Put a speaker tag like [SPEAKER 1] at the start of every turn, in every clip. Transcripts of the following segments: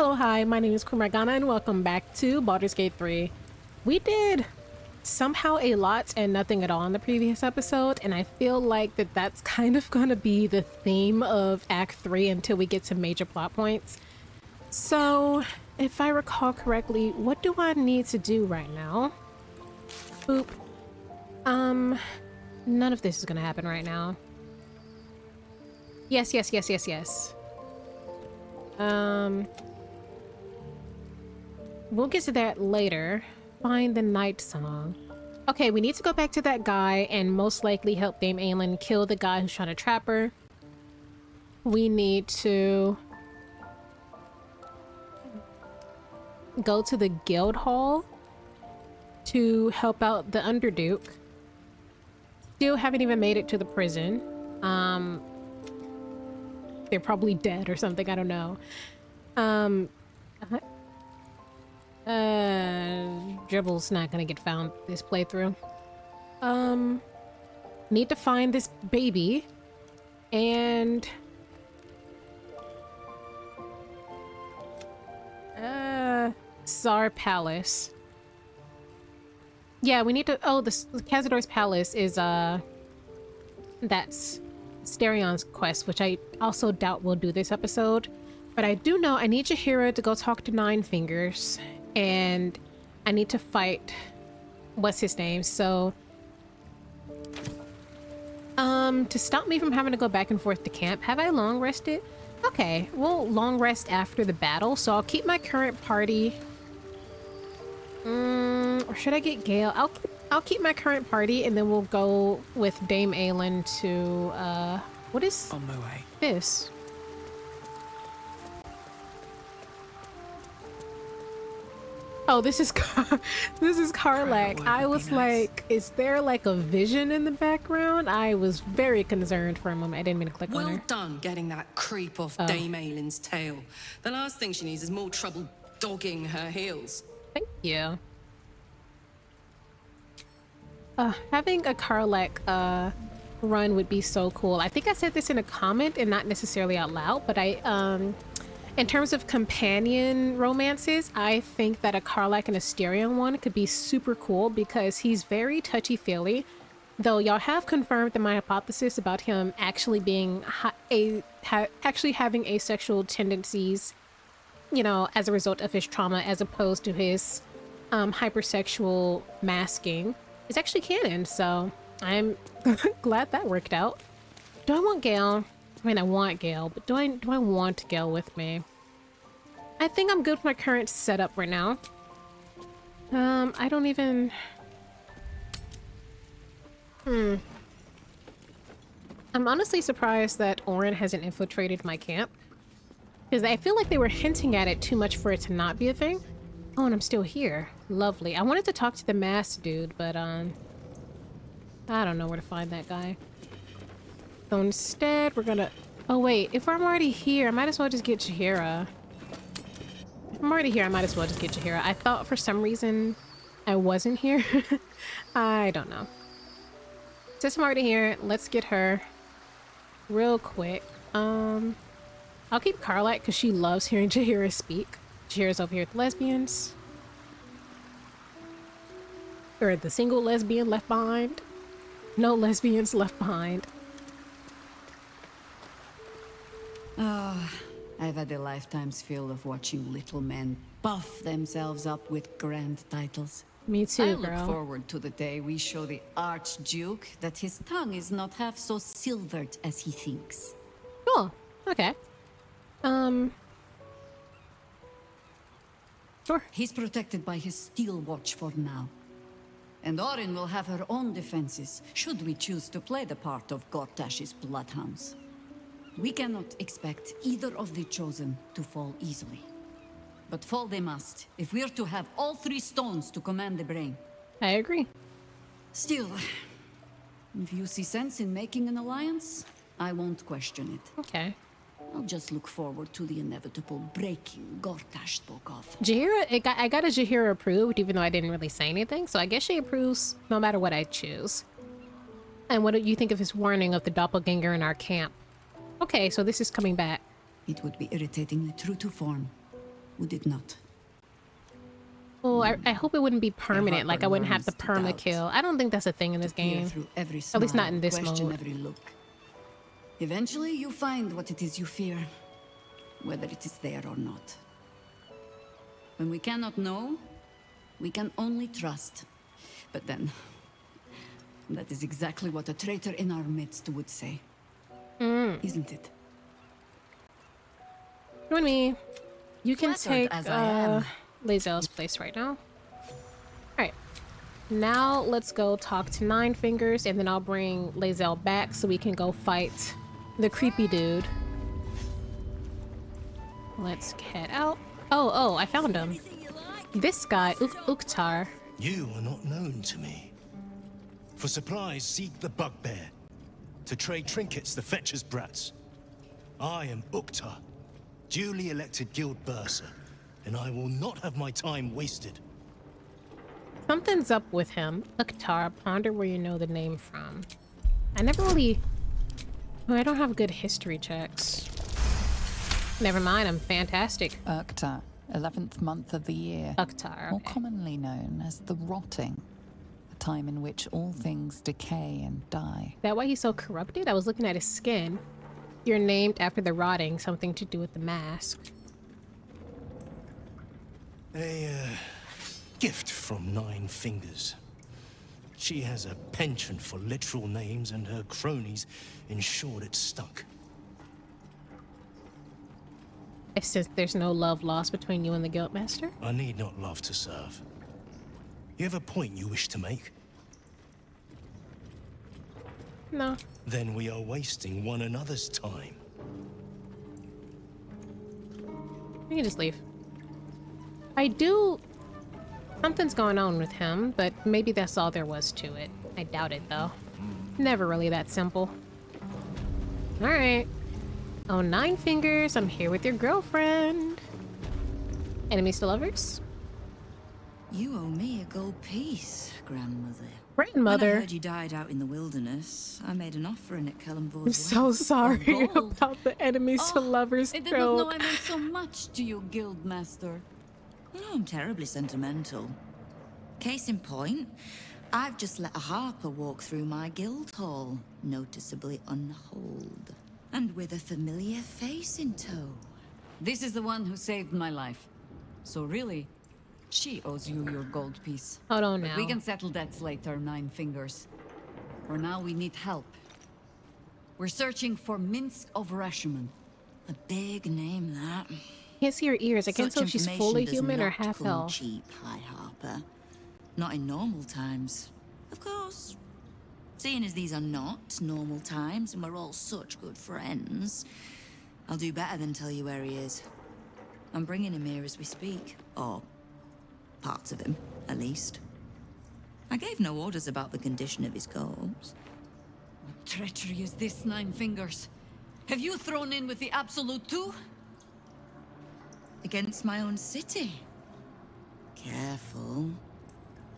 [SPEAKER 1] Hello, hi, my name is Kumragana and welcome back to Baldur's Gate 3. We did somehow a lot and nothing at all in the previous episode, and I feel like that's kind of gonna be the theme of Act 3 until we get to major plot points. So, if I recall correctly, what do I need to do right now? Boop. None of this is gonna happen right now. Yes. We'll get to that later. Find the night song. Okay, we need to go back to that guy and most likely help Dame Aelin kill the guy who's trying to trap her. We need to go to the guild hall to help out the Underduke. Still haven't even made it to the prison. They're probably dead or something, I don't know. Dribble's not gonna get found this playthrough. Need to find this baby and Tsar Palace. Yeah, we need to. Oh, the Cazador's Palace is that's Starion's quest, which I also doubt we'll do this episode. But I do know I need Jaheira to go talk to Nine Fingers, and I need to fight what's his name. So to stop me from having to go back and forth to camp, have I long rested? Okay, we'll long rest after the battle, so I'll keep my current party. Or should I get Gale? I'll keep my current party, and then we'll go with Dame Aelin to what is
[SPEAKER 2] on my way.
[SPEAKER 1] This? Oh, this is Karlach. I was like, is there like a vision in the background? I was very concerned for a moment. I didn't mean to click on her.
[SPEAKER 3] Well done getting that creep off Dame Aelin's tail. The last thing she needs is more trouble dogging her heels.
[SPEAKER 1] Thank you. Having a Karlach run would be so cool. I think I said this in a comment and not necessarily out loud, but in terms of companion romances, I think that a Karlach and a Starion one could be super cool because he's very touchy-feely. Though y'all have confirmed that my hypothesis about him actually being actually having asexual tendencies, you know, as a result of his trauma, as opposed to his hypersexual masking, is actually canon. So I'm glad that worked out. Do I want Gale? I mean, I want Gale, but do I want Gale with me? I think I'm good with my current setup right now. I don't even... I'm honestly surprised that ORIN hasn't infiltrated my camp. Because I feel like they were hinting at it too much for it to not be a thing. Oh, and I'm still here. Lovely. I wanted to talk to the masked dude, but I don't know where to find that guy. So instead, we're gonna... Oh wait, if I'm already here, I might as well just get Jaheira. If I'm already here, I might as well just get Jaheira. I thought for some reason I wasn't here. I don't know. Since I'm already here, let's get her real quick. I'll keep Karlach because she loves hearing Jaheira speak. Jaheira's over here with lesbians. Or the single lesbian left behind. No lesbians left behind.
[SPEAKER 4] I've had a lifetime's fill of watching little men buff themselves up with grand titles.
[SPEAKER 1] Me too,
[SPEAKER 4] I
[SPEAKER 1] girl.
[SPEAKER 4] look forward to the day we show the Archduke that his tongue is not half so silvered as he thinks.
[SPEAKER 1] Cool. Okay. Sure.
[SPEAKER 4] He's protected by his steel watch for now. And ORIN will have her own defenses, should we choose to play the part of Gortash's bloodhounds. We cannot expect either of the chosen to fall easily. But fall they must, if we're to have all three stones to command the brain.
[SPEAKER 1] I agree.
[SPEAKER 4] Still, if you see sense in making an alliance, I won't question it.
[SPEAKER 1] Okay.
[SPEAKER 4] I'll just look forward to the inevitable breaking Gortash spoke of.
[SPEAKER 1] Jaheira, I got a Jaheira approved, even though I didn't really say anything, so I guess she approves no matter what I choose. And what do you think of his warning of the doppelganger in our camp? Okay, so this is coming back.
[SPEAKER 4] It would be irritatingly true to form. would it not?
[SPEAKER 1] Oh, I hope it wouldn't be permanent. Like I wouldn't have to
[SPEAKER 4] learns to
[SPEAKER 1] perma kill. I don't think that's a thing in this
[SPEAKER 4] Peer
[SPEAKER 1] game.
[SPEAKER 4] through every
[SPEAKER 1] At least not
[SPEAKER 4] smile,
[SPEAKER 1] in this
[SPEAKER 4] question
[SPEAKER 1] mode.
[SPEAKER 4] every look. Eventually, you find what it is you fear, whether it is there or not. When we cannot know, we can only trust. But then, that is exactly what a traitor in our midst would say. Isn't it?
[SPEAKER 1] Join me. You can
[SPEAKER 4] Flattered
[SPEAKER 1] take
[SPEAKER 4] as I am.
[SPEAKER 1] Lae'zel's place right now. Alright. Now let's go talk to Nine Fingers, and then I'll bring Lae'zel back so we can go fight the creepy dude. Let's head out. Oh, I found him. This guy, Uktar.
[SPEAKER 2] You are not known to me. For supplies, seek the bugbear. To trade trinkets, the fetcher's brats. I am Uktar, duly elected guild bursar, and I will not have my time wasted.
[SPEAKER 1] Something's up with him. Uktar, ponder where you know the name from. I never really... Oh, I don't have good history checks. Never mind, I'm fantastic.
[SPEAKER 5] Urkta, 11th month of the year.
[SPEAKER 1] Uktar,
[SPEAKER 5] More
[SPEAKER 1] okay.
[SPEAKER 5] commonly known as the rotting. A time in which all things decay and die.
[SPEAKER 1] That why he's so corrupted? I was looking at his skin. You're named after the rotting, something to do with the mask.
[SPEAKER 2] A gift from Nine Fingers. She has a penchant for literal names, and her cronies ensured it stuck.
[SPEAKER 1] Since there's no love lost between you and the Guildmaster?
[SPEAKER 2] I need not love to serve. You have a point you wish to make?
[SPEAKER 1] No.
[SPEAKER 2] Then we are wasting one another's time.
[SPEAKER 1] We can just leave. I do... Something's going on with him, but maybe that's all there was to it. I doubt it, though. Never really that simple. Alright. Oh, Nine Fingers, I'm here with your girlfriend. Enemies to lovers?
[SPEAKER 6] You owe me a gold piece, grandmother. When I
[SPEAKER 1] Grandmother.
[SPEAKER 6] heard you died out in the wilderness, I made an offering at Kellenvor's
[SPEAKER 1] I'm so sorry
[SPEAKER 4] gold.
[SPEAKER 1] about the enemies to lovers
[SPEAKER 4] I did not know
[SPEAKER 1] trope.
[SPEAKER 4] I meant so much to you, Guildmaster.
[SPEAKER 6] No, I'm terribly sentimental. Case in point, I've just let a harper walk through my guild hall, noticeably unholed, and with a familiar face in tow.
[SPEAKER 4] This is the one who saved my life. So really, she owes you your gold piece.
[SPEAKER 1] Hold on
[SPEAKER 4] But
[SPEAKER 1] now.
[SPEAKER 4] we can settle debts later, Nine Fingers. For now, we need help. We're searching for Minsk of Rashomon.
[SPEAKER 6] A big name, that.
[SPEAKER 1] Can't see her ears. I can't
[SPEAKER 6] Such
[SPEAKER 1] tell if she's
[SPEAKER 6] information
[SPEAKER 1] fully
[SPEAKER 6] does
[SPEAKER 1] human or
[SPEAKER 6] not
[SPEAKER 1] half
[SPEAKER 6] come
[SPEAKER 1] elf.
[SPEAKER 6] cheap, High Harper. Not in normal times. Of course. Seeing as these are not normal times and we're all such good friends, I'll do better than tell you where he is. I'm bringing him here as we speak. Or parts of him, at least. I gave no orders about the condition of his corpse.
[SPEAKER 4] What treachery is this, Nine Fingers? Have you thrown in with the Absolute too?
[SPEAKER 6] Against my own city. Careful.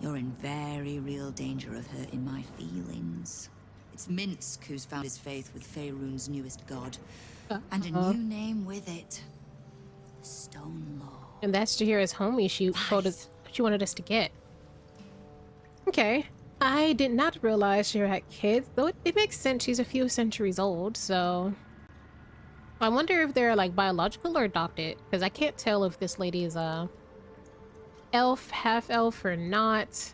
[SPEAKER 6] You're in very real danger of hurting my feelings. It's Minsk who's found his faith with Faerun's newest god. And a new name with it. Stone Lord.
[SPEAKER 1] And that's Jahira's homie she told us she wanted us to get. Okay. I did not realize she had kids, though it makes sense. She's a few centuries old, so... I wonder if they're, like, biological or adopted, because I can't tell if this lady is a elf, half-elf, or not.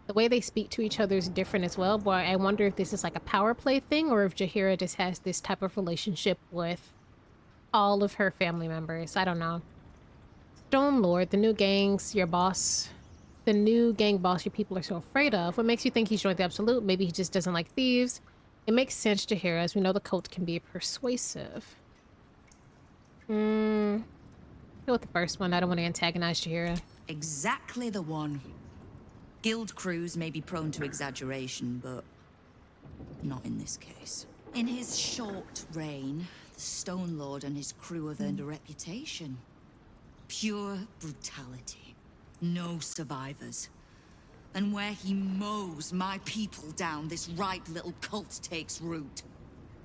[SPEAKER 1] The way they speak to each other is different as well, but I wonder if this is, like, a power play thing, or if Jahira just has this type of relationship with all of her family members. I don't know. Stone Lord, the new gangs, your boss... The new gang boss your people are so afraid of. What makes you think he's joined the Absolute? Maybe he just doesn't like thieves. It makes sense to hear, as we know the cult can be persuasive. Go with the first one. I don't want to antagonize Jahira.
[SPEAKER 6] Exactly the one. Guild crews may be prone to exaggeration, but not in this case. In his short reign, the Stone Lord and his crew have earned a reputation. Pure brutality. No survivors. And where he mows my people down, this ripe little cult takes root.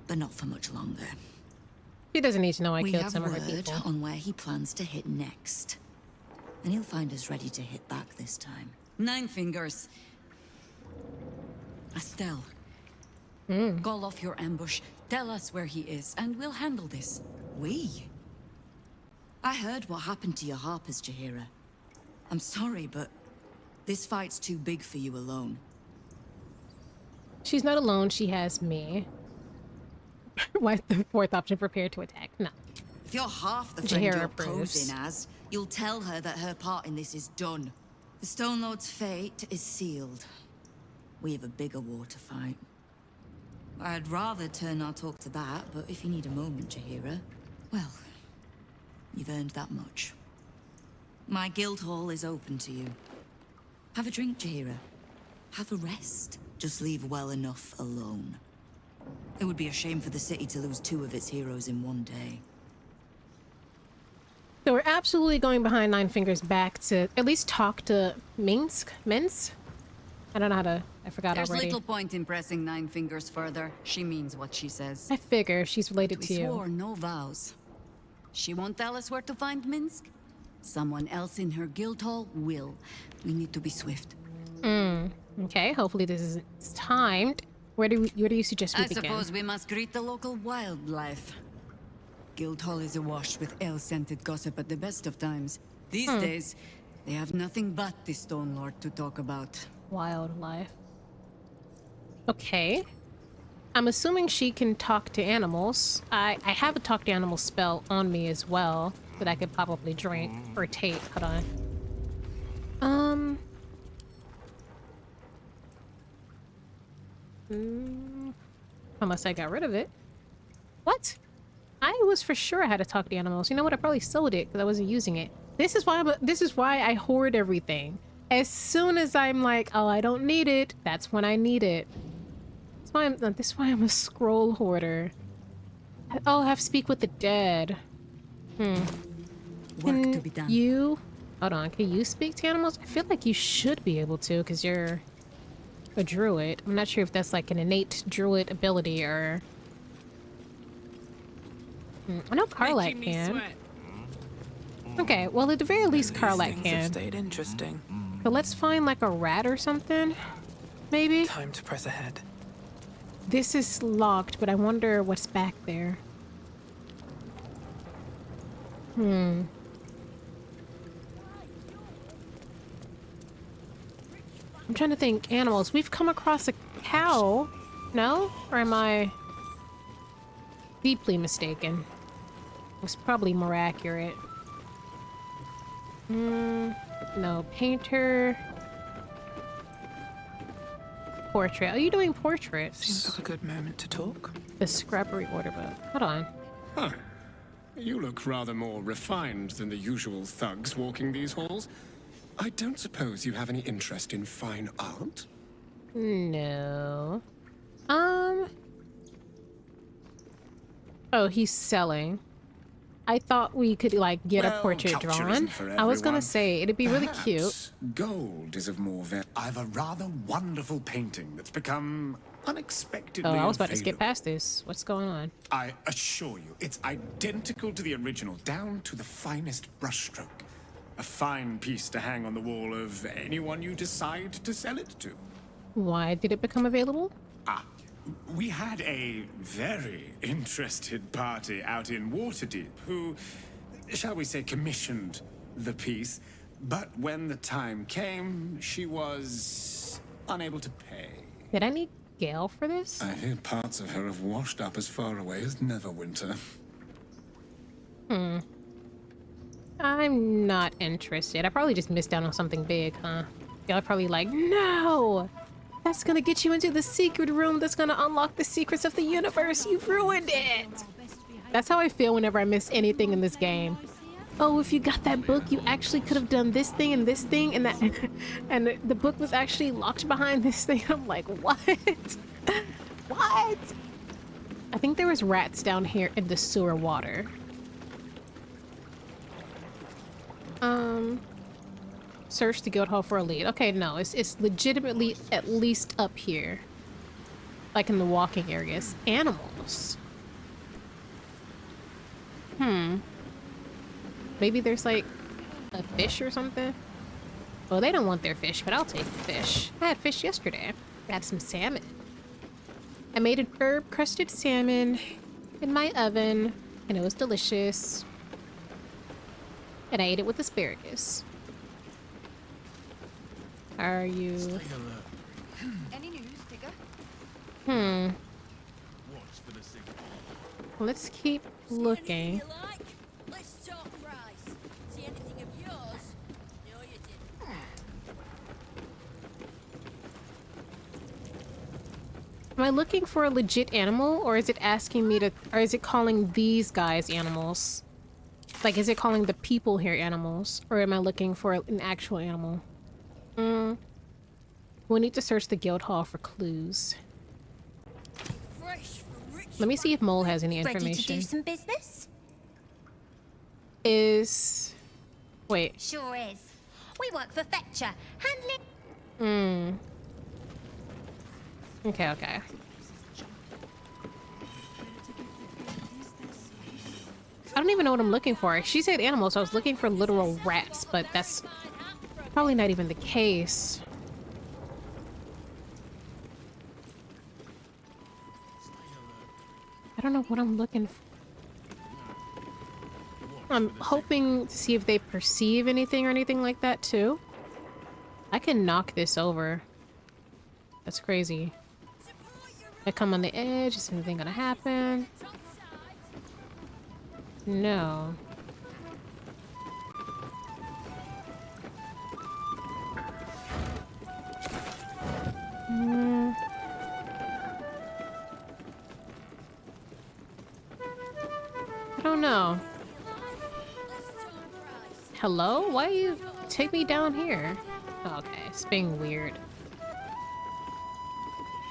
[SPEAKER 6] But not for much longer.
[SPEAKER 1] She doesn't need to know I
[SPEAKER 6] We
[SPEAKER 1] killed
[SPEAKER 6] have
[SPEAKER 1] some of her
[SPEAKER 6] word
[SPEAKER 1] people.
[SPEAKER 6] on where he plans to hit next. And he'll find us ready to hit back this time.
[SPEAKER 4] Nine Fingers. Estelle. Call off your ambush. Tell us where he is, and we'll handle this.
[SPEAKER 6] We? I heard what happened to your harpers, Jaheira. I'm sorry, but this fight's too big for you alone.
[SPEAKER 1] She's not alone. She has me. Why the fourth option? Prepare to attack. No.
[SPEAKER 6] If you're half the friend
[SPEAKER 1] Jaheira
[SPEAKER 6] you're
[SPEAKER 1] approves.
[SPEAKER 6] posing as, you'll tell her that her part in this is done. The Stone Lord's fate is sealed. We have a bigger war to fight. I'd rather turn our talk to that, but if you need a moment, Jaheira, well, you've earned that much. My guild hall is open to you. Have a drink, Jaheira. Have a rest. Just leave well enough alone. It would be a shame for the city to lose 2 of its heroes in one day.
[SPEAKER 1] So we're absolutely going behind Nine Fingers back to at least talk to Minsk? I don't know how to... I forgot
[SPEAKER 4] There's
[SPEAKER 1] already.
[SPEAKER 4] little point in pressing Nine Fingers further. She means what she says.
[SPEAKER 1] I figure she's related
[SPEAKER 4] We
[SPEAKER 1] to you.
[SPEAKER 4] swore no vows. She won't tell us where to find Minsk. Someone else in her guild hall will. We need to be swift.
[SPEAKER 1] Okay, hopefully this is timed. Where do you suggest we
[SPEAKER 4] I
[SPEAKER 1] begin?
[SPEAKER 4] suppose we must greet the local wildlife. Guild hall is awash with ale-scented gossip at the best of times. These days, they have nothing but the Stone Lord to talk about.
[SPEAKER 1] Wildlife. Okay. I'm assuming she can talk to animals. I have a talk to animals spell on me as well that I could probably drink or take. Hold on. Unless I got rid of it. What? I was for sure I had to talk to animals. You know what? I probably sold it because I wasn't using it. This is why I hoard everything. As soon as I'm like, oh, I don't need it, that's when I need it. This is why I'm a scroll hoarder. Oh, have speak with the dead.
[SPEAKER 4] Work
[SPEAKER 1] Can
[SPEAKER 4] to be done.
[SPEAKER 1] you... Hold on, can you speak to animals? I feel like you should be able to because you're a druid. I'm not sure if that's like an innate druid ability or... I know Carlac can. Okay, well at the very least Carlac can.
[SPEAKER 7] Stayed interesting.
[SPEAKER 1] So let's find like a rat or something, maybe?
[SPEAKER 7] Time to press ahead.
[SPEAKER 1] This is locked, but I wonder what's back there. I'm trying to think. Animals. We've come across a cow. No? Or am I deeply mistaken? It's probably more accurate. No. Painter. Portrait. Are you doing portraits?
[SPEAKER 7] Seems like a good moment to talk.
[SPEAKER 1] The scrappery order book. Hold on.
[SPEAKER 8] Huh. You look rather more refined than the usual thugs walking these halls. I don't suppose you have any interest in fine art?
[SPEAKER 1] No. Oh, he's selling. I thought we could, like, get a portrait
[SPEAKER 8] culture
[SPEAKER 1] drawn.
[SPEAKER 8] isn't for
[SPEAKER 1] I was gonna
[SPEAKER 8] everyone.
[SPEAKER 1] say, it'd be really cute.
[SPEAKER 8] Perhaps gold is of more value. I've a rather wonderful painting that's become unexpectedly
[SPEAKER 1] Oh, I was about to skip
[SPEAKER 8] available.
[SPEAKER 1] past this. What's going on?
[SPEAKER 8] I assure you, it's identical to the original, down to the finest brushstroke. A fine piece to hang on the wall of anyone you decide to sell it to.
[SPEAKER 1] Why did it become available?
[SPEAKER 8] We had a very interested party out in Waterdeep who, shall we say, commissioned the piece. But when the time came, she was unable to pay.
[SPEAKER 1] Did I need Gale for this?
[SPEAKER 8] I hear parts of her have washed up as far away as Neverwinter.
[SPEAKER 1] I'm not interested. I probably just missed out on something big, huh? Y'all probably like, no! That's gonna get you into the secret room that's gonna unlock the secrets of the universe. You've ruined it! That's how I feel whenever I miss anything in this game. Oh, if you got that book, you actually could have done this thing and that, and the book was actually locked behind this thing. I'm like, what? What? I think there was rats down here in the sewer water. Search the guild hall for a lead. Okay, no, it's legitimately at least up here. Like in the walking areas. Animals. Maybe there's like a fish or something. Well, they don't want their fish, but I'll take the fish. I had fish yesterday. I had some salmon. I made an herb-crusted salmon in my oven, and it was delicious. And I ate it with asparagus. Are you...
[SPEAKER 6] Any news, Digger?
[SPEAKER 1] Let's keep looking.
[SPEAKER 9] Let's talk price. See anything of yours? No, you didn't.
[SPEAKER 1] Am I looking for a legit animal, or is it asking me to, or is it calling these guys animals? Like, is it calling the people here animals, or am I looking for an actual animal? We need to search the guild hall for clues.
[SPEAKER 9] Fresh from rich.
[SPEAKER 1] Let me see if Mole has any
[SPEAKER 9] Ready to
[SPEAKER 1] information.
[SPEAKER 9] do some business?
[SPEAKER 1] Is... Wait.
[SPEAKER 9] Sure is. We work for Fetcher. Handling.
[SPEAKER 1] Okay. I don't even know what I'm looking for. She said animals, so I was looking for literal rats, but that's probably not even the case. I don't know what I'm looking for. I'm hoping to see if they perceive anything or anything like that too. I can knock this over. That's crazy. I come on the edge, is anything gonna happen? No. I don't know. Hello? Why you take me down here? Okay, it's being weird.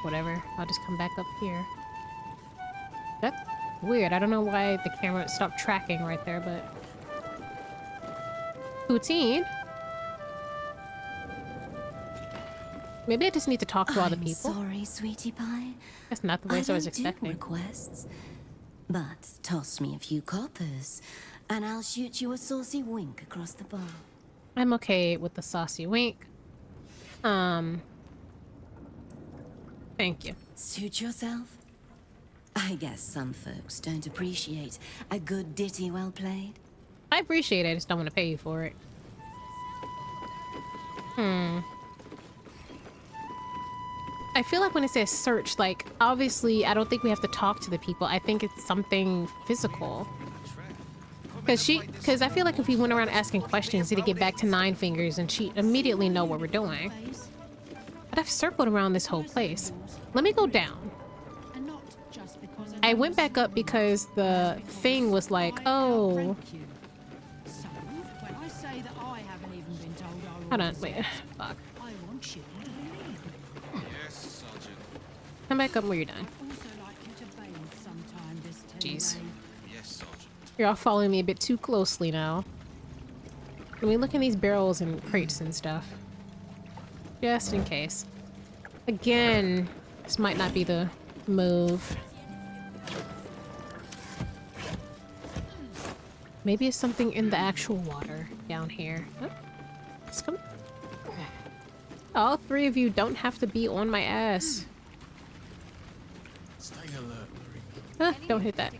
[SPEAKER 1] Whatever, I'll just come back up here. That's weird. I don't know why the camera stopped tracking right there, but... Poutine? Maybe I just need to talk to all the people.
[SPEAKER 10] Sorry, sweetie pie.
[SPEAKER 1] That's not the voice I was expecting.
[SPEAKER 10] Requests, but toss me a few coppers, and I'll shoot you a saucy wink across the bar.
[SPEAKER 1] I'm okay with the saucy wink. Thank you.
[SPEAKER 10] Suit yourself? I guess some folks don't appreciate a good ditty well played.
[SPEAKER 1] I appreciate it, I just don't want to pay you for it. I feel like when it says search, like, obviously, I don't think we have to talk to the people. I think it's something physical. Because I feel like if we went around asking questions, it'd get back to Nine Fingers and she'd immediately know what we're doing. But I've circled around this whole place. Let me go down. I went back up because the thing was like, oh. Hold on, wait. Fuck. Come back up where you're done. Jeez. You're all following me a bit too closely now. Let me look in these barrels and crates and stuff. Just in case. Again, this might not be the move. Maybe it's something in the actual water down here. Oh, let's come. All three of you don't have to be on my ass. Don't hit that.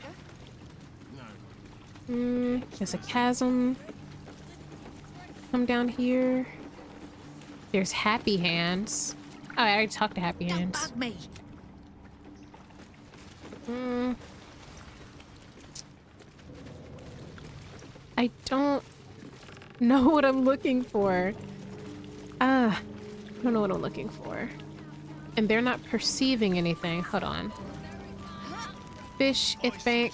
[SPEAKER 1] There's a chasm. Come down here. There's Happy Hands. Oh, I already talked to Happy Hands.
[SPEAKER 9] Me.
[SPEAKER 1] I don't know what I'm looking for. I don't know what I'm looking for. And they're not perceiving anything. Hold on. Fish, if bank.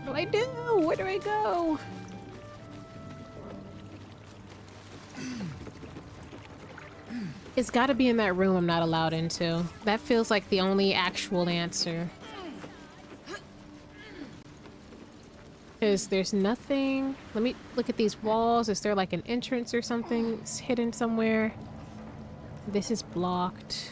[SPEAKER 1] What do I do? Where do I go? It's gotta be in that room I'm not allowed into. That feels like the only actual answer. Because there's nothing... Let me look at these walls. Is there like an entrance or something? It's hidden somewhere. This is blocked.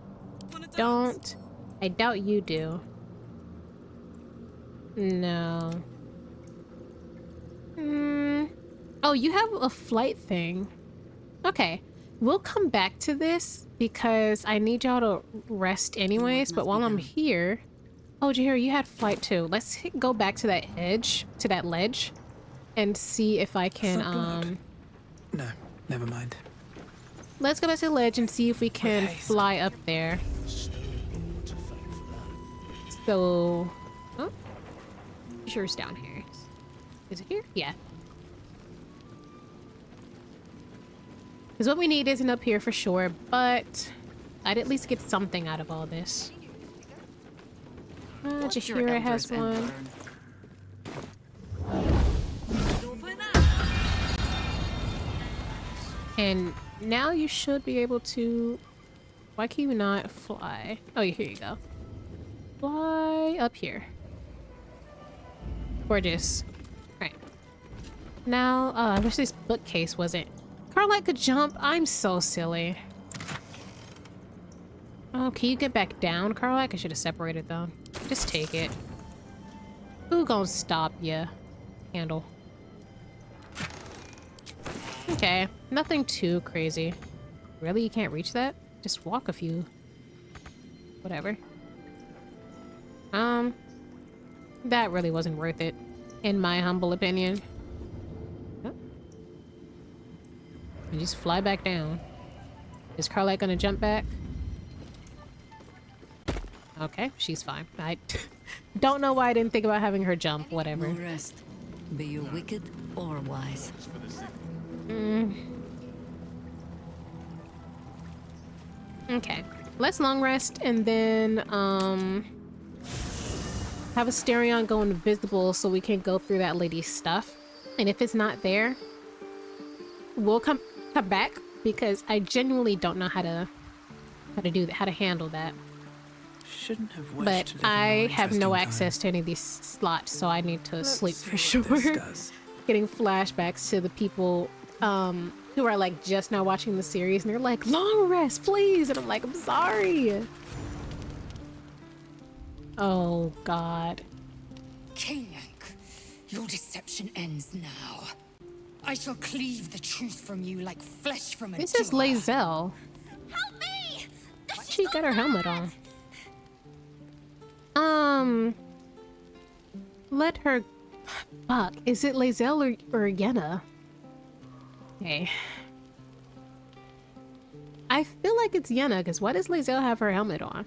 [SPEAKER 1] don't. I doubt you do. No. Oh, you have a flight thing. Okay. We'll come back to this because I need y'all to rest anyways, but while I'm here... Oh, Jahira, you had flight too. Let's go back to that edge, to that ledge, and see if I can,
[SPEAKER 7] No, never mind.
[SPEAKER 1] Let's go back to the ledge and see if we can fly up there. So... Oh. Sure it's down here. Is it here? Yeah. Because what we need isn't up here for sure, but I'd at least get something out of all this. Jahira has one. And now you should be able to... Why can you not fly? Oh, here you go. Fly up here. Gorgeous. Right. Now, I wish this bookcase wasn't... Carlite could jump? I'm so silly. Oh, can you get back down, Carlite? I should have separated them. Just take it. Who gonna stop ya? Handle. Okay, nothing too crazy. Really? You can't reach that? Just walk a few. Whatever. That really wasn't worth it, in my humble opinion. Oh. You just fly back down. Is Carlite gonna jump back? Okay, she's fine. I don't know why I didn't think about having her jump. Whatever.
[SPEAKER 4] No rest. Be you wicked or wise.
[SPEAKER 1] Okay. Let's long rest and then have Asterion go invisible so we can go through that lady's stuff. And if it's not there, we'll come back because I genuinely don't know how to do that, how to handle that.
[SPEAKER 7] Shouldn't have wished
[SPEAKER 1] But
[SPEAKER 7] to live in
[SPEAKER 1] I
[SPEAKER 7] more
[SPEAKER 1] have no
[SPEAKER 7] interesting
[SPEAKER 1] access to any of these slots, so I need to
[SPEAKER 7] Let's
[SPEAKER 1] sleep
[SPEAKER 7] see
[SPEAKER 1] for
[SPEAKER 7] what
[SPEAKER 1] sure.
[SPEAKER 7] this does.
[SPEAKER 1] Getting flashbacks to the people who are like just now watching the series and they're like, long rest, please. And I'm like, I'm sorry. Oh, God.
[SPEAKER 11] Kanyak, your deception ends now. I shall cleave the truth from you like flesh from a
[SPEAKER 1] This is Lae'zel.
[SPEAKER 9] Help me!
[SPEAKER 1] Why'd she got her helmet on? Let her... Fuck, is it Lae'zel or Yenna? Okay. I feel like it's Yenna, because why does Lae'zel have her helmet on?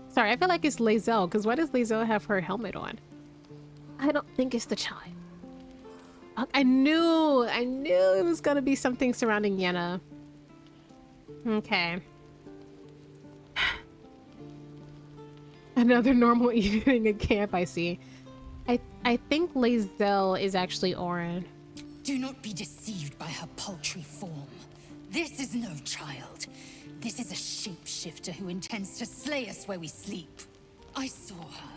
[SPEAKER 1] Sorry, I feel like it's Lae'zel, because why does Lae'zel have her helmet on? I don't think it's the child. Fuck, I knew it was gonna be something surrounding Yenna. Okay. Another normal evening at camp, I see. I think Lae'zel is actually ORIN.
[SPEAKER 11] Do not be deceived by her paltry form. This is no child. This is a shapeshifter who intends to slay us where we sleep. I saw her.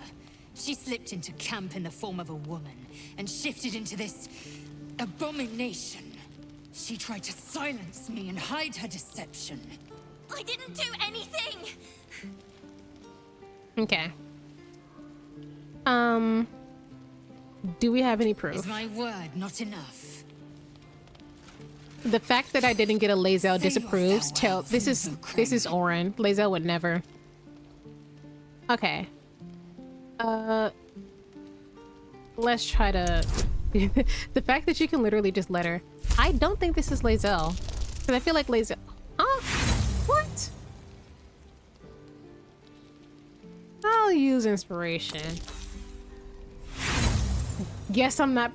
[SPEAKER 11] She slipped into camp in the form of a woman and shifted into this abomination. She tried to silence me and hide her deception.
[SPEAKER 9] I didn't do anything!
[SPEAKER 1] Okay. Do we have any proof?
[SPEAKER 11] Is my word not enough?
[SPEAKER 1] The fact that I didn't get a Lae'zel disapproves. This is ORIN. Lae'zel would never. Okay. Let's try to... The fact that you can literally just let her... I don't think this is Lae'zel. Because I feel like Lae'zel... Huh? What? I'll use inspiration. Guess I'm not...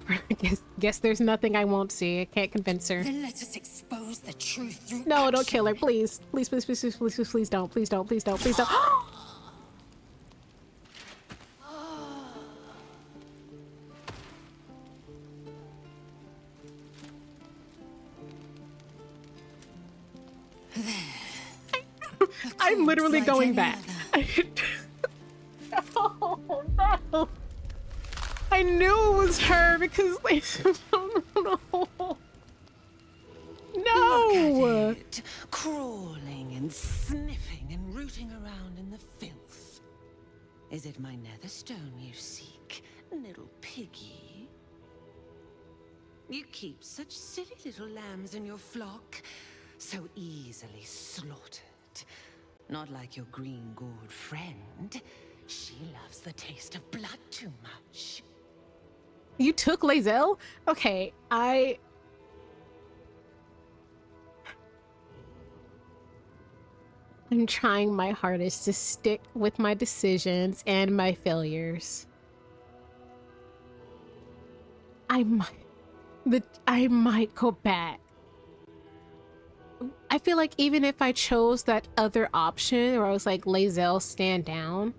[SPEAKER 1] Guess there's nothing I won't see. I can't convince her.
[SPEAKER 11] Then let us expose the truth through
[SPEAKER 1] No,
[SPEAKER 11] action.
[SPEAKER 1] don't kill her, please. Please, please, please, please, please, please, please don't. Please don't, please don't, please don't. I'm literally going back. Oh, no. I knew it was her because they... No!
[SPEAKER 12] Crawling and sniffing and rooting rooting around in the filth? Is it my netherstone you seek, little piggy? You keep such silly little lambs in your flock, so easily slaughtered. Not like your green gourd friend. She loves the taste of blood too much.
[SPEAKER 1] You took Lae'zel? Okay, I'm trying my hardest to stick with my decisions and my failures. I might go back. I feel like even if I chose that other option where I was like, Lae'zel, stand down,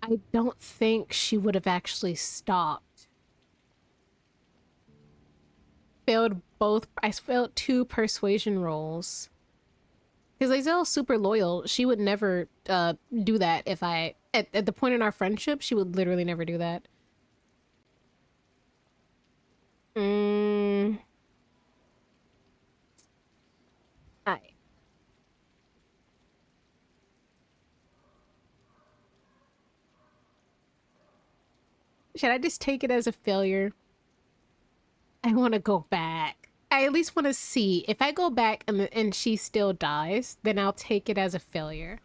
[SPEAKER 1] I don't think she would have actually stopped. I failed 2 persuasion rolls. Because Lae'zel's super loyal. She would never do that if at the point in our friendship, she would literally never do that. Should I just take it as a failure? I want to go back. I at least want to see. If I go back and she still dies, then I'll take it as a failure.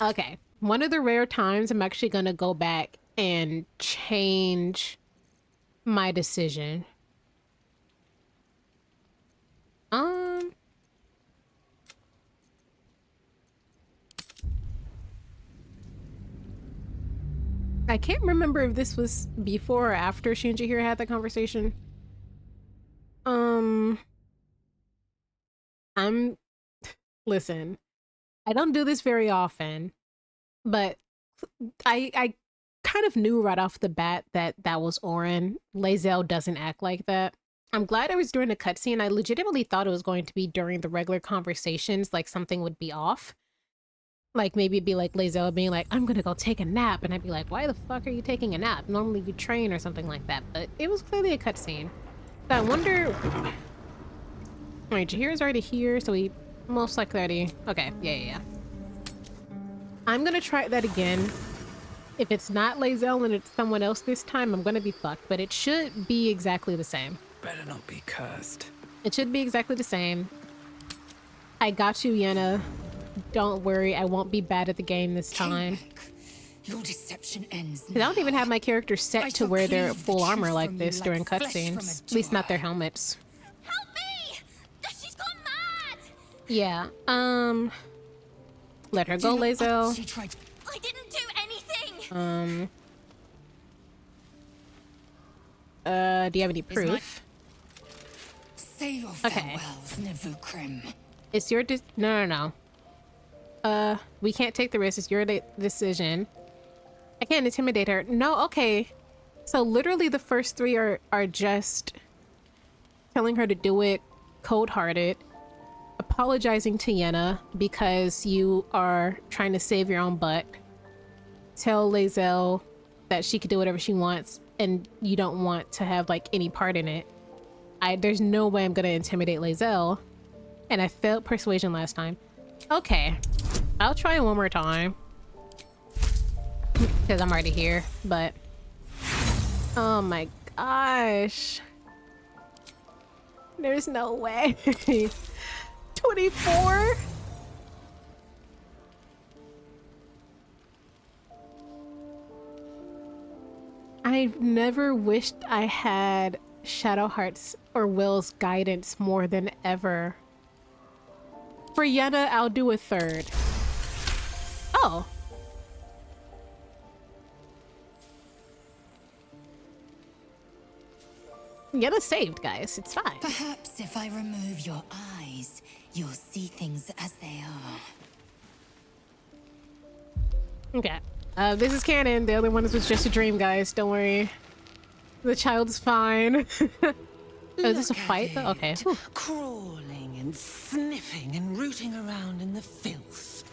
[SPEAKER 1] Okay. One of the rare times I'm actually going to go back and change my decision. I can't remember if this was before or after Shinji here had the conversation. Listen, I don't do this very often, but I kind of knew right off the bat that was ORIN. Lae'zel doesn't act like that. I'm glad it was during a cutscene. I legitimately thought it was going to be during the regular conversations, like something would be off. Like, maybe it'd be like Lae'zel being like, I'm gonna go take a nap. And I'd be like, why the fuck are you taking a nap? Normally you train or something like that. But it was clearly a cutscene. So I wonder... Wait, Jaheir's already here, so he most likely already... Okay, yeah. I'm gonna try that again. If it's not Lae'zel and it's someone else this time, I'm gonna be fucked. But it should be exactly the same.
[SPEAKER 7] Better not be cursed.
[SPEAKER 1] It should be exactly the same. I got you, Yenna. Don't worry, I won't be bad at the game this time.
[SPEAKER 11] Your deception ends
[SPEAKER 1] I don't even have my character set to wear their full armor like this during cutscenes. At least not their helmets.
[SPEAKER 9] Help me! She's gone mad!
[SPEAKER 1] Yeah, let her go, Lae'zel.
[SPEAKER 9] I didn't do anything!
[SPEAKER 1] Do you have any proof?
[SPEAKER 11] Say your farewells, Nevukrim.
[SPEAKER 1] It's your no. We can't take the risk. It's your decision. I can't intimidate her. No, okay. So literally the first 3 are just telling her to do it cold-hearted, apologizing to Yenna because you are trying to save your own butt, tell Lae'zel that she could do whatever she wants and you don't want to have like any part in it. There's no way I'm gonna intimidate Lae'zel, and I failed persuasion last time. Okay, I'll try it one more time because I'm already here, but oh my gosh, there's no way. 24. I've never wished I had Shadowheart's or Will's guidance more than ever. For Yenna, I'll do a 3rd. Oh. Yenna saved, guys. It's fine.
[SPEAKER 11] Perhaps if I remove your eyes, you'll see things as they are.
[SPEAKER 1] Okay. This is canon. The other one was just a dream, guys. Don't worry. The child's fine. Oh, is this a fight though? Okay. Whew.
[SPEAKER 12] Crawling and sniffing and rooting around in the filth.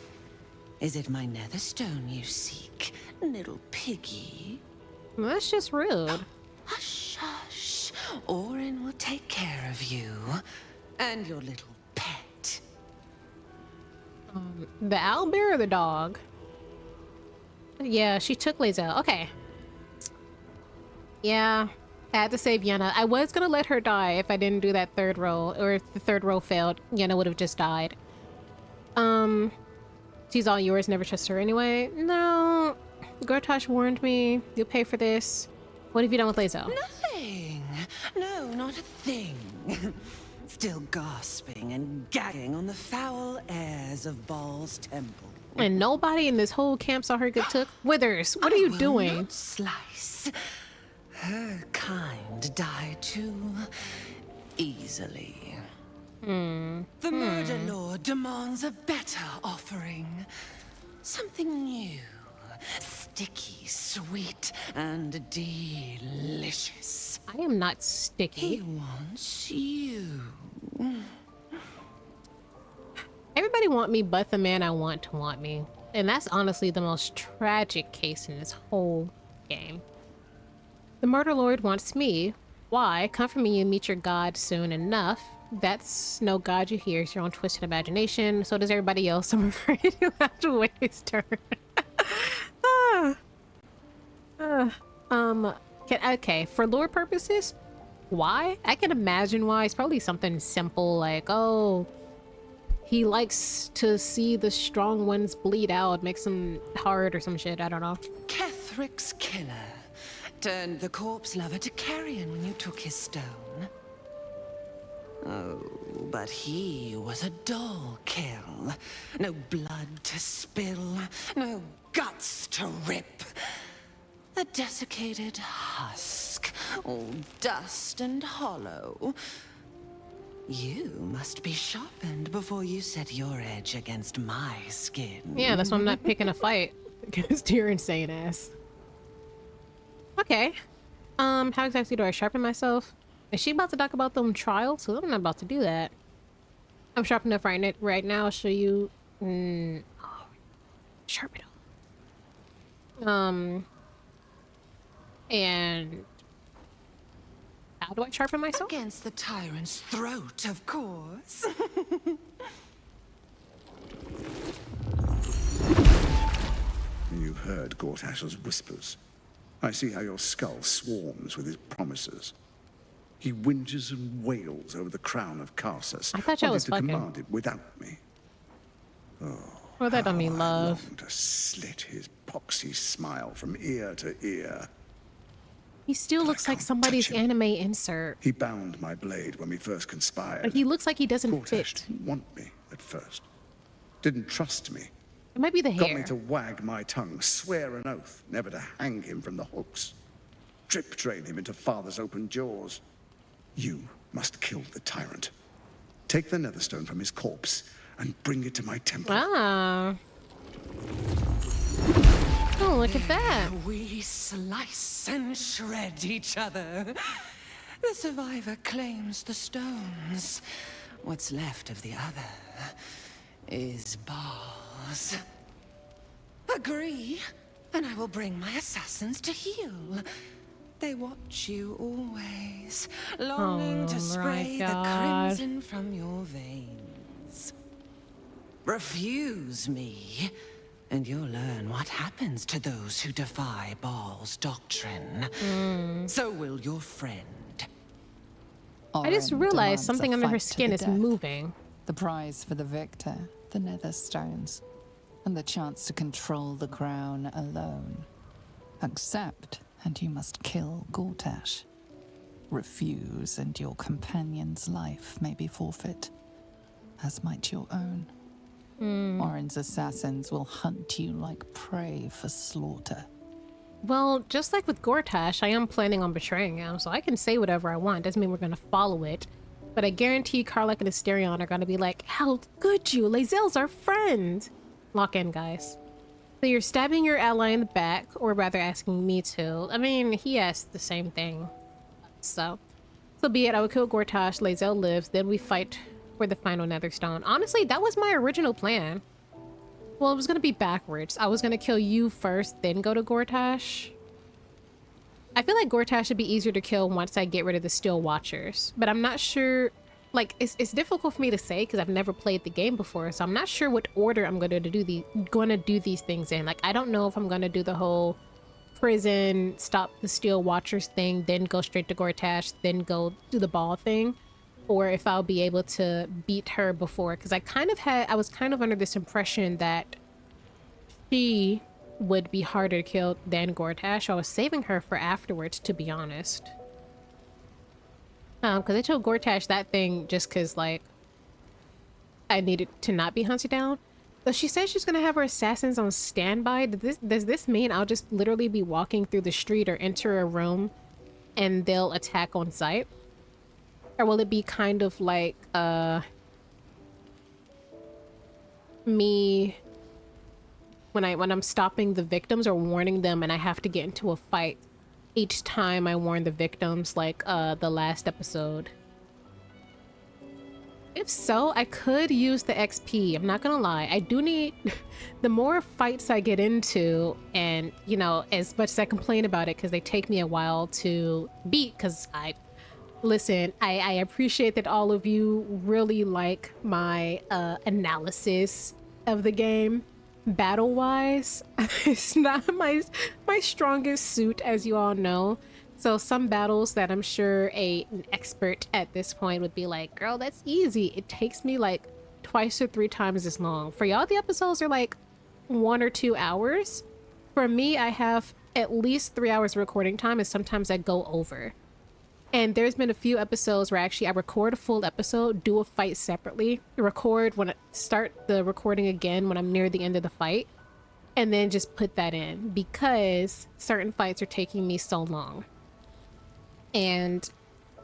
[SPEAKER 12] Is it my netherstone you seek, little piggy?
[SPEAKER 1] Well, that's just rude.
[SPEAKER 12] Hush, hush. ORIN will take care of you and your little pet.
[SPEAKER 1] The owlbear or the dog? Yeah, she took Lae'zel. Okay. Yeah, I had to save Yenna. I was gonna let her die if I didn't do that third roll, or if the third roll failed, Yenna would have just died. She's all yours, never trust her anyway. No, Gortash warned me. You'll pay for this. What have you done with Lae'zel?
[SPEAKER 12] Nothing. No, not a thing. Still gasping and gagging on the foul airs of Baal's temple.
[SPEAKER 1] And nobody in this whole camp saw her get took? Withers, what are you doing?
[SPEAKER 12] Not slice. Her kind die too easily. The Murder Lord demands a better offering. Something new. Sticky, sweet, and delicious.
[SPEAKER 1] I am not sticky.
[SPEAKER 12] He wants you.
[SPEAKER 1] Everybody want me but the man I want to want me. And that's honestly the most tragic case in this whole game. The Murder Lord wants me. Why? Come for me and meet your god soon enough. That's no god you hear. It's your own twisted imagination. So does everybody else. I'm afraid you have to wait his turn. Okay, for lore purposes, why? I can imagine why. It's probably something simple like, oh, he likes to see the strong ones bleed out, makes him hard or some shit. I don't know.
[SPEAKER 12] Kethric's killer turned the corpse lover to carrion when you took his stone. Oh, but he was a dull kill. No blood to spill, no guts to rip. A desiccated husk, all dust and hollow. You must be sharpened before you set your edge against my skin.
[SPEAKER 1] Yeah, that's why I'm not picking a fight against your insane ass. Okay. How exactly do I sharpen myself? Is she about to talk about them trials? Because I'm not about to do that. I'm sharp enough right now. I'll show you. Sharpen them. And how do I sharpen myself?
[SPEAKER 12] Against the tyrant's throat, of course.
[SPEAKER 13] You've heard Gortash's whispers. I see how your skull swarms with his promises. He whinges and wails over the crown of Karsus.
[SPEAKER 1] I thought I was
[SPEAKER 13] to
[SPEAKER 1] fucking.
[SPEAKER 13] command it without me. Oh,
[SPEAKER 1] well, that don't mean love.
[SPEAKER 13] I long to slit his poxy smile from ear to ear.
[SPEAKER 1] He still looks like somebody's anime insert.
[SPEAKER 13] He bound my blade when we first conspired.
[SPEAKER 1] But he looks like he doesn't
[SPEAKER 13] Gortash
[SPEAKER 1] fit.
[SPEAKER 13] didn't want me at first. Didn't trust me.
[SPEAKER 1] It might be the
[SPEAKER 13] Got
[SPEAKER 1] hair.
[SPEAKER 13] me to wag my tongue, swear an oath, never to hang him from the hooks. Drip train him into father's open jaws. You must kill the tyrant. Take the netherstone from his corpse and bring it to my temple.
[SPEAKER 1] Ah. Oh, look at that.
[SPEAKER 12] We slice and shred each other. The survivor claims the stones. What's left of the other is Baal's. Agree, and I will bring my assassins to heal. They watch you always, longing to spray the crimson from your veins. Refuse me, and you'll learn what happens to those who defy Baal's doctrine. So will your friend.
[SPEAKER 1] I just
[SPEAKER 5] ORIN
[SPEAKER 1] realized
[SPEAKER 5] demands
[SPEAKER 1] something
[SPEAKER 5] a
[SPEAKER 1] under her
[SPEAKER 5] fight to
[SPEAKER 1] skin
[SPEAKER 5] the
[SPEAKER 1] is
[SPEAKER 5] death.
[SPEAKER 1] moving.
[SPEAKER 5] The prize for the victor, the Netherstones, and the chance to control the crown alone. Accept, and you must kill Gortash. Refuse, and your companion's life may be forfeit, as might your own. ORIN's assassins will hunt you like prey for slaughter.
[SPEAKER 1] Well, just like with Gortash, I am planning on betraying him, so I can say whatever I want. Doesn't mean we're gonna follow it. But I guarantee Karlach and Asterion are gonna be like, how could you? Lae'zel's our friend! Lock in, guys. So you're stabbing your ally in the back, or rather asking me to. I mean, he asked the same thing. So be it. I would kill Gortash, Lae'zel lives, then we fight for the final Netherstone. Honestly, that was my original plan. Well, it was gonna be backwards. I was gonna kill you first, then go to Gortash. I feel like Gortash should be easier to kill once I get rid of the Steel Watchers, but I'm not sure like it's difficult for me to say because I've never played the game before, so I'm not sure what order I'm going to do these things in. Like I don't know if I'm going to do the whole prison, stop the Steel Watchers thing, then go straight to Gortash, then go do the ball thing, or if I'll be able to beat her before, because I was kind of under this impression that she would be harder to kill than Gortash. I was saving her for afterwards, to be honest. Because I told Gortash that thing just because, like, I needed to not be hunted down. So she says she's gonna have her assassins on standby. Does this mean I'll just literally be walking through the street or enter a room and they'll attack on sight? Or will it be kind of like me when I'm stopping the victims or warning them and I have to get into a fight each time I warn the victims, like the last episode? If so, I could use the XP. I'm not gonna lie. I do need the more fights I get into, and you know, as much as I complain about it because they take me a while to beat, because I appreciate that all of you really like my analysis of the game battle wise. It's not my strongest suit, as you all know. So some battles that I'm sure an expert at this point would be like, girl, that's easy. It takes me like twice or 3 times as long. For y'all, the episodes are like 1 or 2 hours. For me, I have at least 3 hours of recording time, and sometimes I go over. And there's been a few episodes where actually I record a full episode, do a fight separately, record when I start the recording again when I'm near the end of the fight, and then just put that in because certain fights are taking me so long. And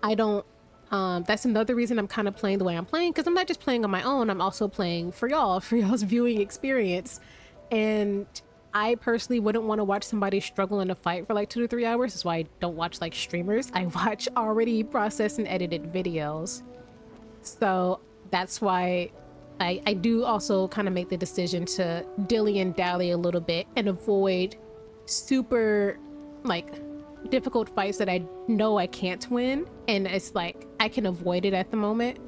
[SPEAKER 1] I don't, that's another reason I'm kind of playing the way I'm playing, because I'm not just playing on my own, I'm also playing for y'all's viewing experience. And I personally wouldn't want to watch somebody struggle in a fight for like 2 to 3 hours. That's why I don't watch like streamers. I watch already processed and edited videos. So that's why I do also kind of make the decision to dilly and dally a little bit and avoid super like difficult fights that I know I can't win, and it's like I can avoid it at the moment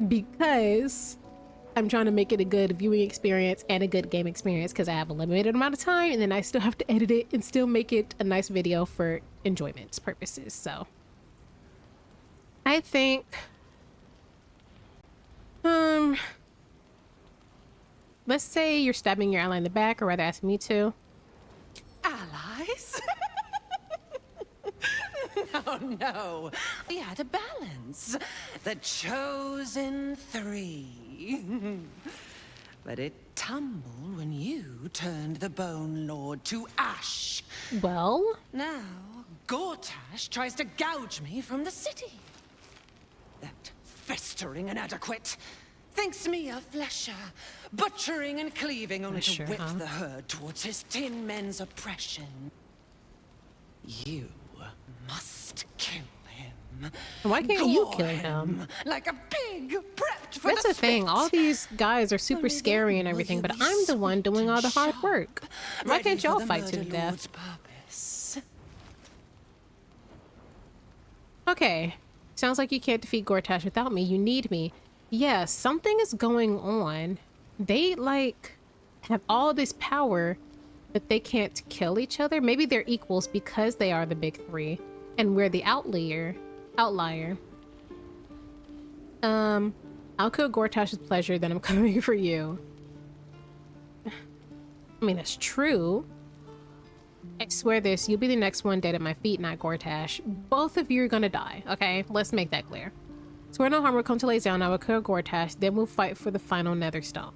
[SPEAKER 1] because I'm trying to make it a good viewing experience and a good game experience, because I have a limited amount of time and then I still have to edit it and still make it a nice video for enjoyment purposes. So I think let's say you're stabbing your ally in the back, or rather ask me to.
[SPEAKER 12] Allies? No. We had a balance. The chosen 3. But it tumbled when you turned the Bone Lord to ash.
[SPEAKER 1] Well?
[SPEAKER 12] Now, Gortash tries to gouge me from the city. That festering inadequate thinks me a flesher, butchering and cleaving only to whip the herd towards his tin men's oppression. You must kill him.
[SPEAKER 1] Why can't you kill him?
[SPEAKER 12] Like a pig prepped for
[SPEAKER 1] That's the thing. All these guys are super scary and everything, but I'm the one doing all the hard work. Why can't y'all fight to the death? Okay. Sounds like you can't defeat Gortash without me. You need me. Yeah, something is going on. They, like, have all this power, but they can't kill each other. Maybe they're equals because they are the big 3, and we're the outlier. I'll kill Gortash's pleasure, then I'm coming for you. I mean, it's true. I swear this, you'll be the next one dead at my feet, not Gortash. Both of you are gonna die, okay? Let's make that clear. Swear no harm will come to lays down. I will kill Gortash, then we'll fight for the final Netherstone.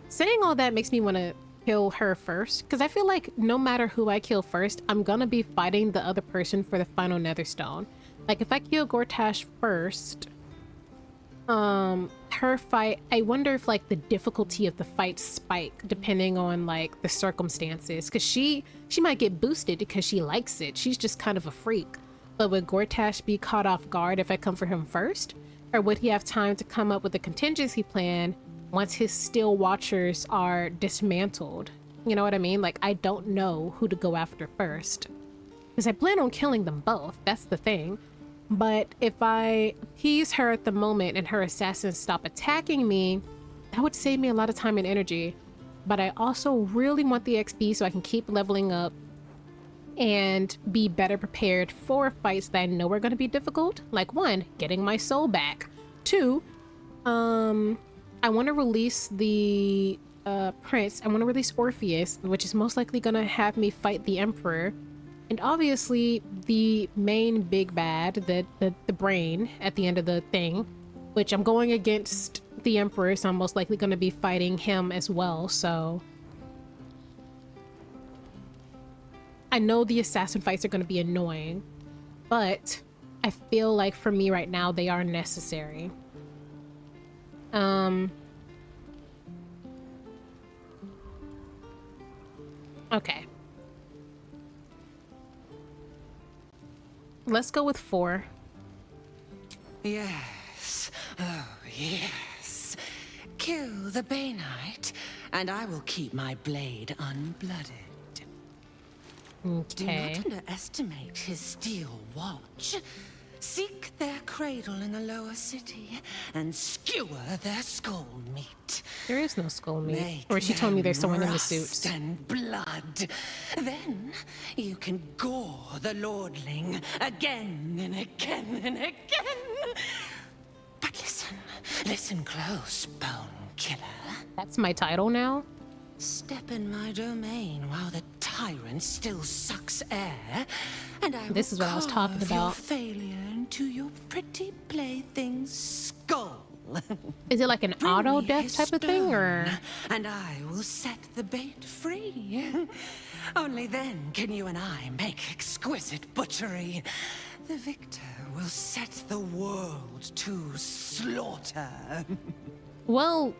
[SPEAKER 1] Saying all that makes me want to kill her first, because I feel like no matter who I kill first, I'm gonna be fighting the other person for the final Netherstone. Like if I kill Gortash first, her fight, I wonder if like the difficulty of the fight spike depending on like the circumstances, because she might get boosted because she likes it. She's just kind of a freak. But would Gortash be caught off guard if I come for him first? Or would he have time to come up with a contingency plan once his Steel Watchers are dismantled? You know what I mean? Like, I don't know who to go after first. Because I plan on killing them both, that's the thing. But if I appease her at the moment and her assassins stop attacking me, that would save me a lot of time and energy. But I also really want the XP so I can keep leveling up and be better prepared for fights that I know are going to be difficult. Like 1, getting my soul back. 2, I want to release the prince. I want to release Orpheus, which is most likely going to have me fight the Emperor. And obviously the main big bad, the brain at the end of the thing, which I'm going against the Emperor, so I'm most likely going to be fighting him as well. So I know the assassin fights are going to be annoying, but I feel like for me right now, they are necessary. Okay. Let's go with 4.
[SPEAKER 12] Yes. Oh, yes. Kill the Bay Knight, and I will keep my blade unblooded. Do
[SPEAKER 1] Okay.
[SPEAKER 12] not underestimate his steel watch. Seek their cradle in the lower city and skewer their skull meat.
[SPEAKER 1] There is no skull meat.
[SPEAKER 12] Make
[SPEAKER 1] Or she told me there's
[SPEAKER 12] them
[SPEAKER 1] someone in the
[SPEAKER 12] rust
[SPEAKER 1] suits.
[SPEAKER 12] and blood. Then you can gore the lordling again and again and again. But listen close, Bone Killer.
[SPEAKER 1] That's my title now?
[SPEAKER 12] Step in my domain while the tyrant still sucks air, and I
[SPEAKER 1] This
[SPEAKER 12] will
[SPEAKER 1] is what I was talking
[SPEAKER 12] carve your
[SPEAKER 1] about.
[SPEAKER 12] failure into your pretty plaything's skull.
[SPEAKER 1] Is it like an
[SPEAKER 12] Bring
[SPEAKER 1] auto
[SPEAKER 12] me
[SPEAKER 1] death
[SPEAKER 12] his
[SPEAKER 1] type of thing, or?
[SPEAKER 12] stone, and I will set the bait free. Only then can you and I make exquisite butchery. The victor will set the world to slaughter.
[SPEAKER 1] Well,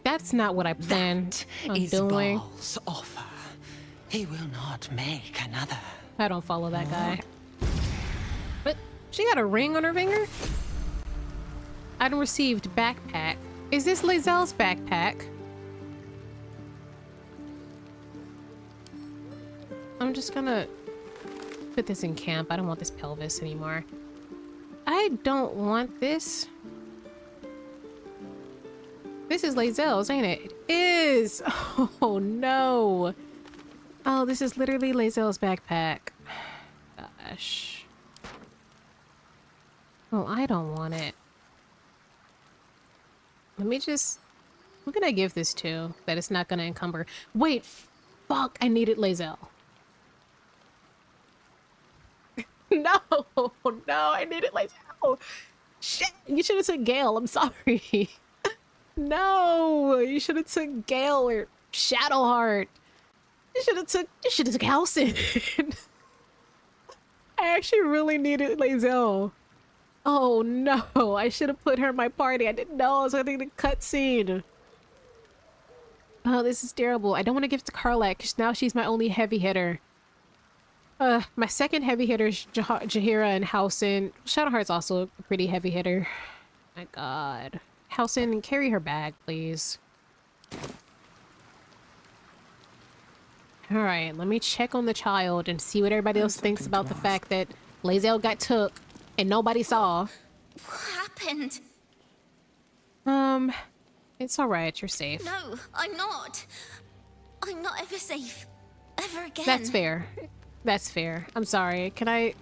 [SPEAKER 1] that's not what I planned on
[SPEAKER 12] Is
[SPEAKER 1] doing.
[SPEAKER 12] Baal's offer. He will not make another.
[SPEAKER 1] I don't follow that guy. But she got a ring on her finger? Item received backpack. Is this Lae'zel's backpack? I'm just gonna put this in camp. I don't want this pelvis anymore. I don't want this. This is Lae'zel's, ain't it? It is! Oh no! Oh, this is literally Lae'zel's backpack. Gosh. Oh, I don't want it. Let me just... Who can I give this to that it's not gonna encumber? Wait, fuck, I needed Lae'zel. No, I needed Lae'zel. Shit, you should have took Gale, I'm sorry. No, you should have took Gale or Shadowheart. You should have took Halcyon. I actually really needed Lae'zel. Oh no, I should have put her in my party. I didn't know I was getting the cutscene. Oh, this is terrible. I don't want to give it to Karlak because now she's my only heavy hitter. My second heavy hitter is Jaheira and Halcyon. Shadowheart's also a pretty heavy hitter. My god. Halcyon, carry her bag, please. Alright, let me check on the child and see what everybody else thinks about the fact that Lae'zel got took and nobody saw.
[SPEAKER 14] What happened?
[SPEAKER 1] It's alright, you're safe.
[SPEAKER 14] No, I'm not. I'm not ever safe. Ever again.
[SPEAKER 1] That's fair. That's fair. I'm sorry. Can I...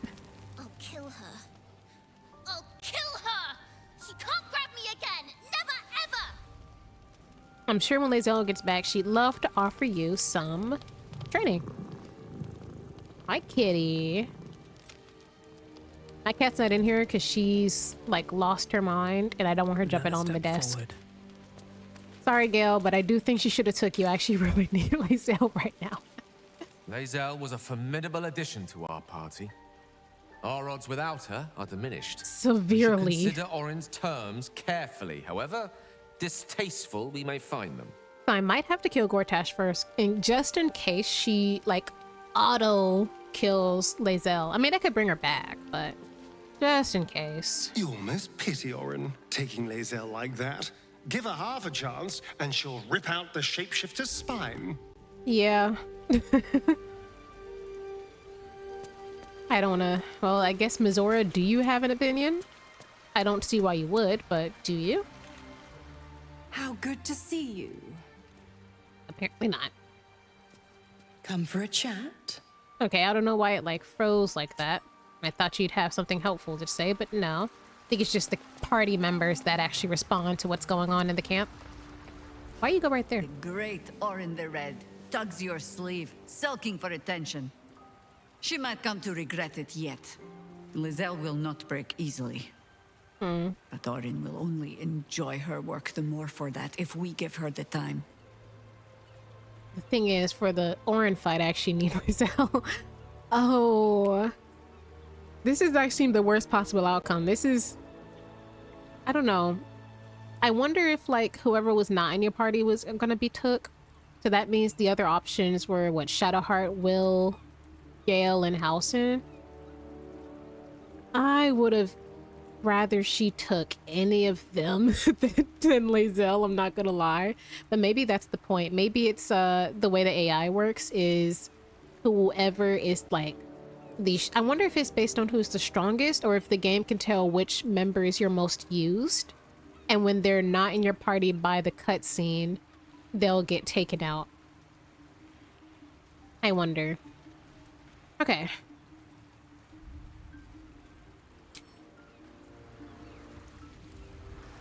[SPEAKER 14] I'll kill her. I'll kill her! She can't grab me again! Never ever!
[SPEAKER 1] I'm sure when Lae'zel gets back, she'd love to offer you some training. Hi, kitty. My cat's not in here because she's, like, lost her mind, and I don't want her jumping on the desk.
[SPEAKER 7] Forward.
[SPEAKER 1] Sorry, Gail, but I do think she should have took you. I actually really need Lae'zel right now.
[SPEAKER 15] Lae'zel was a formidable addition to our party. Our odds without her are diminished.
[SPEAKER 1] Severely.
[SPEAKER 15] We should consider Orin's terms carefully. However distasteful we may find them.
[SPEAKER 1] I might have to kill Gortash first, and just in case she, like, auto kills Lae'zel. I mean, I could bring her back, but just in case.
[SPEAKER 16] You almost pity Orin, taking Lae'zel like that. Give her half a chance, and she'll rip out the shapeshifter's spine.
[SPEAKER 1] Yeah. I don't wanna... Well, I guess, Mizora, do you have an opinion? I don't see why you would, but do you?
[SPEAKER 11] How good to see you.
[SPEAKER 1] Apparently not.
[SPEAKER 3] Come for a chat?
[SPEAKER 1] Okay, I don't know why it, like, froze like that. I thought you'd have something helpful to say, but no. I think it's just the party members that actually respond to what's going on in the camp. Why you go right there?
[SPEAKER 4] The great Orin the Red tugs your sleeve, sulking for attention. She might come to regret it yet. Lizelle will not break easily. But Orin will only enjoy her work the more for that if we give her the time.
[SPEAKER 1] The thing is, for the Orin fight, I actually need Lizelle. Oh. This is actually the worst possible outcome. This is... I don't know. I wonder if, like, whoever was not in your party was gonna be took. So that means the other options were, what, Shadowheart, Will, Gale, and Halsin? I would have rather she took any of them than Lizelle, I'm not gonna lie. But maybe that's the point. Maybe it's the way the AI works is whoever is like I wonder if it's based on who's the strongest or if the game can tell which member is your most used. And when they're not in your party by the cutscene, they'll get taken out. I wonder. Okay.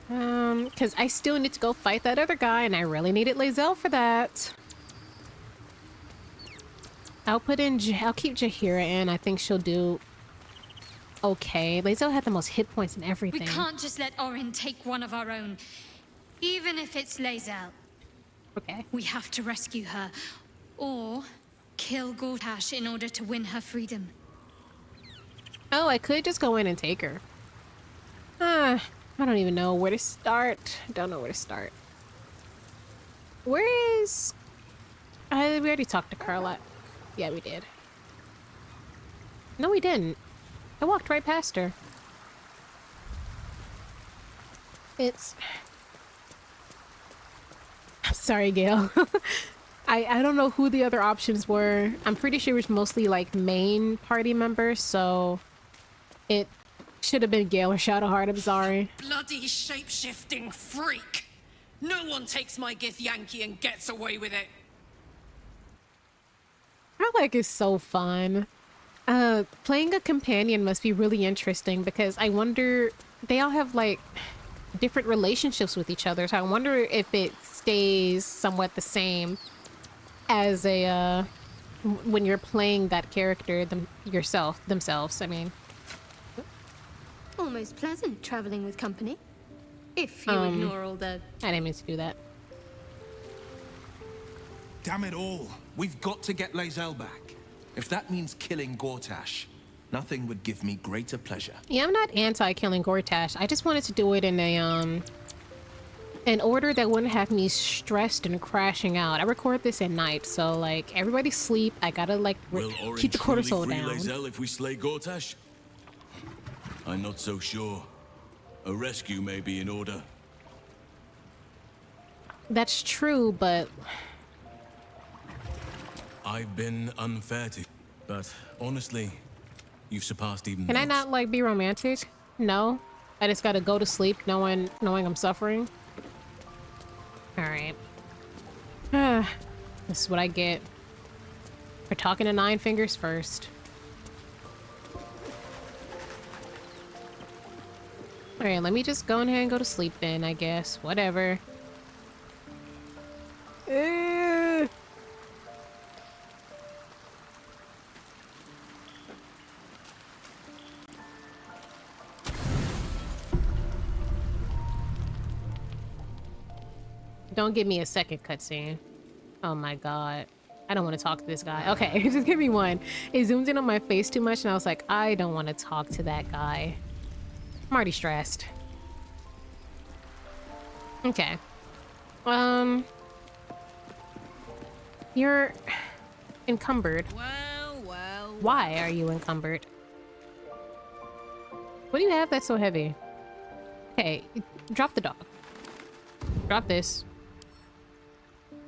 [SPEAKER 1] Because I still need to go fight that other guy, and I really needed Lizelle for that. I'll keep Jaheira in. I think she'll do okay. Lizelle had the most hit points and everything.
[SPEAKER 11] We can't just let Orin take one of our own, even if it's Lizelle.
[SPEAKER 1] Okay.
[SPEAKER 11] We have to rescue her, or kill Gortash in order to win her freedom.
[SPEAKER 1] Oh, I could just go in and take her. I don't even know where to start. I don't know where to start. Where is... we already talked to Carla. Yeah, we did. No, we didn't. I walked right past her. It's... Sorry, Gale. I don't know who the other options were. I'm pretty sure it was mostly, like, main party members, so... It should have been Gale or Shadowheart, I'm sorry.
[SPEAKER 3] Bloody shape-shifting freak! No one takes my Githyanki and gets away with it!
[SPEAKER 1] Karlach is so fun. Playing a companion must be really interesting because I wonder... They all have, like, different relationships with each other, so I wonder if it stays somewhat the same as a, when you're playing that character themselves, I mean.
[SPEAKER 14] Almost pleasant traveling with company. If you ignore all the...
[SPEAKER 1] I didn't mean to do that.
[SPEAKER 17] Damn it all. We've got to get Lizelle back. If that means killing Gortash, nothing would give me greater pleasure.
[SPEAKER 1] Yeah, I'm not anti-killing Gortash. I just wanted to do it in a, an order that wouldn't have me stressed and crashing out. I record this at night, so, like, everybody sleep. I gotta, like, keep the cortisol down.
[SPEAKER 18] Will Lizelle if we slay Gortash? I'm not so sure. A rescue may be in order.
[SPEAKER 1] That's true, but...
[SPEAKER 18] I've been unfair to you, but honestly, you've surpassed even
[SPEAKER 1] Can I not, like, be romantic? No? I just gotta go to sleep knowing I'm suffering? Alright. This is what I get for talking to Nine Fingers first. Alright, let me just go ahead and go to sleep then, I guess. Whatever. Don't give me a second cutscene. Oh my god. I don't want to talk to this guy. Okay, just give me one. It zoomed in on my face too much and I was like, I don't want to talk to that guy. I'm already stressed. Okay. You're encumbered.
[SPEAKER 3] Well.
[SPEAKER 1] Why are you encumbered? What do you have that's so heavy? Okay, drop the dog. Drop this.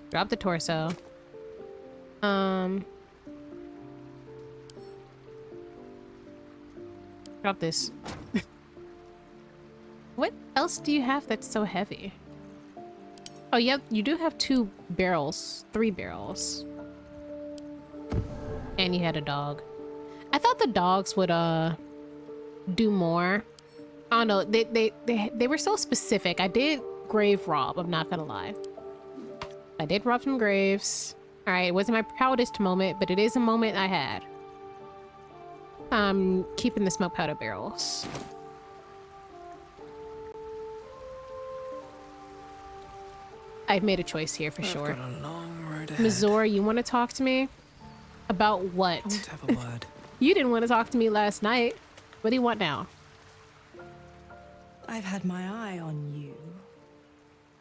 [SPEAKER 1] Drop the torso. Drop this. What else do you have that's so heavy? Oh, yeah, you do have 2 barrels. 3 barrels. And you had a dog. I thought the dogs would, do more. I don't know. They were so specific. I did grave rob, I'm not gonna lie. I did rob some graves. Alright, it wasn't my proudest moment, but it is a moment I had. Keeping the smoke powder barrels. I've made a choice here for sure.
[SPEAKER 7] Got a long road ahead.
[SPEAKER 1] Missouri, you want to talk to me? About what?
[SPEAKER 7] Won't have a word.
[SPEAKER 1] You didn't want to talk to me last night. What do you want now?
[SPEAKER 19] I've had my eye on you.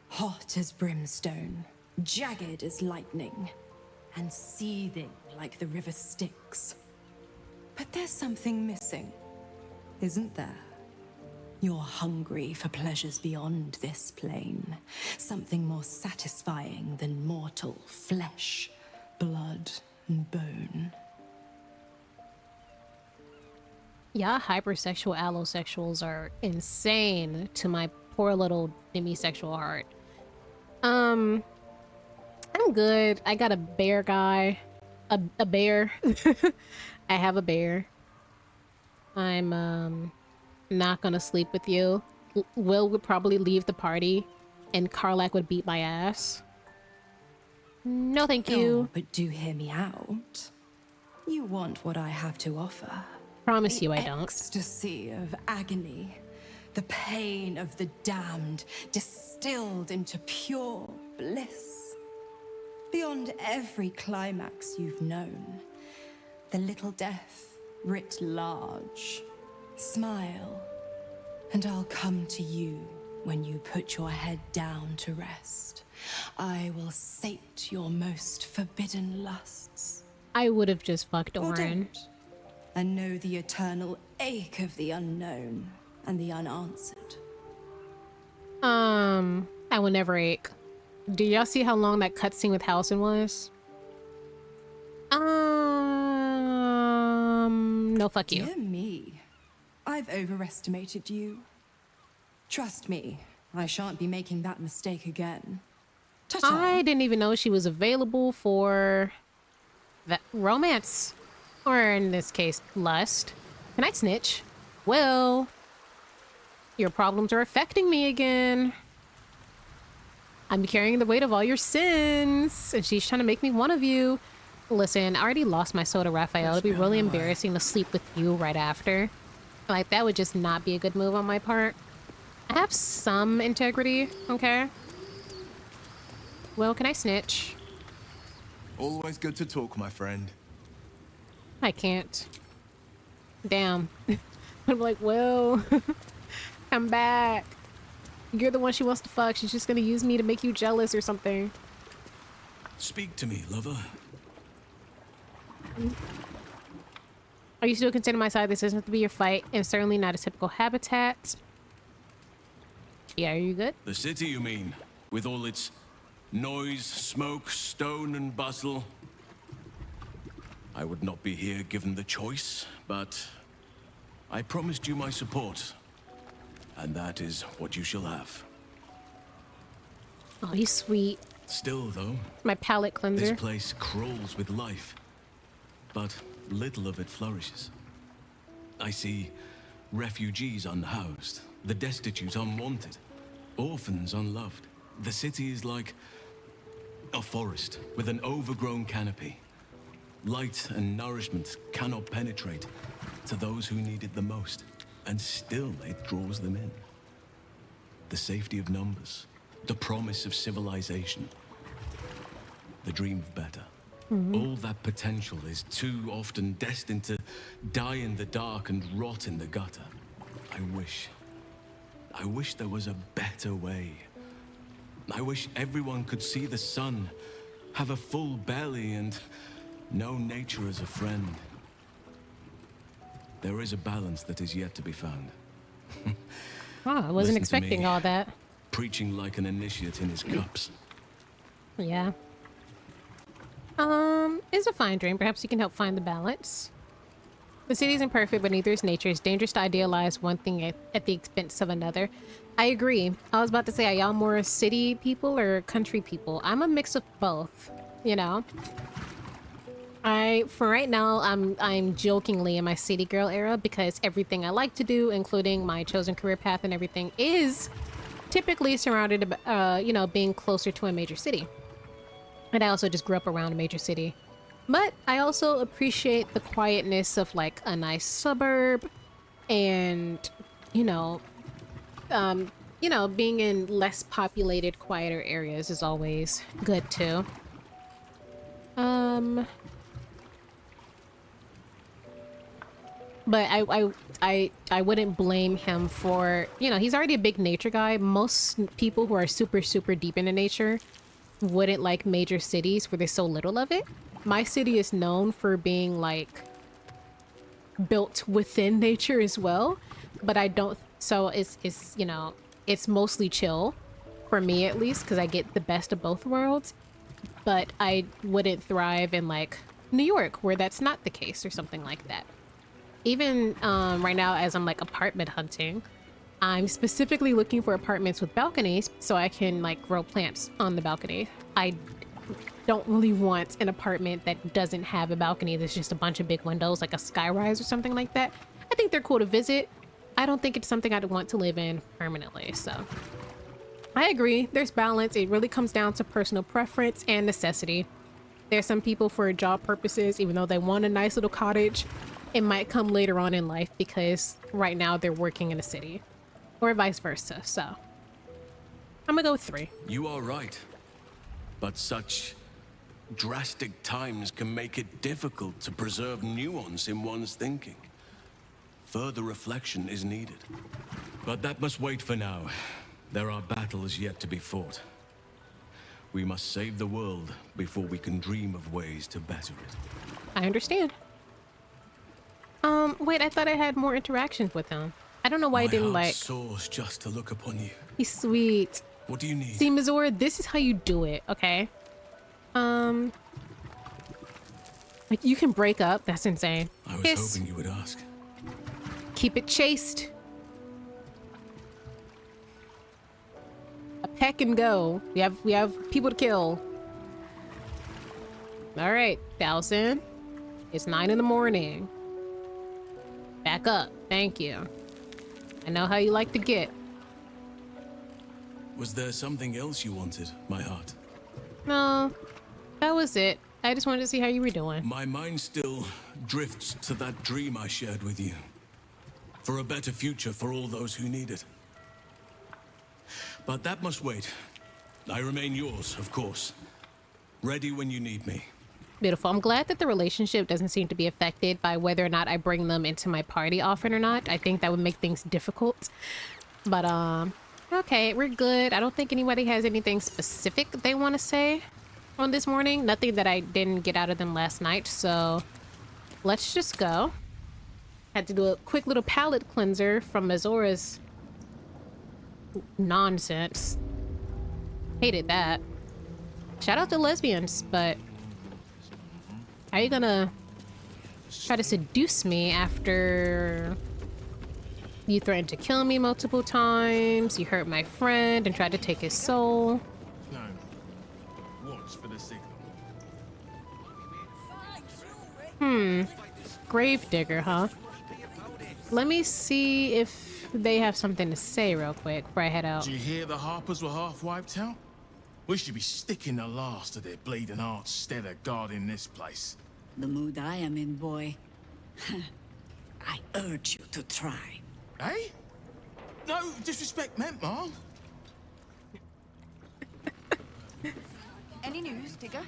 [SPEAKER 19] Hot as brimstone, jagged as lightning, and seething like the river Styx. But there's something missing, isn't there? You're hungry for pleasures beyond this plane. Something more satisfying than mortal flesh, blood, and bone.
[SPEAKER 1] Yeah, hypersexual allosexuals are insane to my poor little demisexual heart. I'm good. I got a bear guy. A bear. I have a bear. I'm, not gonna sleep with you. Will would probably leave the party, and Karlak would beat my ass. No, thank you.
[SPEAKER 19] Oh, but do hear me out. You want what I have to offer.
[SPEAKER 1] Promise you I don't.
[SPEAKER 19] Ecstasy of agony. The pain of the damned, distilled into pure bliss. Beyond every climax you've known. The little death writ large. Smile, and I'll come to you when you put your head down to rest. I will sate your most forbidden lusts.
[SPEAKER 1] I would have just fucked
[SPEAKER 19] Or
[SPEAKER 1] Orin.
[SPEAKER 19] don't, and know the eternal ache of the unknown and the unanswered.
[SPEAKER 1] I will never ache. Do y'all see how long that cutscene with Halsin was? No, fuck you.
[SPEAKER 19] Dear me. I've overestimated you. Trust me, I shan't be making that mistake again. Ta-ta.
[SPEAKER 1] I didn't even know she was available for that romance. Or in this case, lust. Can I snitch? Well, your problems are affecting me again. I'm carrying the weight of all your sins, and she's trying to make me one of you. Listen, I already lost my soul to Raphael. It'd be really embarrassing to sleep with you right after. Like, that would just not be a good move on my part. I have some integrity, okay? Well, can I snitch?
[SPEAKER 17] Always good to talk, my friend.
[SPEAKER 1] I can't. Damn. I'm like, well, I'm back. You're the one she wants to fuck. She's just gonna use me to make you jealous or something.
[SPEAKER 18] Speak to me, lover.
[SPEAKER 1] Are you still considering my side? This doesn't have to be your fight, and certainly not a typical habitat. Yeah, are you good?
[SPEAKER 18] The city, you mean? With all its noise, smoke, stone, and bustle? I would not be here given the choice, but I promised you my support. And that is what you shall have.
[SPEAKER 1] Oh, he's sweet.
[SPEAKER 18] Still, though,
[SPEAKER 1] My palate cleanser.
[SPEAKER 18] this place crawls with life, but little of it flourishes. I see refugees unhoused, the destitute unwanted, orphans unloved. The city is like a forest with an overgrown canopy. Light and nourishment cannot penetrate to those who need it the most, and still it draws them in. The safety of numbers, the promise of civilization, the dream of better. All that potential is too often destined to die in the dark and rot in the gutter. I wish there was a better way. I wish everyone could see the sun, have a full belly, and know nature as a friend. There is a balance that is yet to be found.
[SPEAKER 1] Oh, I wasn't
[SPEAKER 18] Listen to
[SPEAKER 1] expecting
[SPEAKER 18] me.
[SPEAKER 1] all that.
[SPEAKER 18] Preaching like an initiate in his cups.
[SPEAKER 1] Yeah. It's a fine dream. Perhaps you can help find the balance. The city isn't perfect, but neither is nature. It's dangerous to idealize one thing at the expense of another. I agree. I was about to say, are y'all more city people or country people? I'm a mix of both, you know? For right now, I'm jokingly in my city girl era because everything I like to do, including my chosen career path and everything, is typically surrounded, you know, being closer to a major city. And I also just grew up around a major city. But I also appreciate the quietness of like a nice suburb and, you know, being in less populated, quieter areas is always good too. But I wouldn't blame him for, you know, he's already a big nature guy. Most people who are super, super deep into nature wouldn't like major cities where there's so little of it. My city is known for being like built within nature as well, but I don't, so it's you know, it's mostly chill for me at least because I get the best of both worlds, but I wouldn't thrive in like New York where that's not the case or something like that. Even right now as I'm like apartment hunting, I'm specifically looking for apartments with balconies so I can like grow plants on the balcony. I don't really want an apartment that doesn't have a balcony. There's just a bunch of big windows, like a skyrise or something like that. I think they're cool to visit. I don't think it's something I'd want to live in permanently, so. I agree, there's balance. It really comes down to personal preference and necessity. There's some people for job purposes, even though they want a nice little cottage, it might come later on in life because right now they're working in a city. Or vice versa, so. I'm gonna go with 3.
[SPEAKER 18] You are right. But such drastic times can make it difficult to preserve nuance in one's thinking. Further reflection is needed. But that must wait for now. There are battles yet to be fought. We must save the world before we can dream of ways to better it.
[SPEAKER 1] I understand. Wait, I thought I had more interactions with him. I don't know why I didn't like...
[SPEAKER 18] soars just to look upon you.
[SPEAKER 1] He's sweet.
[SPEAKER 18] What do you need?
[SPEAKER 1] See, Mizora, this is how you do it, okay? Like, you can break up. That's insane.
[SPEAKER 18] I was hoping you would ask.
[SPEAKER 1] Keep it chaste. A peck and go. We have people to kill. All right, Dowson. It's 9 in the morning. Back up. Thank you. I know how you like to get.
[SPEAKER 18] Was there something else you wanted, my heart?
[SPEAKER 1] No, that was it. I just wanted to see how you were doing.
[SPEAKER 18] My mind still drifts to that dream I shared with you. For a better future for all those who need it. But that must wait. I remain yours, of course. Ready when you need me.
[SPEAKER 1] Beautiful. I'm glad that the relationship doesn't seem to be affected by whether or not I bring them into my party often or not. I think that would make things difficult. But, okay, we're good. I don't think anybody has anything specific they want to say on this morning. Nothing that I didn't get out of them last night, so let's just go. Had to do a quick little palate cleanser from Mizora's nonsense. Hated that. Shout out to lesbians, but are you gonna try to seduce me after you threatened to kill me multiple times, you hurt my friend and tried to take his soul?
[SPEAKER 17] No. Watch for the signal.
[SPEAKER 1] Gravedigger, huh? Let me see if they have something to say real quick before I head out.
[SPEAKER 17] Did you hear the Harpers were half wiped out? We should be sticking the last of their bleeding hearts instead of guarding this place.
[SPEAKER 4] The mood I am in, boy. I urge you to try.
[SPEAKER 17] Eh? No disrespect meant, Mom.
[SPEAKER 19] Any news, Digger?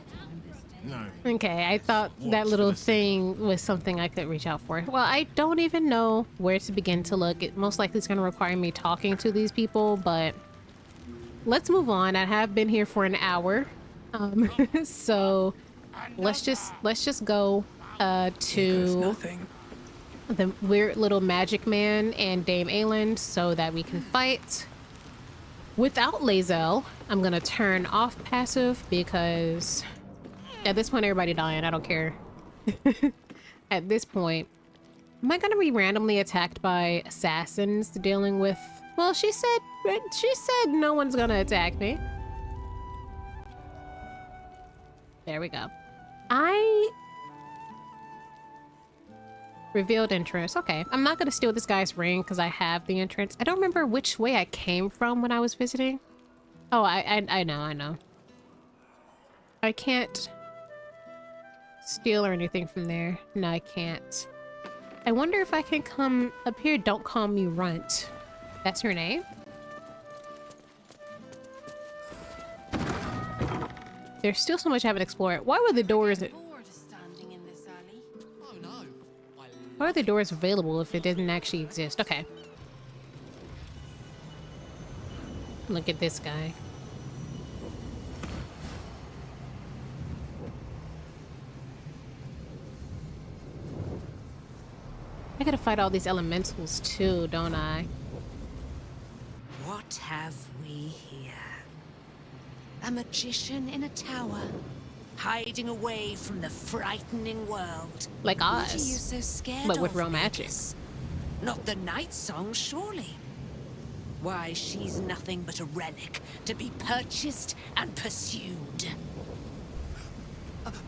[SPEAKER 17] No.
[SPEAKER 1] Okay, I thought that little thing was something I could reach out for. Well, I don't even know where to begin to look. It most likely is going to require me talking to these people, but let's move on. I have been here for an hour. So let's just go to the weird little magic man and Dame Aelin so that we can fight. Without Lae'zel, I'm gonna turn off passive because at this point everybody dying, I don't care. At this point, Am I gonna be randomly attacked by assassins dealing with... Well, she said no one's gonna attack me. There we go. Revealed entrance. Okay, I'm not gonna steal this guy's ring because I have the entrance. I don't remember which way I came from when I was visiting. Oh, I know. I can't steal or anything from there. No, I can't. I wonder if I can come up here. Don't call me Runt. That's her name? There's still so much I haven't explored. Why were the doors... Why are the doors available if it didn't actually exist? Okay. Look at this guy. I gotta fight all these elementals too, don't I?
[SPEAKER 12] What have we here? A magician in a tower, hiding away from the frightening world.
[SPEAKER 1] Like
[SPEAKER 12] What are
[SPEAKER 1] Oz,
[SPEAKER 12] you so scared
[SPEAKER 1] but with
[SPEAKER 12] of,
[SPEAKER 1] real magic.
[SPEAKER 12] Magus? Not the night song, surely. Why, she's nothing but a relic to be purchased and pursued.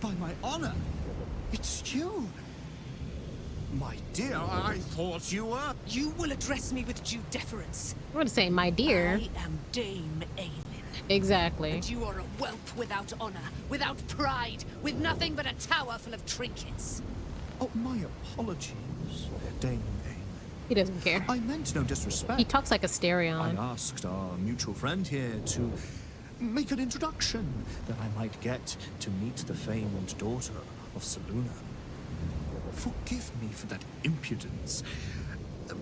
[SPEAKER 20] By my honor, it's you. My dear, I thought you were...
[SPEAKER 12] You will address me with due deference.
[SPEAKER 1] I'm gonna say, my dear.
[SPEAKER 12] I am Dame Aelin.
[SPEAKER 1] Exactly.
[SPEAKER 12] And you are a whelp without honor, without pride, with nothing but a tower full of trinkets.
[SPEAKER 20] Oh, my apologies, Dame Aelin.
[SPEAKER 1] He doesn't care.
[SPEAKER 20] I meant no disrespect.
[SPEAKER 1] He talks like a Stereon.
[SPEAKER 20] I asked our mutual friend here to make an introduction that I might get to meet the famed daughter of Selûne. Forgive me for that impudence.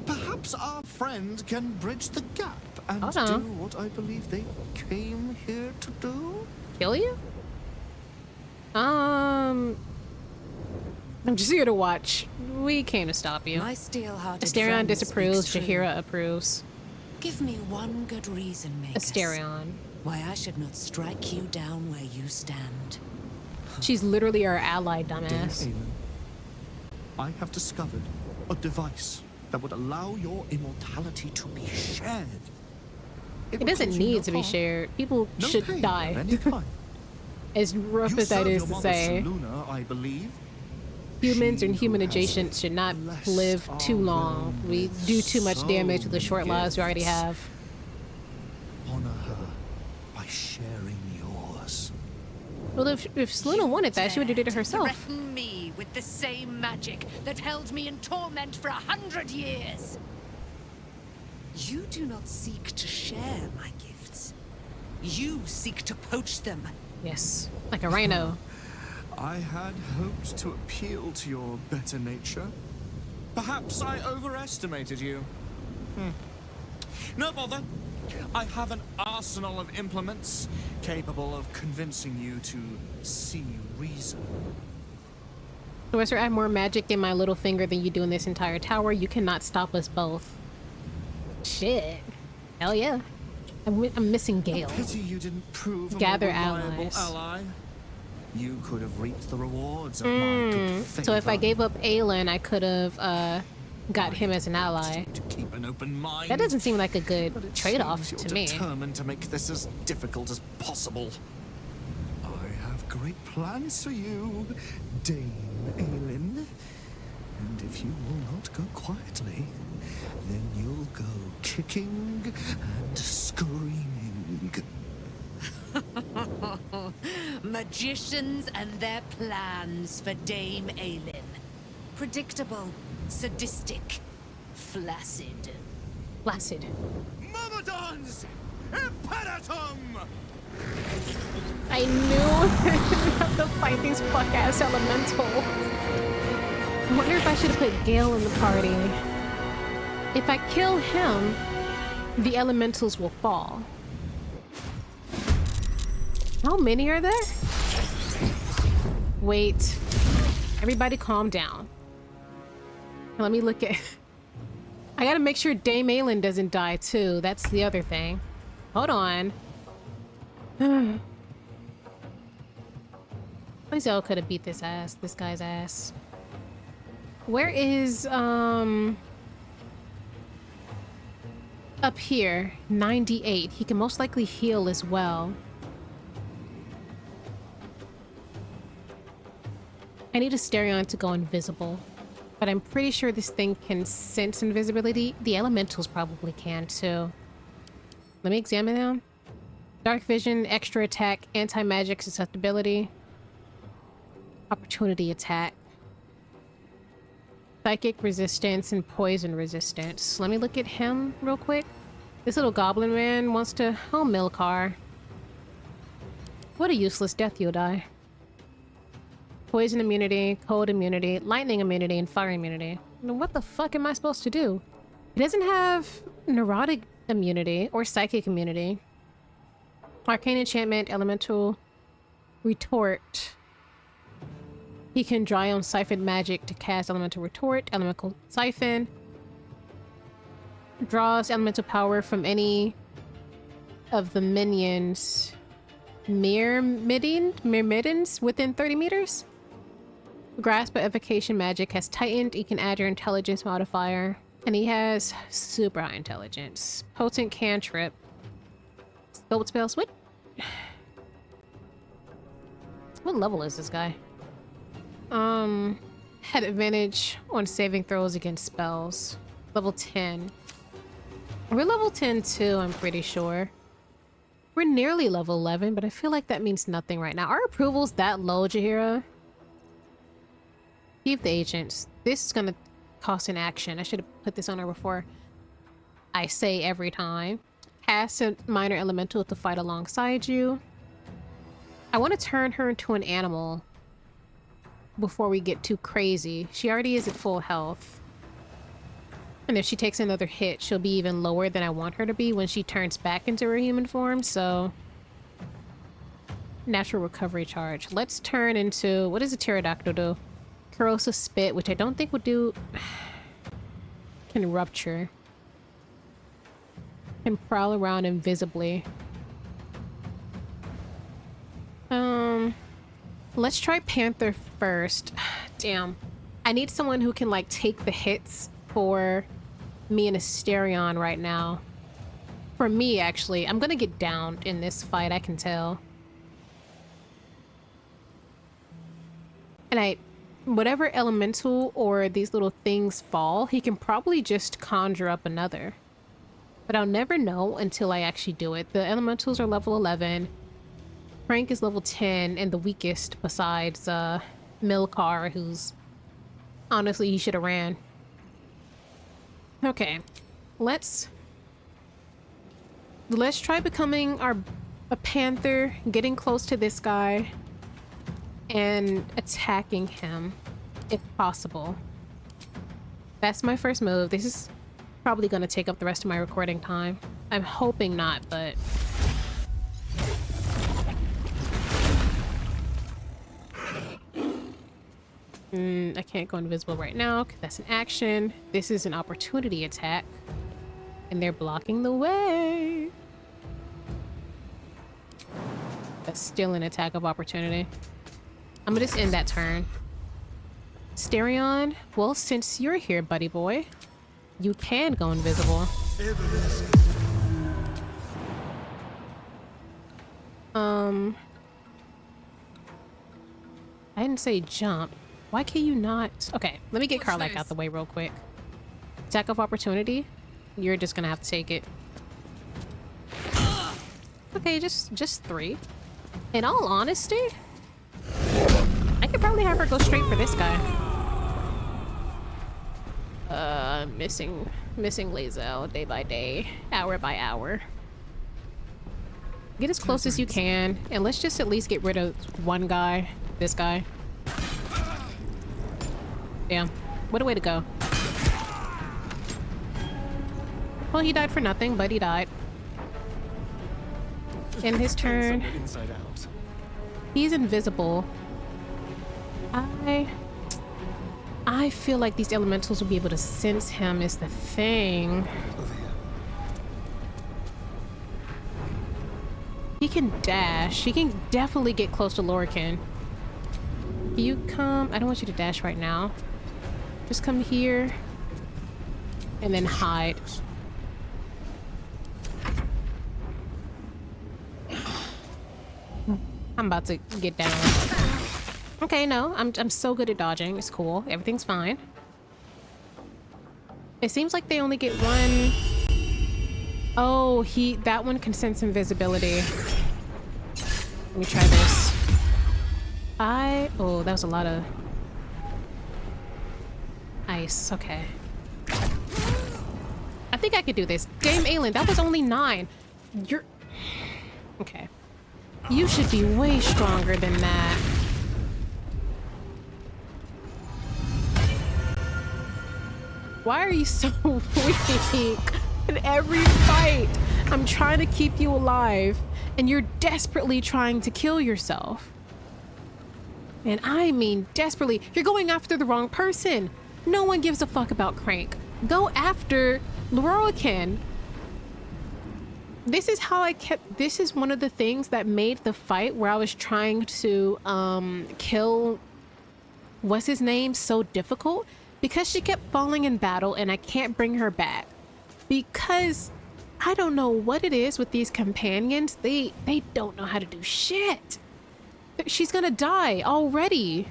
[SPEAKER 20] Perhaps our friend can bridge the gap and do what I believe they came here to do?
[SPEAKER 1] Kill you? I'm just here to watch. We came to stop you.
[SPEAKER 12] My steel-hearted
[SPEAKER 1] Asterion
[SPEAKER 12] friend
[SPEAKER 1] disapproves,
[SPEAKER 12] speaks true.
[SPEAKER 1] Jaheira approves.
[SPEAKER 12] Give me one good reason, Magus,
[SPEAKER 1] Asterion.
[SPEAKER 12] why I should not strike you down where you stand.
[SPEAKER 1] She's literally our ally, dumbass.
[SPEAKER 20] Dame Aelin, I have discovered a device that would allow your immortality to be shared.
[SPEAKER 1] It doesn't need to be shared. People should die.
[SPEAKER 20] Of any kind.
[SPEAKER 1] As rough as that is to say.
[SPEAKER 20] Selûne, I believe.
[SPEAKER 1] Humans and human adjacent should not live too long. We do too much damage with the short lives we already have.
[SPEAKER 20] Honor her by sharing yours.
[SPEAKER 1] Well, if Selûne wanted that, she would have did it herself.
[SPEAKER 12] Threaten me with the same magic that held me in torment for 100 years. You do not seek to share my gifts. You seek to poach them.
[SPEAKER 1] Yes, like a rhino.
[SPEAKER 20] I had hoped to appeal to your better nature. Perhaps I overestimated you. No bother. I have an arsenal of implements capable of convincing you to see reason.
[SPEAKER 1] Professor, I have more magic in my little finger than you do in this entire tower. You cannot stop us both. Shit. Hell yeah. I'm missing Gale.
[SPEAKER 20] Pity you didn't prove a
[SPEAKER 1] Gather
[SPEAKER 20] more reliable
[SPEAKER 1] allies.
[SPEAKER 20] ally. You could have reaped the rewards of my good favor.
[SPEAKER 1] So if I gave up Aelin, I could have got him as an ally.
[SPEAKER 20] To keep an open mind.
[SPEAKER 1] That doesn't seem like a good trade-off
[SPEAKER 20] Seems
[SPEAKER 1] to
[SPEAKER 20] you're
[SPEAKER 1] me.
[SPEAKER 20] determined to make this as difficult as possible. I have great plans for you, Dame Aelin. And if you will not go quietly, then you'll go kicking and screaming.
[SPEAKER 12] Magicians and their plans for Dame Aelin. Predictable, sadistic, flaccid.
[SPEAKER 1] Flaccid.
[SPEAKER 20] Myrmidons! Imperatum!
[SPEAKER 1] I knew I have to fight these fuck-ass elementals. I wonder if I should have put Gale in the party. If I kill him, the elementals will fall. How many are there? Wait. Everybody calm down. Let me look at... I gotta make sure Dame Aelin doesn't die too. That's the other thing. Hold on. Lae'zel could have beat this guy's ass. Where is, up here, 98. He can most likely heal as well. I need Asterion to go invisible, but I'm pretty sure this thing can sense invisibility. The elementals probably can too. Let me examine them. Dark vision, extra attack, anti-magic susceptibility, opportunity attack, psychic resistance, and poison resistance. Let me look at him real quick. This little goblin man wants to... Oh, Milkar. What a useless death you'll die. Poison immunity, cold immunity, lightning immunity, and fire immunity. What the fuck am I supposed to do? He doesn't have neurotic immunity or psychic immunity. Arcane enchantment, elemental retort. He can dry on siphon magic to cast elemental retort, elemental siphon. Draws elemental power from any of the minions' myrmidons within 30 meters. Grasp of evocation magic has tightened. You can add your intelligence modifier. And he has super high intelligence. Potent cantrip. Scope spells. What level is this guy? Had advantage on saving throws against spells. Level 10. We're level 10 too, I'm pretty sure. We're nearly level 11, but I feel like that means nothing right now. Our approval's that low, Jaheira. Keep the agents. This is gonna cost an action. I should have put this on her before I say every time. Cast a minor elemental to fight alongside you. I want to turn her into an animal before we get too crazy. She already is at full health. And if she takes another hit, she'll be even lower than I want her to be when she turns back into her human form, so... Natural recovery charge. Let's turn into... What does a pterodactyl do? Corrosive spit, which I don't think would do... Can rupture. Can prowl around invisibly. Let's try Panther first. Damn. I need someone who can, like, take the hits for me and Asterion right now. For me, actually. I'm gonna get downed in this fight, I can tell. And whatever elemental or these little things fall, he can probably just conjure up another. But I'll never know until I actually do it. The elementals are level 11. Frank is level 10 and the weakest besides Milkar, who's... Honestly, he should have ran. Okay. Let's try becoming a panther, getting close to this guy, and attacking him, if possible. That's my first move. This is probably going to take up the rest of my recording time. I'm hoping not, but... I can't go invisible right now, because that's an action. This is an opportunity attack. And they're blocking the way. That's still an attack of opportunity. I'm gonna just end that turn. Asterion, well, since you're here, buddy boy, you can go invisible. I didn't say jump. Why can you not? Okay, let me get Karlach out the way real quick. Attack of opportunity. You're just gonna have to take it. Okay, just 3. In all honesty, I could probably have her go straight for this guy. Missing Lae'zel day by day, hour by hour. Get as close as you can, and let's just at least get rid of one guy. This guy. Damn. What a way to go. Well, he died for nothing, but he died. In his turn, he's invisible. I feel like these elementals will be able to sense him is the thing. He can dash. He can definitely get close to Lorcan. You come... I don't want you to dash right now. Just come here and then hide. I'm about to get down. Okay, no, I'm so good at dodging. It's cool. Everything's fine. It seems like they only get one. Oh, that one can sense invisibility. Let me try this. Oh, that was a lot of ice. Okay. I think I could do this. Dame Aelin, that was only 9. You're... Okay. You should be way stronger than that. Why are you so weak? In every fight, I'm trying to keep you alive, and you're desperately trying to kill yourself. And I mean desperately. You're going after the wrong person. No one gives a fuck about Crank. Go after Lorroakan. This is how I kept... This is one of the things that made the fight where I was trying to kill... What's his name? So difficult. Because she kept falling in battle and I can't bring her back. Because I don't know what it is with these companions. They don't know how to do shit. She's gonna die already.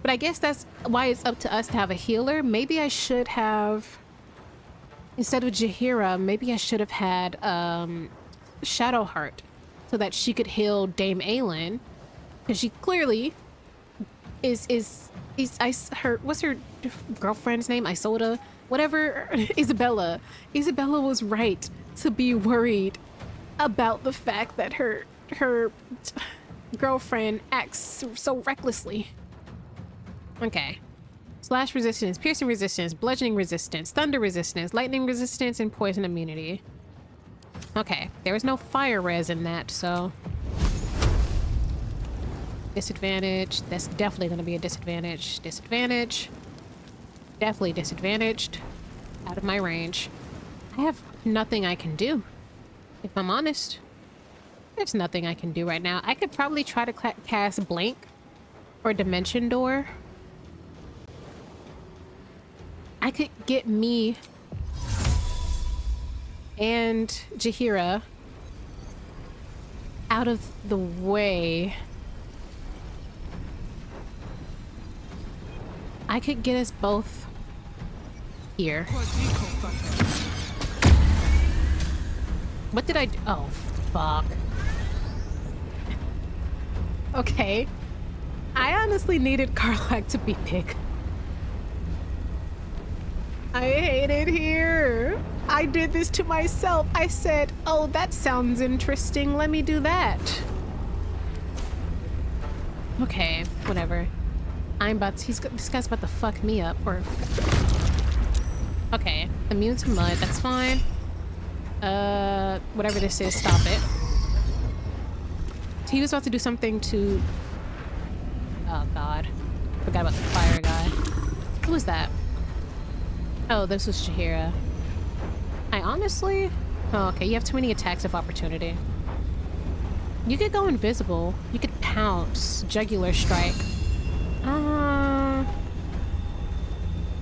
[SPEAKER 1] But I guess that's why it's up to us to have a healer. Maybe I should have... Instead of Jaheira, maybe I should have had Shadowheart so that she could heal Dame Aelin. Because she clearly is her... What's her girlfriend's name? Isolda? Whatever. Isabella. Isabella was right to be worried about the fact that her girlfriend acts so recklessly. Okay. Slash resistance, piercing resistance, bludgeoning resistance, thunder resistance, lightning resistance, and poison immunity. Okay, there was no fire res in that, so... Disadvantage. That's definitely going to be a disadvantage. Disadvantage. Definitely disadvantaged. Out of my range. I have nothing I can do. If I'm honest. There's nothing I can do right now. I could probably try to cast Blink or Dimension Door. I could get me and Jaheira out of the way. I could get us both here. What did I do? Oh, fuck. Okay. I honestly needed Karlach to be big. I hate it here. I did this to myself. I said, oh, that sounds interesting. Let me do that. Okay, whatever. This guy's about to fuck me up. Or... Okay, immune to mud. That's fine. Whatever this is, stop it. He was about to do something to... Oh, God. Forgot about the fire guy. Who was that? Oh, this was Jaheira. I honestly... Oh, okay, you have too many attacks of opportunity. You could go invisible. You could pounce. Jugular strike.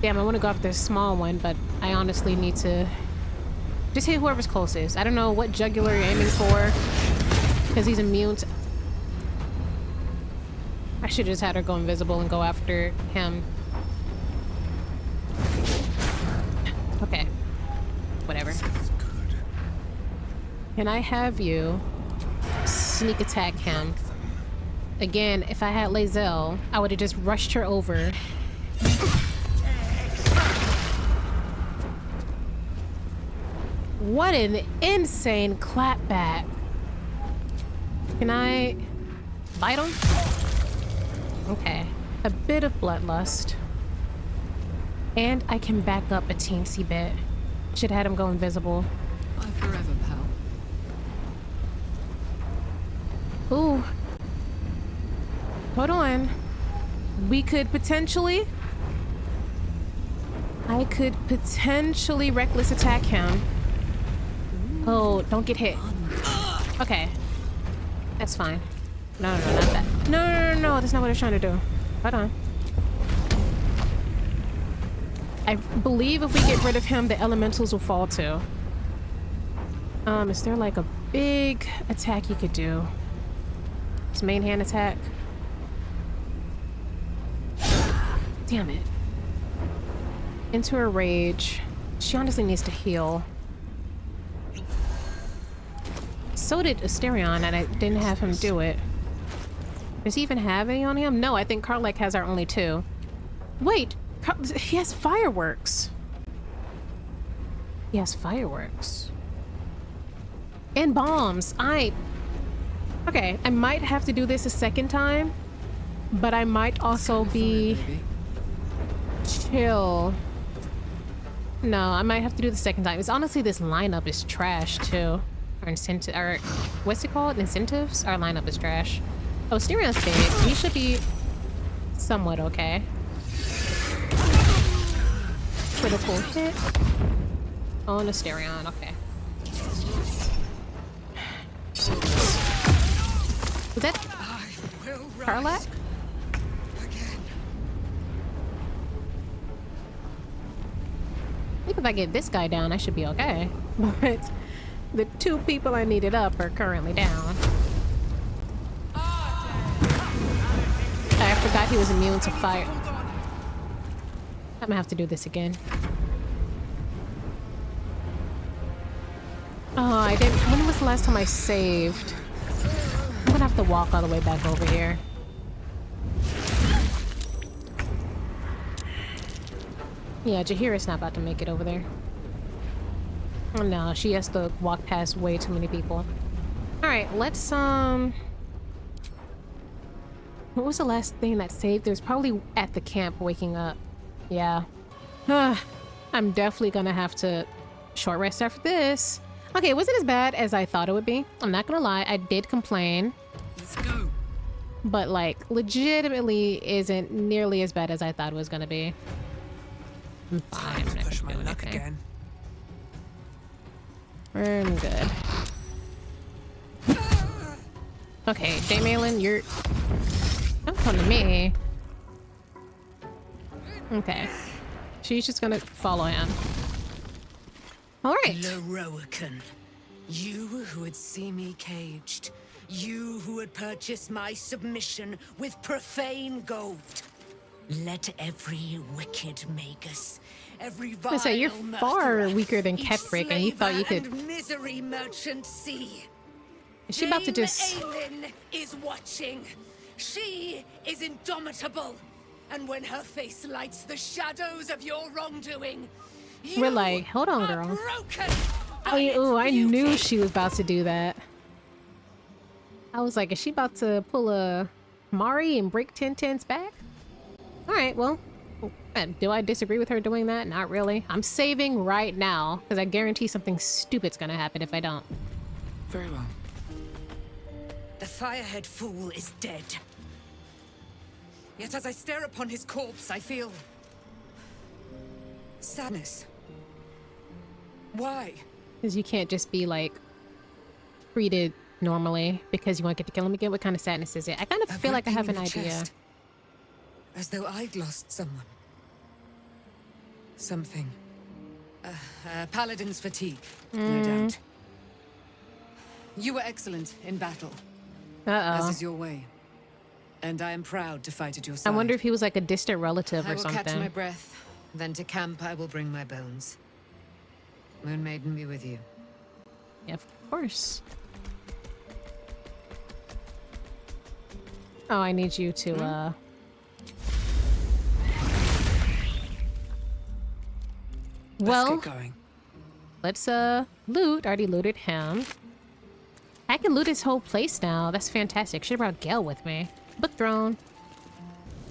[SPEAKER 1] Damn, I want to go after this small one, but I honestly need to... Just hit whoever's closest. I don't know what jugular you're aiming for. Because he's immune to... I should just had her go invisible and go after him. Okay. Whatever. Can I have you sneak attack him? Again, if I had Lae'zel, I would have just rushed her over. What an insane clapback. Can I bite him? Okay. A bit of bloodlust. And I can back up a teensy bit. Should have had him go invisible.
[SPEAKER 4] Bye forever, pal.
[SPEAKER 1] Ooh. Hold on. We could potentially... I could potentially reckless attack him. Oh, don't get hit. Okay. That's fine. No, not that. No, that's not what I was trying to do. Hold on. I believe if we get rid of him, the elementals will fall too. Is there like a big attack you could do? This main hand attack. Damn it. Into her rage. She honestly needs to heal. So did Asterion, and I didn't have him do it. Does he even have any on him? No, I think Karlek has our only two. Wait, he has fireworks. He has fireworks. And bombs. Okay, I might have to do this a second time, but I might also be chill. No, I might have to do the second time. It's honestly, this lineup is trash too. Our incentive, or what's it called? Incentives? Our lineup is trash. Oh, Asterian's big. He should be somewhat okay. Critical hit. On Asterion, okay. Was that Karlak? I think if I get this guy down, I should be okay. But the two people I needed up are currently down. I forgot he was immune to fire. I'm gonna have to do this again. Oh, I didn't. When was the last time I saved? I'm gonna have to walk all the way back over here. Yeah, Jaheira's not about to make it over there. Oh no, she has to walk past way too many people. Alright, let's what was the last thing that saved? There's probably at the camp waking up. Yeah. I'm definitely gonna have to short rest after this. Okay, it wasn't as bad as I thought it would be. I'm not gonna lie, I did complain.
[SPEAKER 12] Let's go.
[SPEAKER 1] But like, legitimately isn't nearly as bad as I thought it was gonna be. I'm fine. I'm not
[SPEAKER 7] Push
[SPEAKER 1] gonna
[SPEAKER 7] my
[SPEAKER 1] do
[SPEAKER 7] luck
[SPEAKER 1] anything.
[SPEAKER 7] again.
[SPEAKER 1] I'm good. Okay, Dame Aelin, you're... Don't come to me. Okay. She's just gonna follow him. Alright.
[SPEAKER 12] Loroakan, you who would see me caged. You who would purchase my submission with profane gold. Let every wicked magus, every vile
[SPEAKER 1] I say, you're far
[SPEAKER 12] murderer,
[SPEAKER 1] weaker than
[SPEAKER 12] each
[SPEAKER 1] Kethric, and you thought you
[SPEAKER 12] slaver
[SPEAKER 1] could...
[SPEAKER 12] and misery merchant see.
[SPEAKER 1] Is she about to
[SPEAKER 12] Dame
[SPEAKER 1] just...
[SPEAKER 12] Aelin is watching. She is indomitable. And when her face lights the shadows of your wrongdoing,
[SPEAKER 1] We're like, hold on, girl.
[SPEAKER 12] broken.
[SPEAKER 1] Oh, yeah, ooh, I knew she was about to do that. I was like, is she about to pull a Mari and break 10-10's back? Alright, well, do I disagree with her doing that? Not really. I'm saving right now, because I guarantee something stupid's gonna happen if I don't.
[SPEAKER 7] Very well.
[SPEAKER 12] The firehead fool is dead. Yet as I stare upon his corpse, I feel... sadness. Why?
[SPEAKER 1] Because you can't just be, like, treated normally because you want to get to kill him again. What kind of sadness is it? I kind of feel like I have an idea.
[SPEAKER 12] Chest, as though I'd lost someone. Something. Paladin's fatigue, no doubt. You were excellent in battle. As is your way. And I am proud to fight at your side.
[SPEAKER 1] I wonder if he was like a distant relative
[SPEAKER 12] I
[SPEAKER 1] or
[SPEAKER 12] will
[SPEAKER 1] something.
[SPEAKER 12] catch my breath. Then to camp I will bring my bones. Moon Maiden be with you.
[SPEAKER 1] Yeah, of course. Oh, I need you to, Well,
[SPEAKER 7] Let's get going.
[SPEAKER 1] Let's, loot. Already looted him. I can loot his whole place now. That's fantastic. Should've brought Gale with me. Book throne.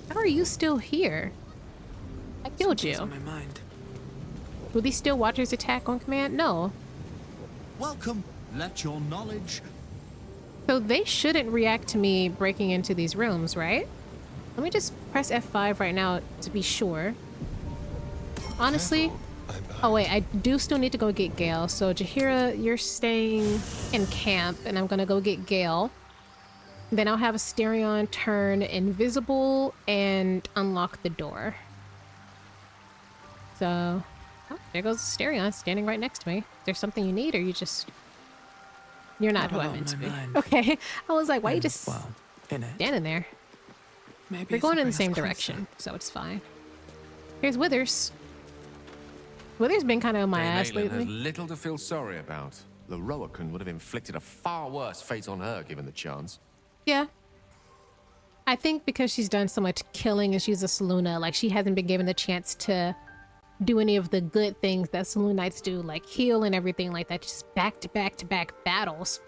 [SPEAKER 1] How are you still here? I killed you.
[SPEAKER 7] On my mind.
[SPEAKER 1] Will these Steel Watchers attack on command? No.
[SPEAKER 20] Welcome. Let your knowledge...
[SPEAKER 1] So they shouldn't react to me breaking into these rooms, right? Let me just press F5 right now to be sure. Honestly... Oh wait, I do still need to go get Gale. So Jaheira, you're staying in camp, and I'm gonna go get Gale. Then I'll have Asterion turn invisible and unlock the door. So, oh, there goes Asterion standing right next to me. Is there something you need, or you're not who I meant to be? Okay. I was like, why are you just standing there?
[SPEAKER 7] Maybe
[SPEAKER 1] We're going in the same
[SPEAKER 7] closer.
[SPEAKER 1] direction, so it's fine. Here's Withers. Withers been kind of on my
[SPEAKER 15] Dame
[SPEAKER 1] ass
[SPEAKER 15] Aelin
[SPEAKER 1] lately.
[SPEAKER 15] has little to feel sorry about. The Roakan would have inflicted a far worse fate on her given the chance.
[SPEAKER 1] Yeah. I think because she's done so much killing and she's a Selûne, like she hasn't been given the chance to do any of the good things that Selûnites do, like heal and everything like that, just back to back to back battles.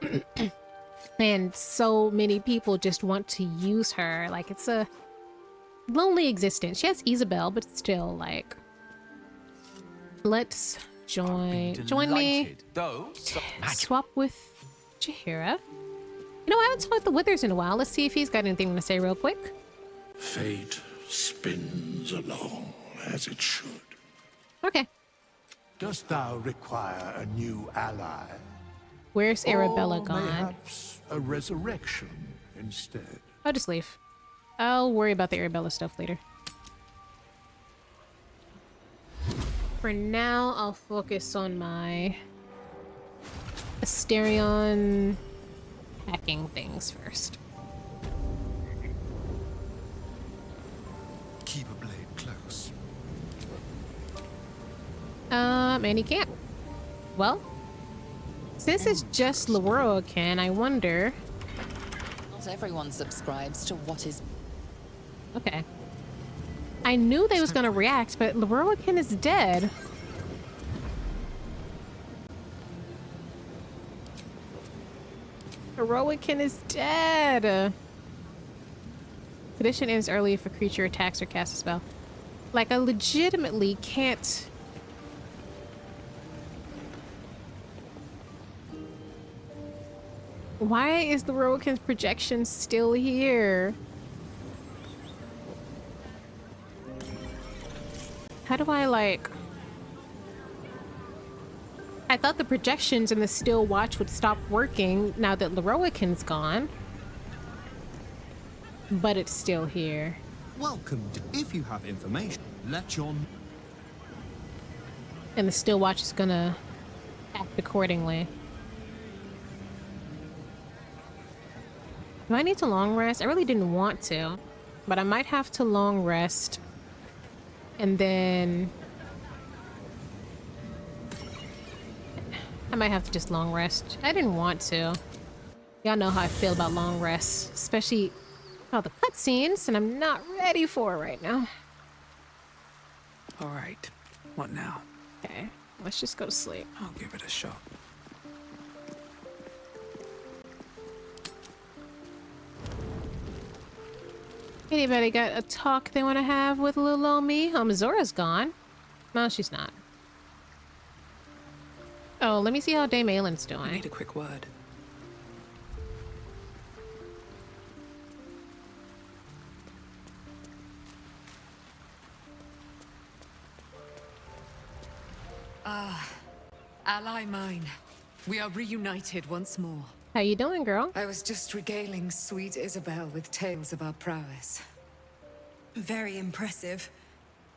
[SPEAKER 1] And so many people just want to use her. Like, it's a lonely existence. She has Isabel, but still, like, let's join me. Swap with Jaheira. You know, I haven't talked to Withers in a while. Let's see if he's got anything to say real quick.
[SPEAKER 21] Fate spins along as it should.
[SPEAKER 1] Okay.
[SPEAKER 21] Dost thou require a new ally?
[SPEAKER 1] Where's Arabella
[SPEAKER 21] Or
[SPEAKER 1] gone?
[SPEAKER 21] perhaps a resurrection instead?
[SPEAKER 1] I'll just leave. I'll worry about the Arabella stuff later. For now, I'll focus on my Asterion hacking things first.
[SPEAKER 20] Keep a blade close.
[SPEAKER 1] And he can't. Well, since it's just Leroican, I wonder...
[SPEAKER 5] Not everyone subscribes to what is...
[SPEAKER 1] Okay. I knew they was gonna react, but Leroican is dead. Leroican is dead. Condition ends early if a creature attacks or casts a spell. Like, I legitimately can't... Why is the Leroican's projection still here? How do I, like... I thought the projections in the Still Watch would stop working now that Leroican's gone. But it's still here.
[SPEAKER 20] Welcome. If you have information, let your...
[SPEAKER 1] And the Still Watch is gonna act accordingly. Do I need to long rest? I really didn't want to, but I might have to long rest. And then... I might have to just long rest. I didn't want to. Y'all know how I feel about long rests, especially all the cutscenes, and I'm not ready for it right now.
[SPEAKER 7] All right. What now?
[SPEAKER 1] Okay, let's just go to sleep.
[SPEAKER 7] I'll give it a shot.
[SPEAKER 1] Anybody got a talk they want to have with little old me? Oh, Zora's gone. No, she's not. Oh, let me see how Dame Aelin's doing.
[SPEAKER 7] I need a quick word.
[SPEAKER 22] Ally mine. We are reunited once more.
[SPEAKER 1] How you doing, girl?
[SPEAKER 22] I was just regaling sweet Isabel with tales of our prowess.
[SPEAKER 3] Very impressive.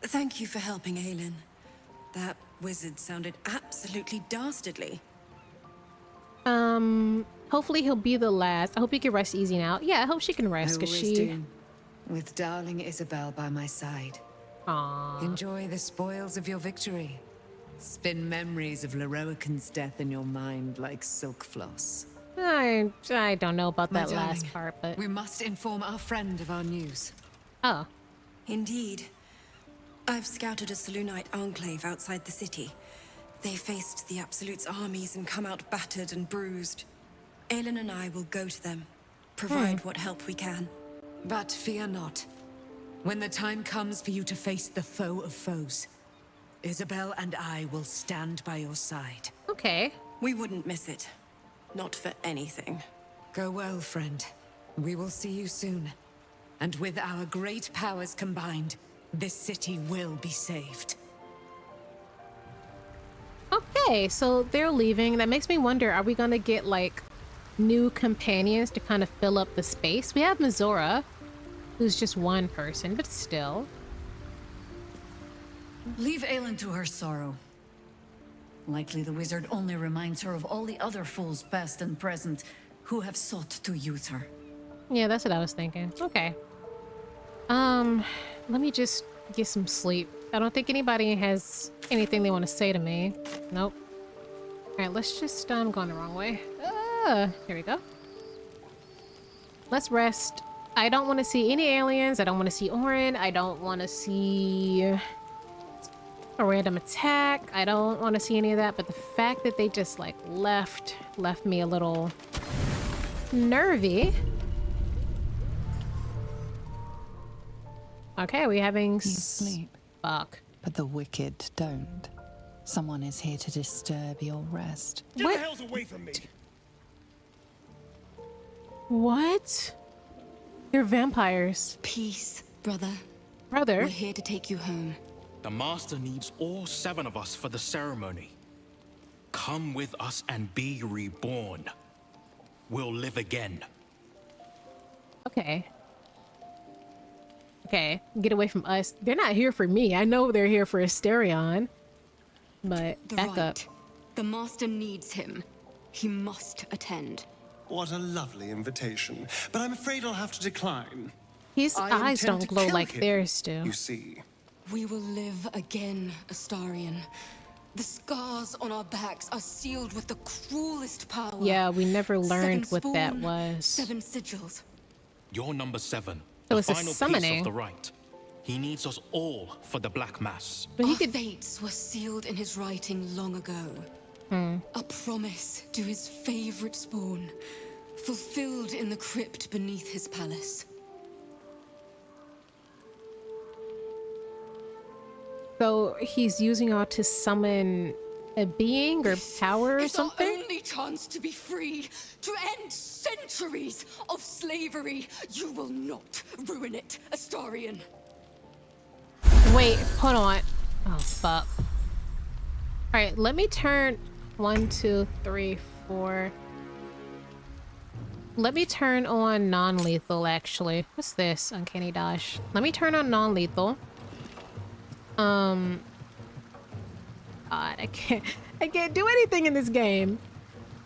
[SPEAKER 3] Thank you for helping Aelin. That wizard sounded absolutely dastardly.
[SPEAKER 1] Hopefully he'll be the last. I hope he can rest easy now. Yeah, I hope she can rest,
[SPEAKER 22] I
[SPEAKER 1] because
[SPEAKER 22] always
[SPEAKER 1] she...
[SPEAKER 22] do. With darling Isabel by my side.
[SPEAKER 1] Aww.
[SPEAKER 22] Enjoy the spoils of your victory. Spin memories of Leroican's death in your mind like silk floss.
[SPEAKER 1] I don't know about
[SPEAKER 22] My
[SPEAKER 1] that last
[SPEAKER 22] darling,
[SPEAKER 1] part, but...
[SPEAKER 22] we must inform our friend of our news.
[SPEAKER 1] Oh.
[SPEAKER 3] Indeed. I've scouted a Selûnite enclave outside the city. They faced the Absolute's armies and come out battered and bruised. Aelin and I will go to them, provide what help we can.
[SPEAKER 22] But fear not. When the time comes for you to face the foe of foes, Isabel and I will stand by your side.
[SPEAKER 1] Okay.
[SPEAKER 3] We wouldn't miss it. Not for anything.
[SPEAKER 22] Go well, friend. We will see you soon. And with our great powers combined, this city will be saved.
[SPEAKER 1] Okay, so they're leaving. That makes me wonder, are we gonna get, like, new companions to kind of fill up the space? We have Mizora, who's just one person, but still.
[SPEAKER 4] Leave Aelin to her sorrow. Likely the wizard only reminds her of all the other fools past and present who have sought to use her.
[SPEAKER 1] Yeah, that's what I was thinking. Okay. Let me just get some sleep. I don't think anybody has anything they want to say to me. Nope. Alright, let's just, I'm going the wrong way. Here we go. Let's rest. I don't want to see any aliens. I don't want to see Orin. I don't want to see a random attack. I don't want to see any of that, but the fact that they just like left me a little nervy. Okay, are we having
[SPEAKER 5] You sleep.
[SPEAKER 1] Fuck.
[SPEAKER 5] But the wicked don't. Someone is here to disturb your rest.
[SPEAKER 16] Get the hells away from me!
[SPEAKER 1] What? You're vampires.
[SPEAKER 3] Peace, brother.
[SPEAKER 1] Brother?
[SPEAKER 3] We're here to take you home.
[SPEAKER 2] The Master needs all 7 of us for the ceremony. Come with us and be reborn. We'll live again.
[SPEAKER 1] Okay. Okay, get away from us. They're not here for me. I know they're here for Asterion. But back up.
[SPEAKER 3] The Master needs him. He must attend.
[SPEAKER 16] What a lovely invitation. But I'm afraid I'll have to decline.
[SPEAKER 1] His
[SPEAKER 16] I
[SPEAKER 1] eyes
[SPEAKER 16] intend
[SPEAKER 1] don't
[SPEAKER 16] to
[SPEAKER 1] glow
[SPEAKER 16] kill
[SPEAKER 1] like
[SPEAKER 16] him,
[SPEAKER 1] theirs do.
[SPEAKER 16] You see.
[SPEAKER 3] We will live again, Astarion. The scars on our backs are sealed with the cruelest power.
[SPEAKER 1] Yeah, we never learned
[SPEAKER 3] 7
[SPEAKER 1] what that
[SPEAKER 3] spawn,
[SPEAKER 1] was.
[SPEAKER 3] 7 sigils.
[SPEAKER 2] You're number 7.
[SPEAKER 1] So
[SPEAKER 2] The
[SPEAKER 1] it's a
[SPEAKER 2] final piece
[SPEAKER 1] summoning.
[SPEAKER 2] of the rite. He needs us all for the Black Mass.
[SPEAKER 1] But
[SPEAKER 3] Our fates were sealed in his writing long ago. A promise to his favorite spawn, fulfilled in the crypt beneath his palace.
[SPEAKER 1] So he's using y'all to summon a being or power or
[SPEAKER 3] It's our
[SPEAKER 1] something?
[SPEAKER 3] only chance to be free, to end centuries of slavery. You will not ruin it, Astarion.
[SPEAKER 1] Wait, hold on. Oh, fuck. Alright, let me turn 1, 2, 3, 4. Let me turn on non-lethal, actually. What's this? Uncanny dodge. Let me turn on non-lethal. God, I can't do anything in this game.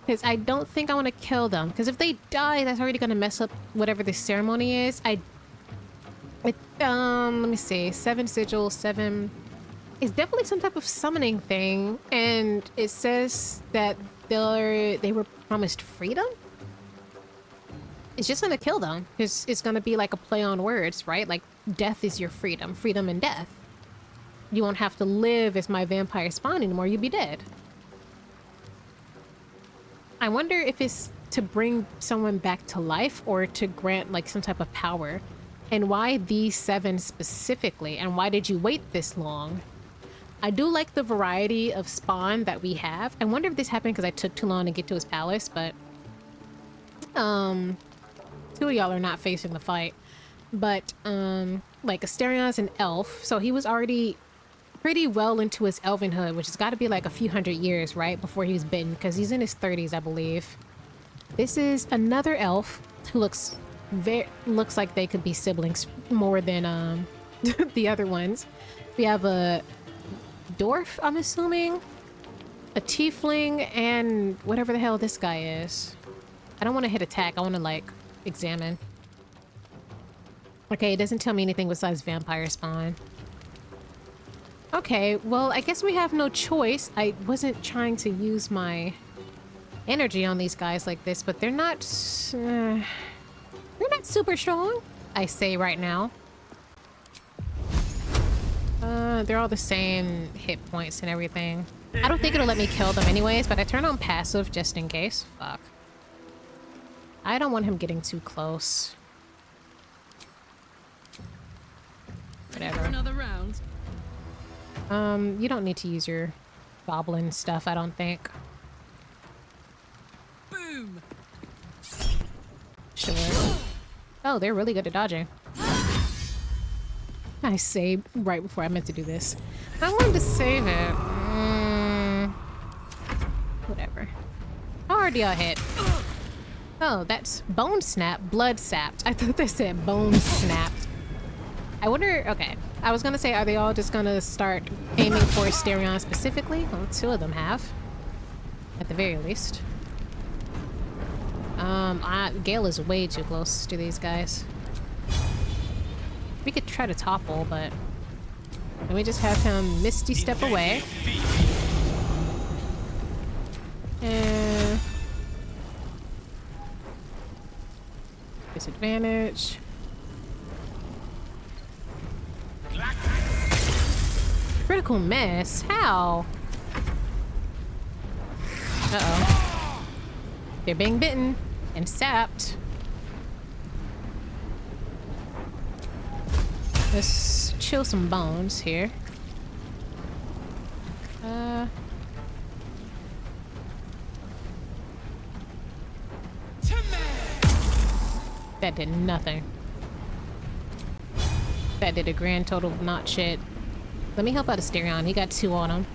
[SPEAKER 1] Because I don't think I want to kill them. Because if they die, that's already going to mess up whatever the ceremony is. Let me see. 7 sigils, 7... It's definitely some type of summoning thing. And it says that they were promised freedom? It's just going to kill them. It's going to be like a play on words, right? Like, death is your freedom. Freedom and death. You won't have to live as my vampire spawn anymore. You'll be dead. I wonder if it's to bring someone back to life or to grant like some type of power. And why these 7 specifically? And why did you wait this long? I do like the variety of spawn that we have. I wonder if this happened because I took too long to get to his palace, but 2 of y'all are not facing the fight. But like Asterion's an elf, so he was already pretty well into his elvenhood, which has got to be like a few hundred years, right, before he was bitten, because he's in his 30s, I believe. This is another elf who looks like they could be siblings more than the other ones. We have a dwarf, I'm assuming, a tiefling, and whatever the hell this guy is. I don't want to hit attack. I want to like examine. Okay, it doesn't tell me anything besides vampire spawn. Okay, well, I guess we have no choice. I wasn't trying to use my energy on these guys like this, but they're not super strong, I say right now. They're all the same hit points and everything. I don't think it'll let me kill them anyways, but I turn on passive just in case. Fuck. I don't want him getting too close. Whatever.
[SPEAKER 9] Another round.
[SPEAKER 1] You don't need to use your goblin stuff, I don't think.
[SPEAKER 9] Boom.
[SPEAKER 1] Sure. Oh, they're really good at dodging. I saved right before I meant to do this. I wanted to save it. Whatever. How hard do y'all hit? Oh, that's bone snap, blood sapped. I thought they said bone snapped. I wonder, okay. I was gonna say, are they all just gonna start aiming for Asterion specifically? Well, 2 of them have. At the very least. Gale is way too close to these guys. We could try to topple, but... Let me just have him Misty Step away. And... Disadvantage. Critical miss? How? Uh-oh. They're being bitten and sapped. Let's chill some bones here. That did nothing. That did a grand total of not shit. Let me help out Asterion. He got 2 on him.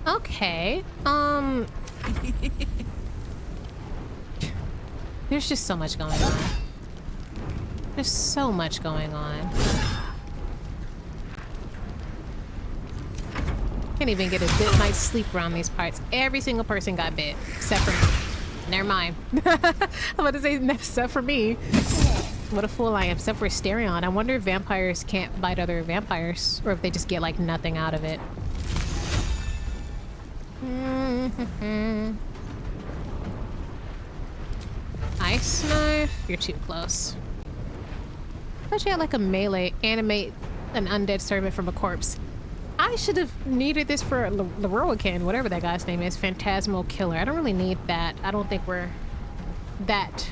[SPEAKER 1] Okay. There's just so much going on. There's so much going on. Can't even get a good night's sleep around these parts. Every single person got bit, except for me. Never mind. I'm about to say except for me. What a fool I am, except for Asterion. I wonder if vampires can't bite other vampires, or if they just get like nothing out of it. Ice knife? You're too close. I thought you had like a melee, animate an undead servant from a corpse. I should have needed this for Leroican, whatever that guy's name is. Phantasmal Killer. I don't really need that. I don't think we're that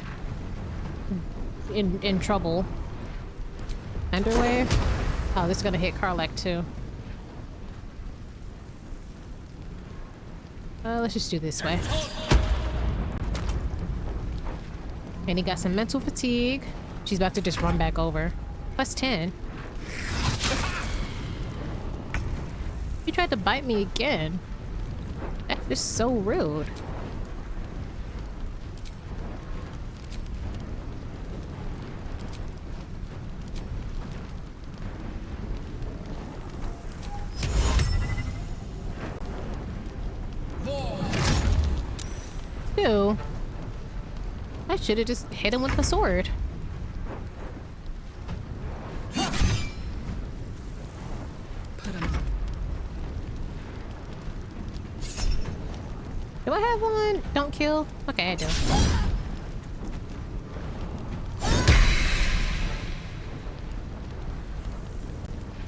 [SPEAKER 1] in trouble. Underwave? Oh, this is gonna hit Karlach too. Let's just do this way. And he got some mental fatigue. She's about to just run back over. Plus 10. You tried to bite me again. That's just so rude. Ew. I should have just hit him with the sword. Do I have one? Don't kill? Okay, I do.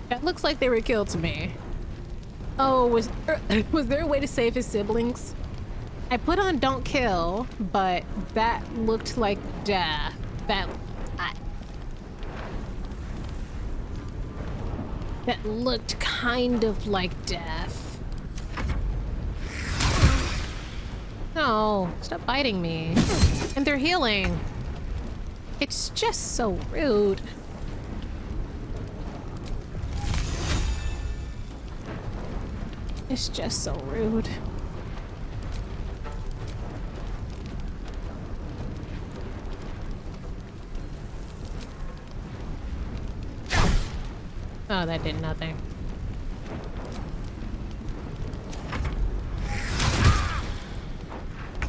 [SPEAKER 1] That looks like they were killed to me. Oh, was there a way to save his siblings? I put on don't kill, but that looked like death. That looked kind of like death. No, stop biting me. And they're healing. It's just so rude. It's just so rude. Oh, that did nothing.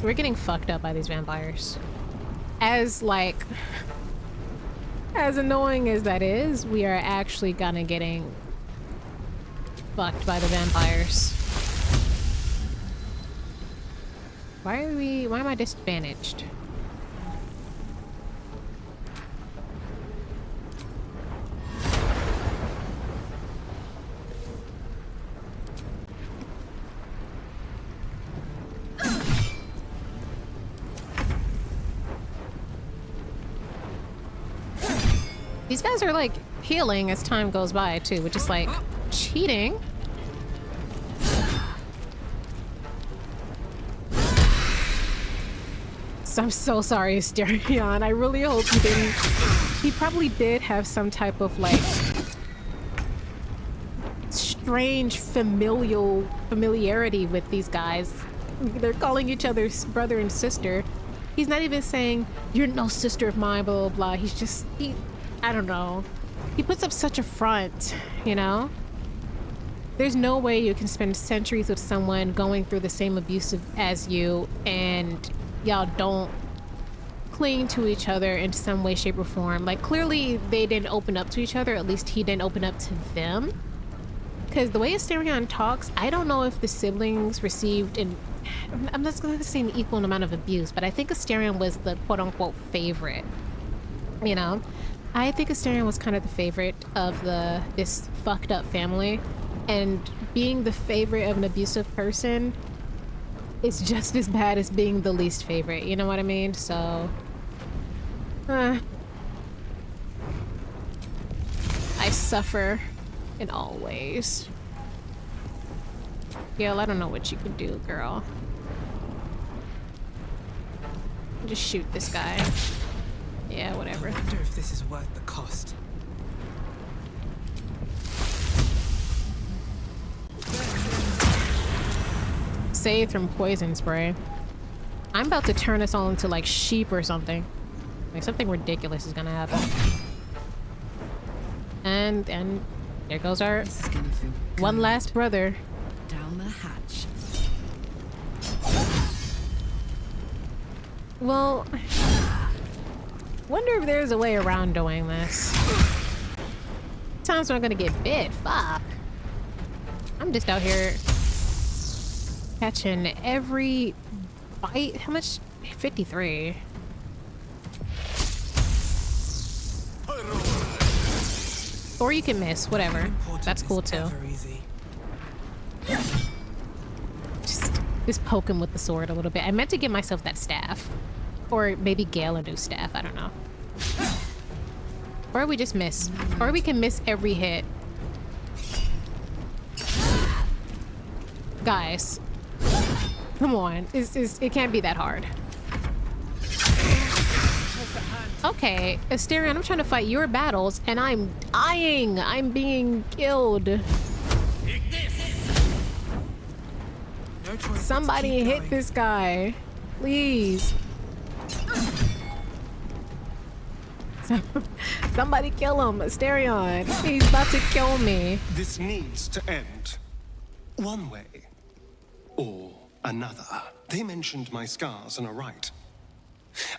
[SPEAKER 1] We're getting fucked up by these vampires. As, like, as annoying as that is, we are actually kinda getting fucked by the vampires. Why am I disadvantaged? These guys are like healing as time goes by too, which is like cheating. So I'm so sorry, Asterion. I really hope you didn't. He probably did have some type of like strange familiarity with these guys, They're calling each other's brother and sister. He's not even saying, you're no sister of mine, blah, blah, blah. He's just, I don't know. He puts up such a front, you know? There's no way you can spend centuries with someone going through the same abuse as you and y'all don't cling to each other in some way, shape, or form. Like, clearly they didn't open up to each other. At least he didn't open up to them. Because the way Asterion talks, I don't know if the siblings received I'm not going to say an equal amount of abuse, but I think Asterion was the quote-unquote favorite. You know? I think Asterion was kind of the favorite of this fucked up family. And being the favorite of an abusive person is just as bad as being the least favorite. You know what I mean? So... I suffer in all ways. Gale, I don't know what you can do, girl. Just shoot this guy. Yeah, whatever.
[SPEAKER 7] I wonder if this is worth the cost.
[SPEAKER 1] Saved from poison spray. I'm about to turn us all into like sheep or something. Like something ridiculous is gonna happen. And there goes our one last brother.
[SPEAKER 22] Down the hatch.
[SPEAKER 1] Well, wonder if there's a way around doing this. Times when I'm gonna get bit. Fuck. I'm just out here catching every bite. How much? 53. Or you can miss, whatever. That's cool too. Just poke him with the sword a little bit. I meant to give myself that staff. Or maybe Gale a new staff, I don't know. Or we just miss. Or we can miss every hit. Guys. Come on. It can't be that hard. Okay, Asterion, I'm trying to fight your battles, and I'm dying. I'm being killed. Somebody hit this guy. Please. Somebody kill him. Asterion. He's about to kill me.
[SPEAKER 16] This needs to end. One way or another. They mentioned my scars and are right.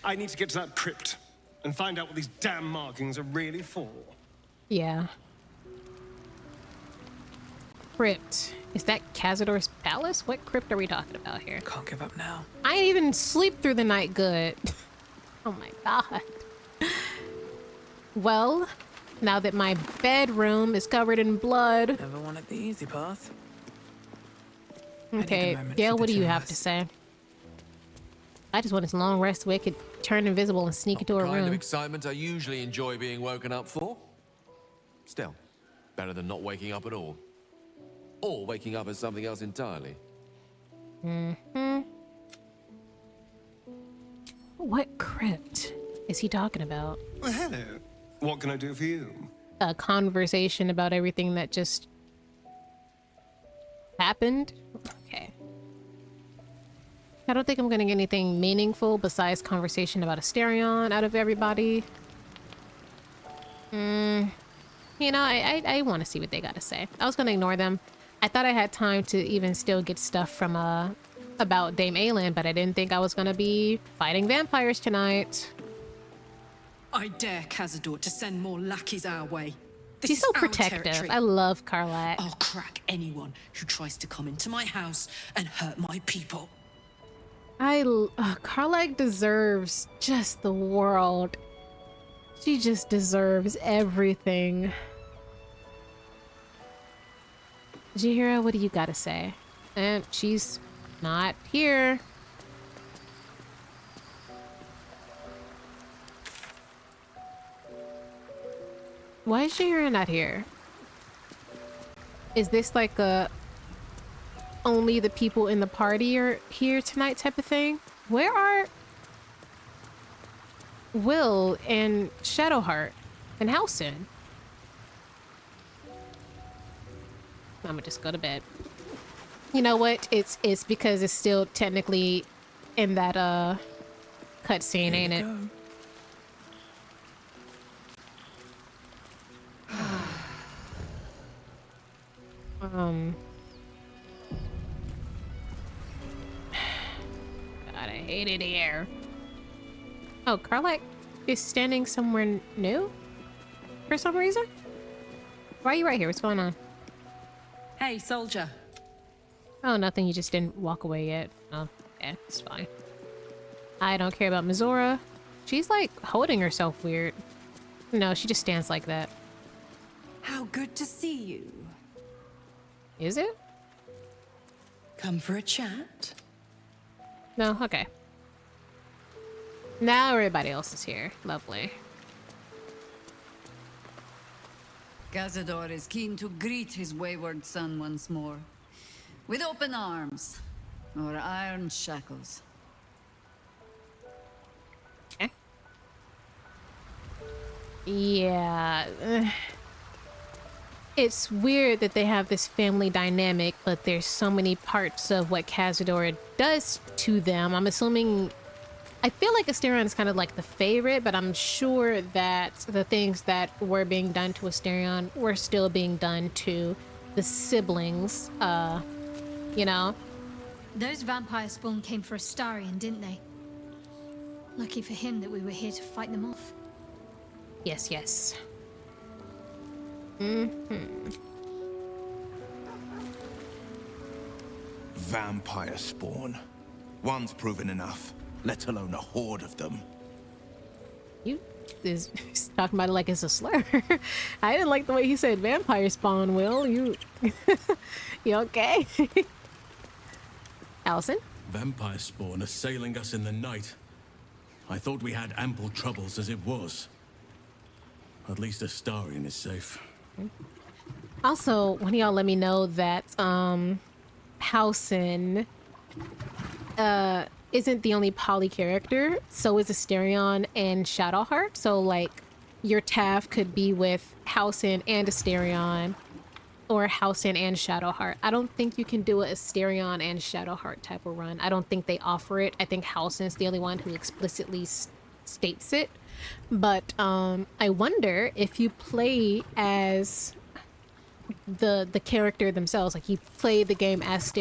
[SPEAKER 16] I need to get to that crypt and find out what these damn markings are really for.
[SPEAKER 1] Yeah. Crypt. Is that Cazador's palace? What crypt are we talking about here?
[SPEAKER 7] Can't give up now.
[SPEAKER 1] I ain't even sleep through the night good. Oh my god. Well, now that my bedroom is covered in blood.
[SPEAKER 7] Never wanted the easy path.
[SPEAKER 1] Okay, Gale, what do you have to say? I just want this long rest where I could turn invisible and sneak into a
[SPEAKER 15] Kind of
[SPEAKER 1] room.
[SPEAKER 15] excitement I usually enjoy being woken up for. Still, better than not waking up at all. Or waking up as something else entirely.
[SPEAKER 1] Mm-hmm. What crypt is he talking about?
[SPEAKER 16] Well, hello. What can I do for you?
[SPEAKER 1] A conversation about everything that just happened? Okay. I don't think I'm gonna get anything meaningful besides conversation about Asterion out of everybody. You know, I want to see what they got to say. I was gonna ignore them. I thought I had time to even still get stuff from about Dame Aelin, but I didn't think I was gonna be fighting vampires tonight.
[SPEAKER 22] I dare Cazador to send more lackeys our way. This
[SPEAKER 1] She's
[SPEAKER 22] is
[SPEAKER 1] so
[SPEAKER 22] our
[SPEAKER 1] protective.
[SPEAKER 22] territory.
[SPEAKER 1] I love Karlak.
[SPEAKER 22] I'll crack anyone who tries to come into my house and hurt my people.
[SPEAKER 1] Karlak deserves just the world. She just deserves everything. Jihira, what do you gotta say? And she's not here. Why is Jihira not here? Is this like a only the people in the party are here tonight type of thing? Where are Will and Shadowheart and Halcyon? I'm gonna just go to bed. You know what? It's because it's still technically in that cutscene, ain't it? God, I hate it here. Oh, Karlach is standing somewhere new for some reason. Why are you right here? What's going on?
[SPEAKER 6] Hey, soldier.
[SPEAKER 1] Oh, nothing. You just didn't walk away yet. Oh, yeah, it's fine. I don't care about Mizora. She's like holding herself weird. No, she just stands like that.
[SPEAKER 19] How good to see you.
[SPEAKER 1] Is it?
[SPEAKER 19] Come for a chat?
[SPEAKER 1] No? Okay. Now everybody else is here. Lovely.
[SPEAKER 4] Cazador is keen to greet his wayward son once more. With open arms. Or iron shackles.
[SPEAKER 1] Okay. Yeah. It's weird that they have this family dynamic, but there's so many parts of what Cazador does to them. I'm assuming... I feel like Asterion is kind of like the favorite, but I'm sure that the things that were being done to Asterion were still being done to the siblings, you know?
[SPEAKER 8] Those vampire spawn came for Astarion, didn't they? Lucky for him that we were here to fight them off.
[SPEAKER 1] Yes, yes.
[SPEAKER 17] Vampire spawn. One's proven enough, let alone a horde of them.
[SPEAKER 1] You is talking about it like it's a slur. I didn't like the way he said vampire spawn, Will. You okay? Allison?
[SPEAKER 18] Vampire spawn assailing us in the night. I thought we had ample troubles as it was. At least Astarion is safe.
[SPEAKER 1] Also, one of y'all let me know that Housen isn't the only poly character. So is Asterion and Shadowheart. So like your Taff could be with Housen and Asterion, or Housen and Shadowheart. I don't think you can do a Asterion and Shadowheart type of run. I don't think they offer it. I think Housen's the only one who explicitly states it. But I wonder if you play as the character themselves, like you play the game as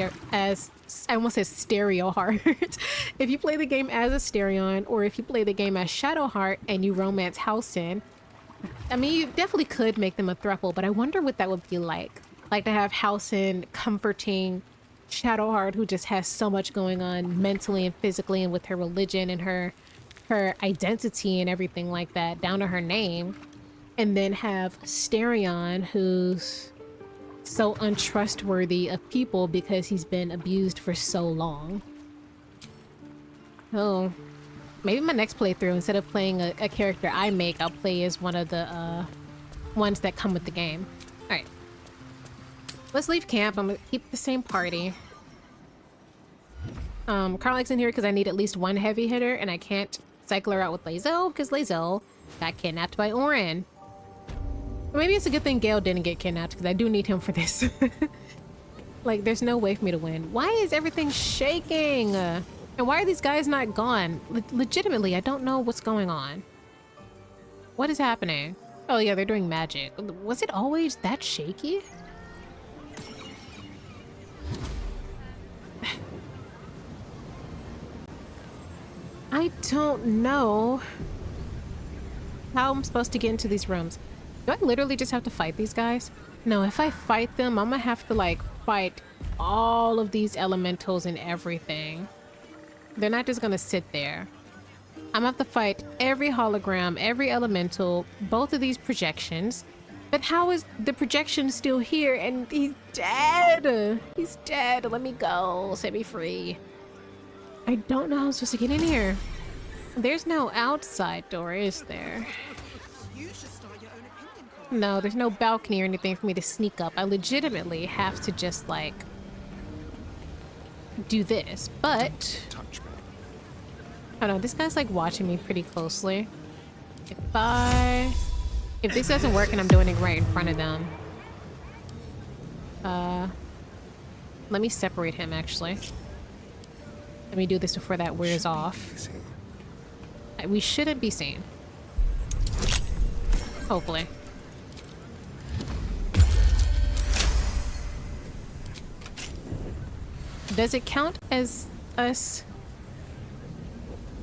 [SPEAKER 1] I almost said Stereoheart. If you play the game as Asterion, or if you play the game as Shadowheart and you romance Housen, I mean, you definitely could make them a throuple, but I wonder what that would be like. Like to have Housen comforting Shadowheart, who just has so much going on mentally and physically, and with her religion and her identity and everything like that, down to her name. And then have Asterion, who's so untrustworthy of people because he's been abused for so long. Oh, maybe my next playthrough, instead of playing a character I make, I'll play as one of the ones that come with the game. All right, let's leave camp. I'm gonna keep the same party. Karlach's in here because I need at least one heavy hitter, and I can't cycle her out with Lae'zel because Lae'zel got kidnapped by ORIN. Or maybe it's a good thing Gale didn't get kidnapped, because I do need him for this. Like, there's no way for me to win. Why is everything shaking? And why are these guys not gone? Legitimately, I don't know what's going on. What is happening? Oh yeah, they're doing magic. Was it always that shaky? I don't know how I'm supposed to get into these rooms. Do I literally just have to fight these guys? No, if I fight them, I'm gonna have to like fight all of these elementals and everything. They're not just gonna sit there. I'm gonna have to fight every hologram, every elemental, both of these projections. But how is the projection still here and he's dead? He's dead. Let me go. Set me free. I don't know how I'm supposed to get in here. There's no outside door, is there? No, there's no balcony or anything for me to sneak up. I legitimately have to just, like, do this. But... I don't know, this guy's, like, watching me pretty closely. If this doesn't work and I'm doing it right in front of them... Let me separate him, actually. Let me do this before that wears off. We shouldn't be seen. Hopefully. Does it count as us?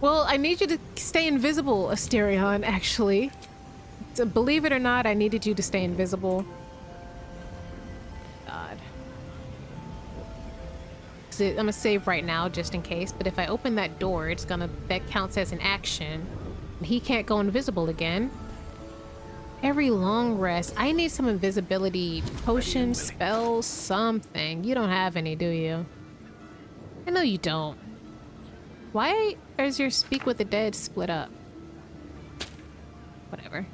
[SPEAKER 1] Well, I need you to stay invisible, Asterion, actually. So believe it or not, I needed you to stay invisible. God. So I'm gonna save right now just in case, but if I open that door, that counts as an action. He can't go invisible again. Every long rest. I need some invisibility potions, spells, something. You don't have any, do you? I know you don't. Why is your Speak with the Dead split up? Whatever.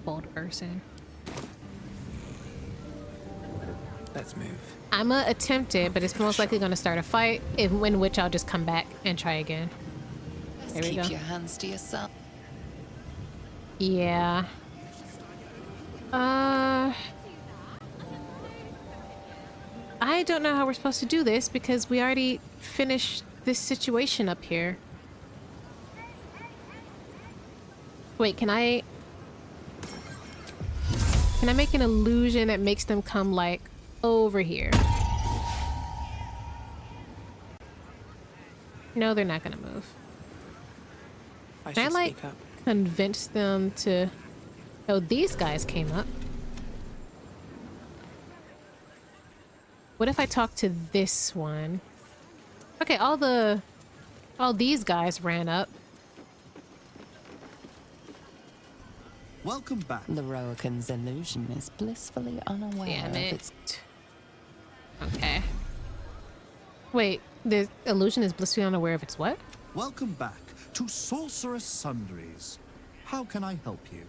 [SPEAKER 1] Bold person.
[SPEAKER 7] Let's move.
[SPEAKER 1] I'm gonna attempt it, but it's most likely gonna start a fight, in which I'll just come back and try again. There we go.
[SPEAKER 5] Keep your hands to yourself.
[SPEAKER 1] Yeah. I don't know how we're supposed to do this because we already finished this situation up here. Wait, can I make an illusion that makes them come like over here? No, they're not gonna move. Can I like convince them to... Oh, these guys came up. What if I talk to this one? Okay, all these guys ran up.
[SPEAKER 20] Welcome back.
[SPEAKER 5] The Roakan's illusion is blissfully unaware
[SPEAKER 1] Damn
[SPEAKER 5] of
[SPEAKER 1] it.
[SPEAKER 5] its...
[SPEAKER 1] Okay. Wait, the illusion is blissfully unaware of its what?
[SPEAKER 20] Welcome back to Sorceress Sundries. How can I help you?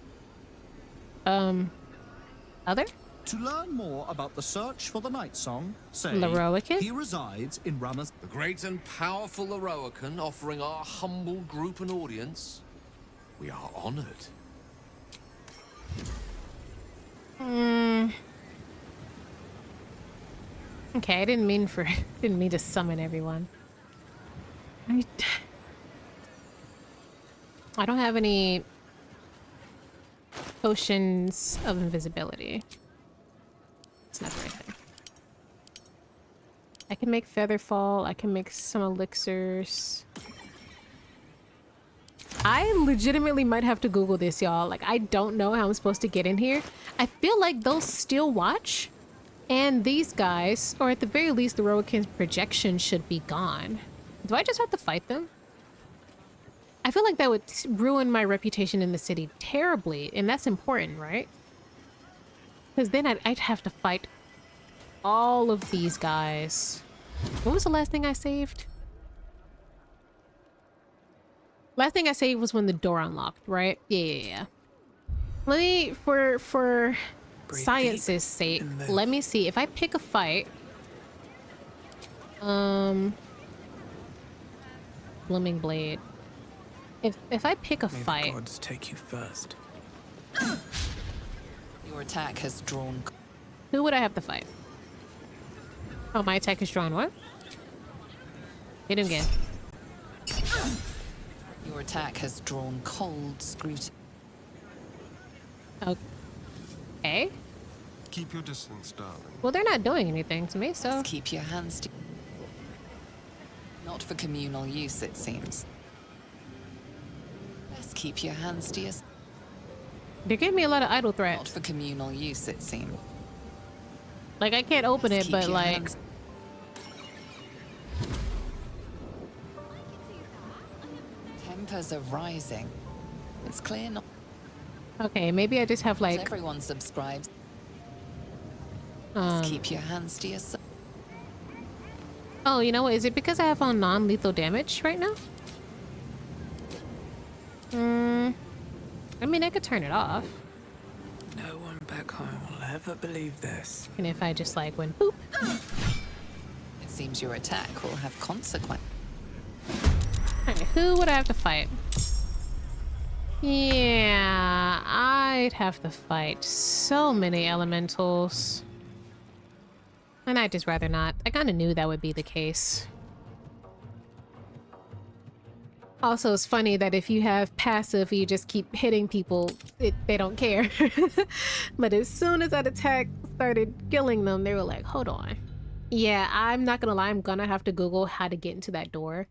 [SPEAKER 1] Other?
[SPEAKER 20] To learn more about the search for the Night Song, say
[SPEAKER 1] Leroican?
[SPEAKER 20] he resides in Ramas.
[SPEAKER 15] The great and powerful Leroican offering our humble group an audience. We are honored.
[SPEAKER 1] Okay, I didn't mean to summon everyone. I don't have any potions of invisibility. It's not the right thing. I can make feather fall. I can make some elixirs. I legitimately might have to Google this, y'all. Like, I don't know how I'm supposed to get in here. I feel like they'll still watch. And these guys, or at the very least, the Roakan's projection should be gone. Do I just have to fight them? I feel like that would ruin my reputation in the city terribly. And that's important, right? Because then I'd have to fight all of these guys. What was the last thing I saved? Last thing I saved was when the door unlocked, right? Yeah. Let me, for science's sake, let me see. If I pick a fight... Blooming Blade. If I pick a fight...
[SPEAKER 7] May the gods take you first.
[SPEAKER 5] Your attack has drawn...
[SPEAKER 1] Who would I have to fight? Oh, my attack is drawn what? Hit him again.
[SPEAKER 5] Your attack has drawn cold scrutiny.
[SPEAKER 1] Okay.
[SPEAKER 16] Keep your distance, darling.
[SPEAKER 1] Well, they're not doing anything to me, so...
[SPEAKER 5] Just keep your hands to... Not for communal use, it seems. Best keep your hands to yourself.
[SPEAKER 1] They're giving me a lot of idle threats.
[SPEAKER 5] Not for communal use, it seems.
[SPEAKER 1] Like, I can't open
[SPEAKER 5] Best
[SPEAKER 1] it, but
[SPEAKER 5] keep your
[SPEAKER 1] like...
[SPEAKER 5] hands- Tempers are rising. It's clear not...
[SPEAKER 1] Okay, maybe I just have like...
[SPEAKER 5] Everyone subscribes. Keep your hands to yourself.
[SPEAKER 1] Oh, you know what? Is it because I have on non-lethal damage right now? I mean, I could turn it off.
[SPEAKER 7] No one back home will ever believe this.
[SPEAKER 1] And if I just like went boop.
[SPEAKER 5] It seems your attack will have consequences.
[SPEAKER 1] Alright, who would I have to fight? Yeah, I'd have to fight so many elementals. And I'd just rather not. I kind of knew that would be the case. Also, it's funny that if you have passive, you just keep hitting people, they don't care. But as soon as that attack started killing them, they were like, hold on. Yeah, I'm not gonna lie, I'm gonna have to Google how to get into that door.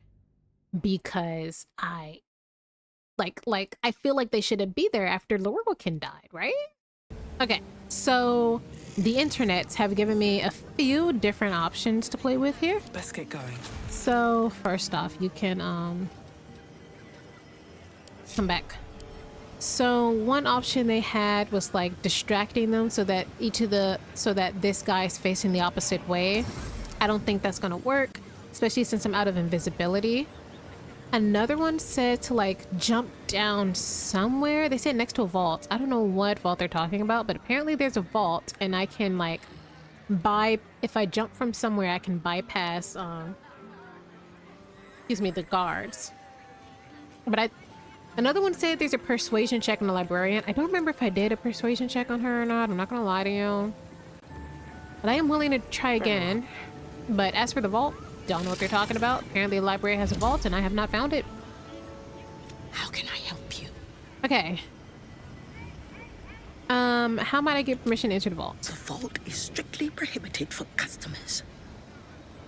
[SPEAKER 1] Because I feel like they shouldn't be there after Lorwyn died, right? Okay, so the internets have given me a few different options to play with here.
[SPEAKER 7] Let's get going.
[SPEAKER 1] So first off, you can come back. So one option they had was like distracting them so that this guy's facing the opposite way. I don't think that's gonna work, especially since I'm out of invisibility. Another one said to like jump down somewhere. They said next to a vault. I don't know what vault they're talking about, but apparently there's a vault and I can like if I jump from somewhere, I can bypass excuse me, the guards. But another one said there's a persuasion check on the librarian. I don't remember if I did a persuasion check on her or not. I'm not gonna lie to you. But I am willing to try again. But as for the vault, don't know what they're talking about. Apparently the library has a vault and I have not found it.
[SPEAKER 11] How can I help you?
[SPEAKER 1] Okay. How might I get permission to enter the vault?
[SPEAKER 10] The vault is strictly prohibited for customers.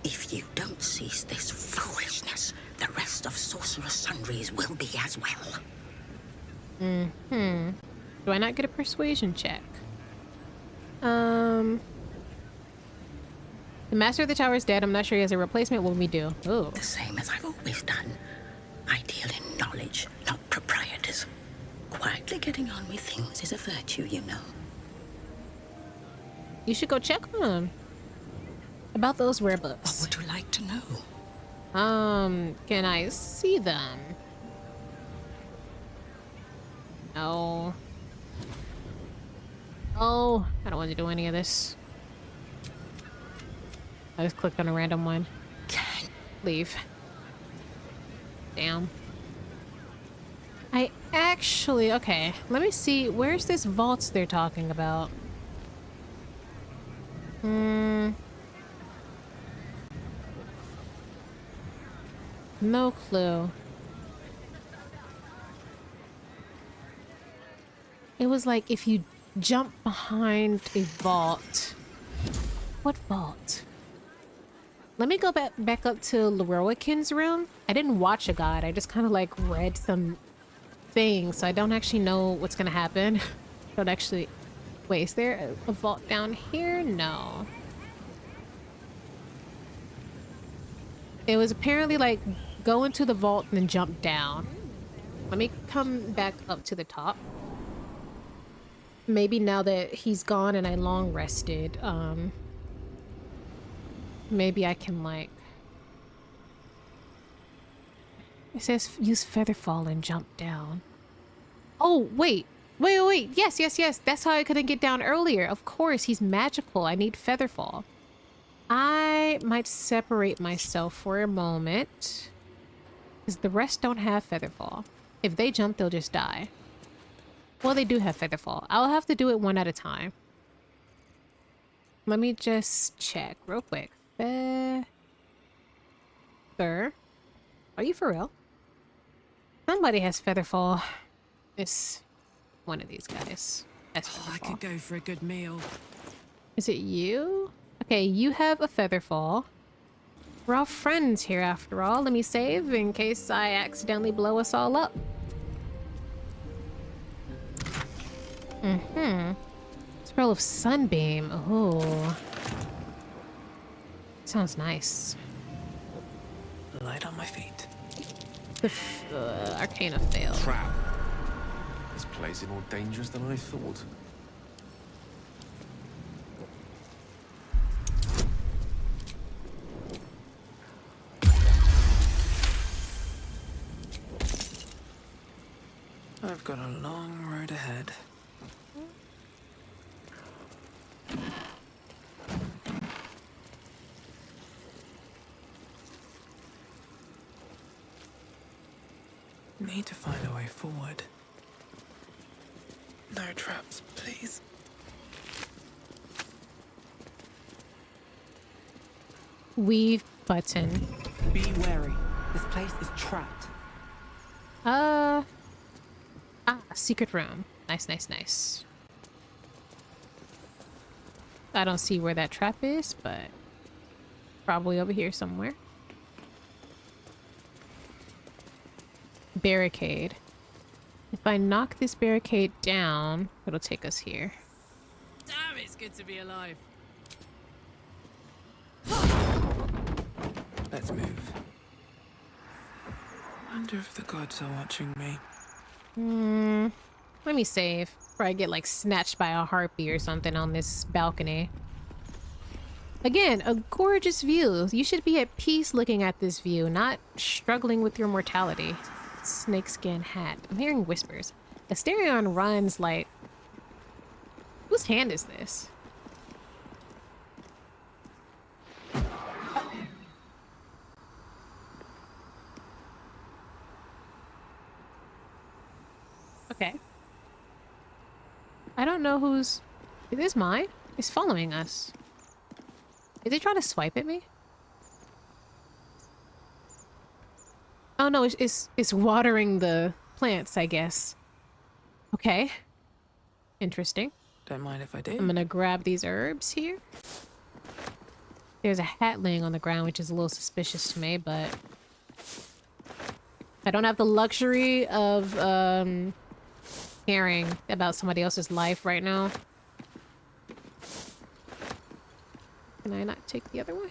[SPEAKER 10] If you don't cease this foolishness, the rest of Sorcerer's Sundries will be as well.
[SPEAKER 1] Do I not get a persuasion check? The master of the tower is dead. I'm not sure he has a replacement. What will we do? Ooh.
[SPEAKER 10] The same as I've always done. I deal in knowledge, not proprieties. Quietly getting on with things is a virtue, you know.
[SPEAKER 1] You should go check on him. About those rare books.
[SPEAKER 10] What would you like to know?
[SPEAKER 1] Can I see them? No. Oh, I don't want to do any of this. I just clicked on a random one. Leave. Damn. I actually... Okay, let me see. Where's this vault they're talking about? No clue. It was like if you jump behind a vault. What vault? Let me go back up to Lorwyn's room. I didn't watch a guide. I just kind of like read some things, so I don't actually know what's gonna happen. Don't actually... Wait, is there a vault down here? No. It was apparently like go into the vault and then jump down. Let me come back up to the top. Maybe now that he's gone and I long rested, maybe I can like... It says use Featherfall and jump down. Oh, wait. Wait. Yes. That's how I couldn't get down earlier. Of course, he's magical. I need Featherfall. I might separate myself for a moment. Because the rest don't have Featherfall. If they jump, they'll just die. Well, they do have Featherfall. I'll have to do it one at a time. Let me just check real quick. Feather. Are you for real? Somebody has Featherfall. It's one of these guys.
[SPEAKER 22] I could go for a good meal.
[SPEAKER 1] Is it you? Okay, you have a Featherfall. We're all friends here after all. Let me save in case I accidentally blow us all up. Spell of Sunbeam. Oh. Sounds nice.
[SPEAKER 7] Light on my feet.
[SPEAKER 1] The Arcana failed.
[SPEAKER 15] Crap. This place is more dangerous than I thought.
[SPEAKER 7] I've got a long road ahead. Need to find a way forward. No traps, please.
[SPEAKER 1] Weave button.
[SPEAKER 6] Be wary. This place is trapped.
[SPEAKER 1] Secret room. Nice, nice, nice. I don't see where that trap is, but probably over here somewhere. Barricade. If I knock this barricade down, it'll take us here.
[SPEAKER 6] Damn, it's good to be alive.
[SPEAKER 7] Let's move. Wonder if the gods are watching me.
[SPEAKER 1] Let me save before I get like snatched by a harpy or something on this balcony. Again, a gorgeous view. You should be at peace looking at this view, not struggling with your mortality. Snakeskin hat. I'm hearing whispers. Asterion runs like... Whose hand is this? Okay. I don't know who's... Is this mine? It's following us. Is he trying to swipe at me? Oh no, it's watering the plants, I guess. Okay. Interesting.
[SPEAKER 7] Don't mind if I do.
[SPEAKER 1] I'm gonna grab these herbs here. There's a hat laying on the ground, which is a little suspicious to me, but... I don't have the luxury of, caring about somebody else's life right now. Can I not take the other way?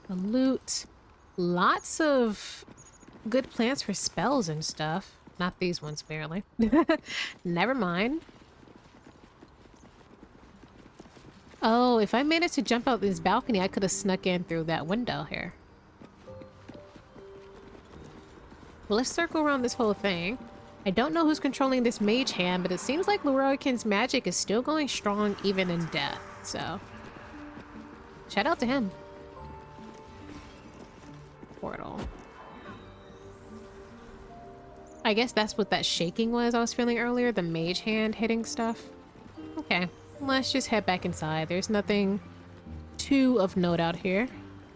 [SPEAKER 1] The loot. Lots of good plants for spells and stuff. Not these ones, barely. Never mind. Oh, if I managed to jump out this balcony, I could have snuck in through that window here. Well, let's circle around this whole thing. I don't know who's controlling this mage hand, but it seems like Leroykin's magic is still going strong even in death, so... Shout out to him. Portal. I guess that's what that shaking was I was feeling earlier, the mage hand hitting stuff. Okay, let's just head back inside. There's nothing too of note out here,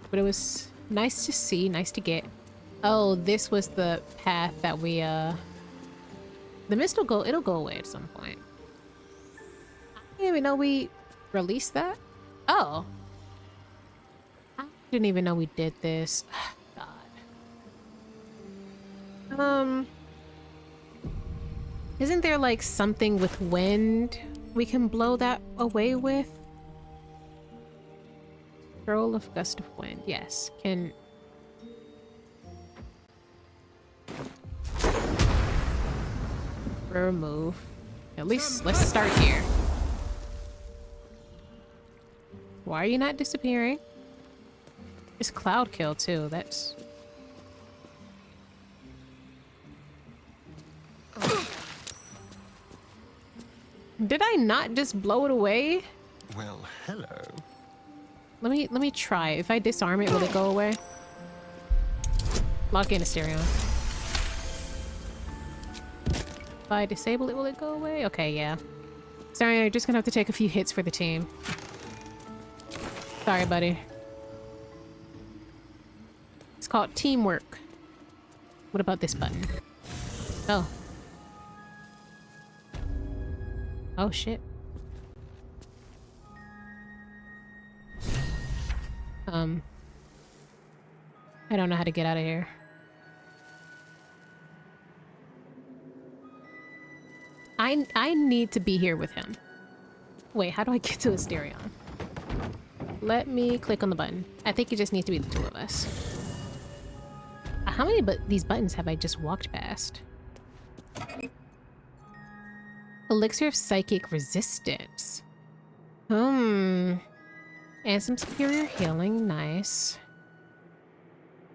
[SPEAKER 1] but it was nice to see, nice to get. Oh, this was the path that we, the mist will go, it'll go away at some point. I didn't even know we released that. Oh. I didn't even know we did this. God. Isn't there like something with wind we can blow that away with? Scroll of Gust of Wind. Yes. Can... remove. At least let's start here. Why are you not disappearing? It's cloud kill too. That's... Did I not just blow it away?
[SPEAKER 16] Well, hello.
[SPEAKER 1] Let me try. If I disarm it, will it go away? Lock in Asterion. If I disable it, will it go away? Okay, yeah. Sorry, you're just gonna have to take a few hits for the team. Sorry, buddy. It's called teamwork. What about this button? Oh. Oh, shit. I don't know how to get out of here. I need to be here with him. Wait, how do I get to Asterion? Let me click on the button. I think it just needs to be the two of us. How many these buttons have I just walked past? Elixir of Psychic Resistance. And some superior healing. Nice.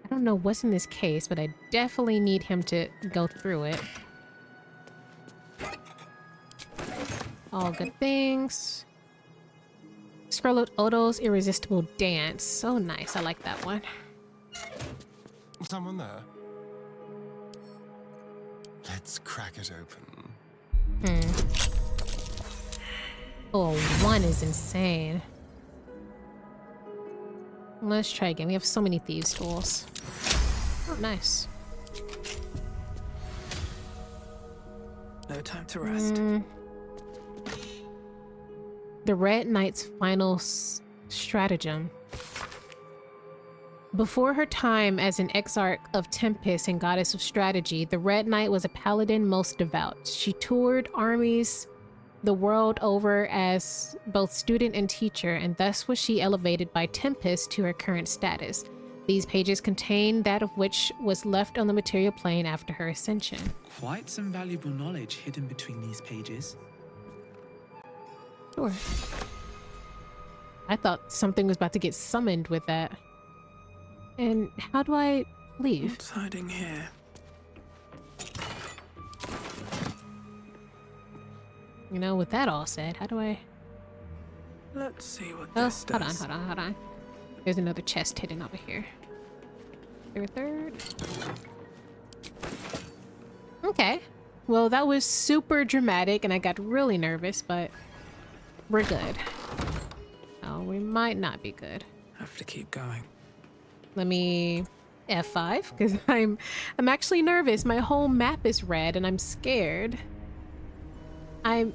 [SPEAKER 1] I don't know what's in this case, but I definitely need him to go through it. All good things. Scroll of Odo's Irresistible Dance. Oh, nice. I like that one.
[SPEAKER 16] Someone there? Let's crack it open.
[SPEAKER 1] Oh, one is insane. Let's try again. We have so many thieves' tools. Oh, nice.
[SPEAKER 7] No time to rest.
[SPEAKER 1] The Red Knight's final stratagem. Before her time as an exarch of Tempest and goddess of strategy, the Red Knight was a paladin most devout. She toured armies the world over as both student and teacher, and thus was she elevated by Tempest to her current status. These pages contain that of which was left on the material plane after her ascension.
[SPEAKER 7] Quite some valuable knowledge hidden between these pages.
[SPEAKER 1] Sure. I thought something was about to get summoned with that. And how do I leave?
[SPEAKER 7] What's hiding here?
[SPEAKER 1] You know, with that all said, how do I...
[SPEAKER 7] Let's see what
[SPEAKER 1] Oh,
[SPEAKER 7] this does.
[SPEAKER 1] hold on. There's another chest hidden over here. Third. Okay. Well, that was super dramatic and I got really nervous, but we're good. Oh, we might not be good.
[SPEAKER 7] Have to keep going.
[SPEAKER 1] Let me F5 because I'm actually nervous. My whole map is red and I'm scared. Let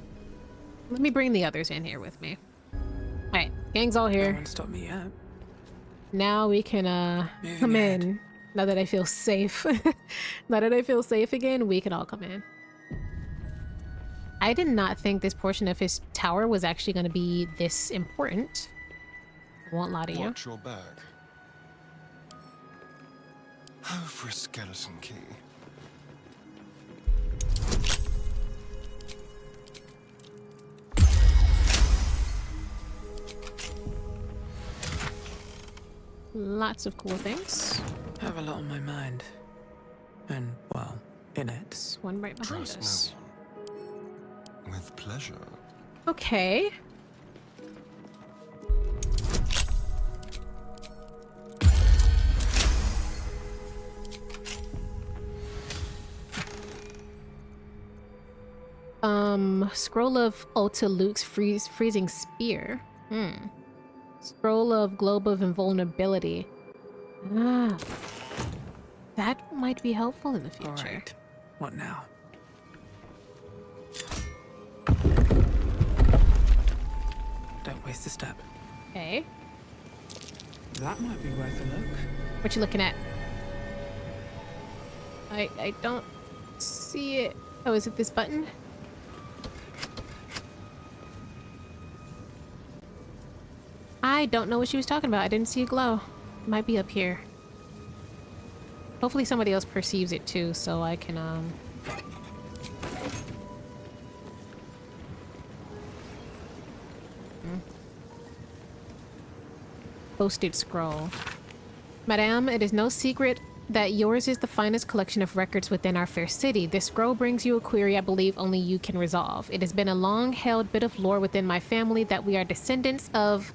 [SPEAKER 1] me bring the others in here with me. Alright, gang's all here.
[SPEAKER 7] No one stopped me yet.
[SPEAKER 1] Now we can come in. Now that I feel safe. Now that I feel safe again, we can all come in. I did not think this portion of his tower was actually going to be this important. I won't lie to you.
[SPEAKER 16] Watch your back. Oh, for a skeleton key.
[SPEAKER 1] Lots of cool things.
[SPEAKER 7] I have a lot on my mind. And, well, in it.
[SPEAKER 1] There's one right behind us.
[SPEAKER 16] No one. With pleasure.
[SPEAKER 1] Okay. Scroll of Ulta Luke's freezing spear. Scroll of Globe of Invulnerability. Ah. That might be helpful in the future.
[SPEAKER 7] Alright. What now? Don't waste a step.
[SPEAKER 1] Okay.
[SPEAKER 7] That might be worth a look.
[SPEAKER 1] What you looking at? I don't see it. Oh, is it this button? I don't know what she was talking about. I didn't see a glow. It might be up here. Hopefully somebody else perceives it too, so I can, Posted scroll. Madame, it is no secret that yours is the finest collection of records within our fair city. This scroll brings you a query I believe only you can resolve. It has been a long-held bit of lore within my family that we are descendants of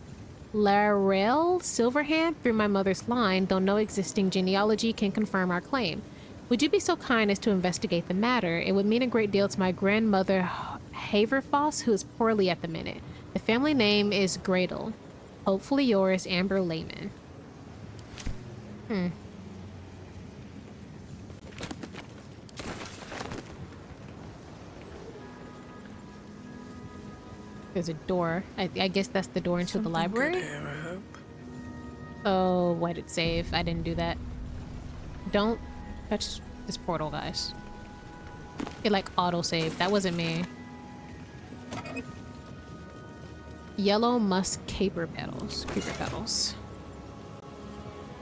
[SPEAKER 1] Larell Silverhand through my mother's line, though no existing genealogy can confirm our claim. Would you be so kind as to investigate the matter? It would mean a great deal to my grandmother Haverfoss, who is poorly at the minute. The family name is Gradle. Hopefully yours, Amber Layman. There's a door. I guess that's the door into the library.
[SPEAKER 7] Good here, I hope.
[SPEAKER 1] Oh, why did it save? I didn't do that. Don't touch this portal, guys. It like auto-saved. That wasn't me. Yellow musk caper petals. Creeper petals.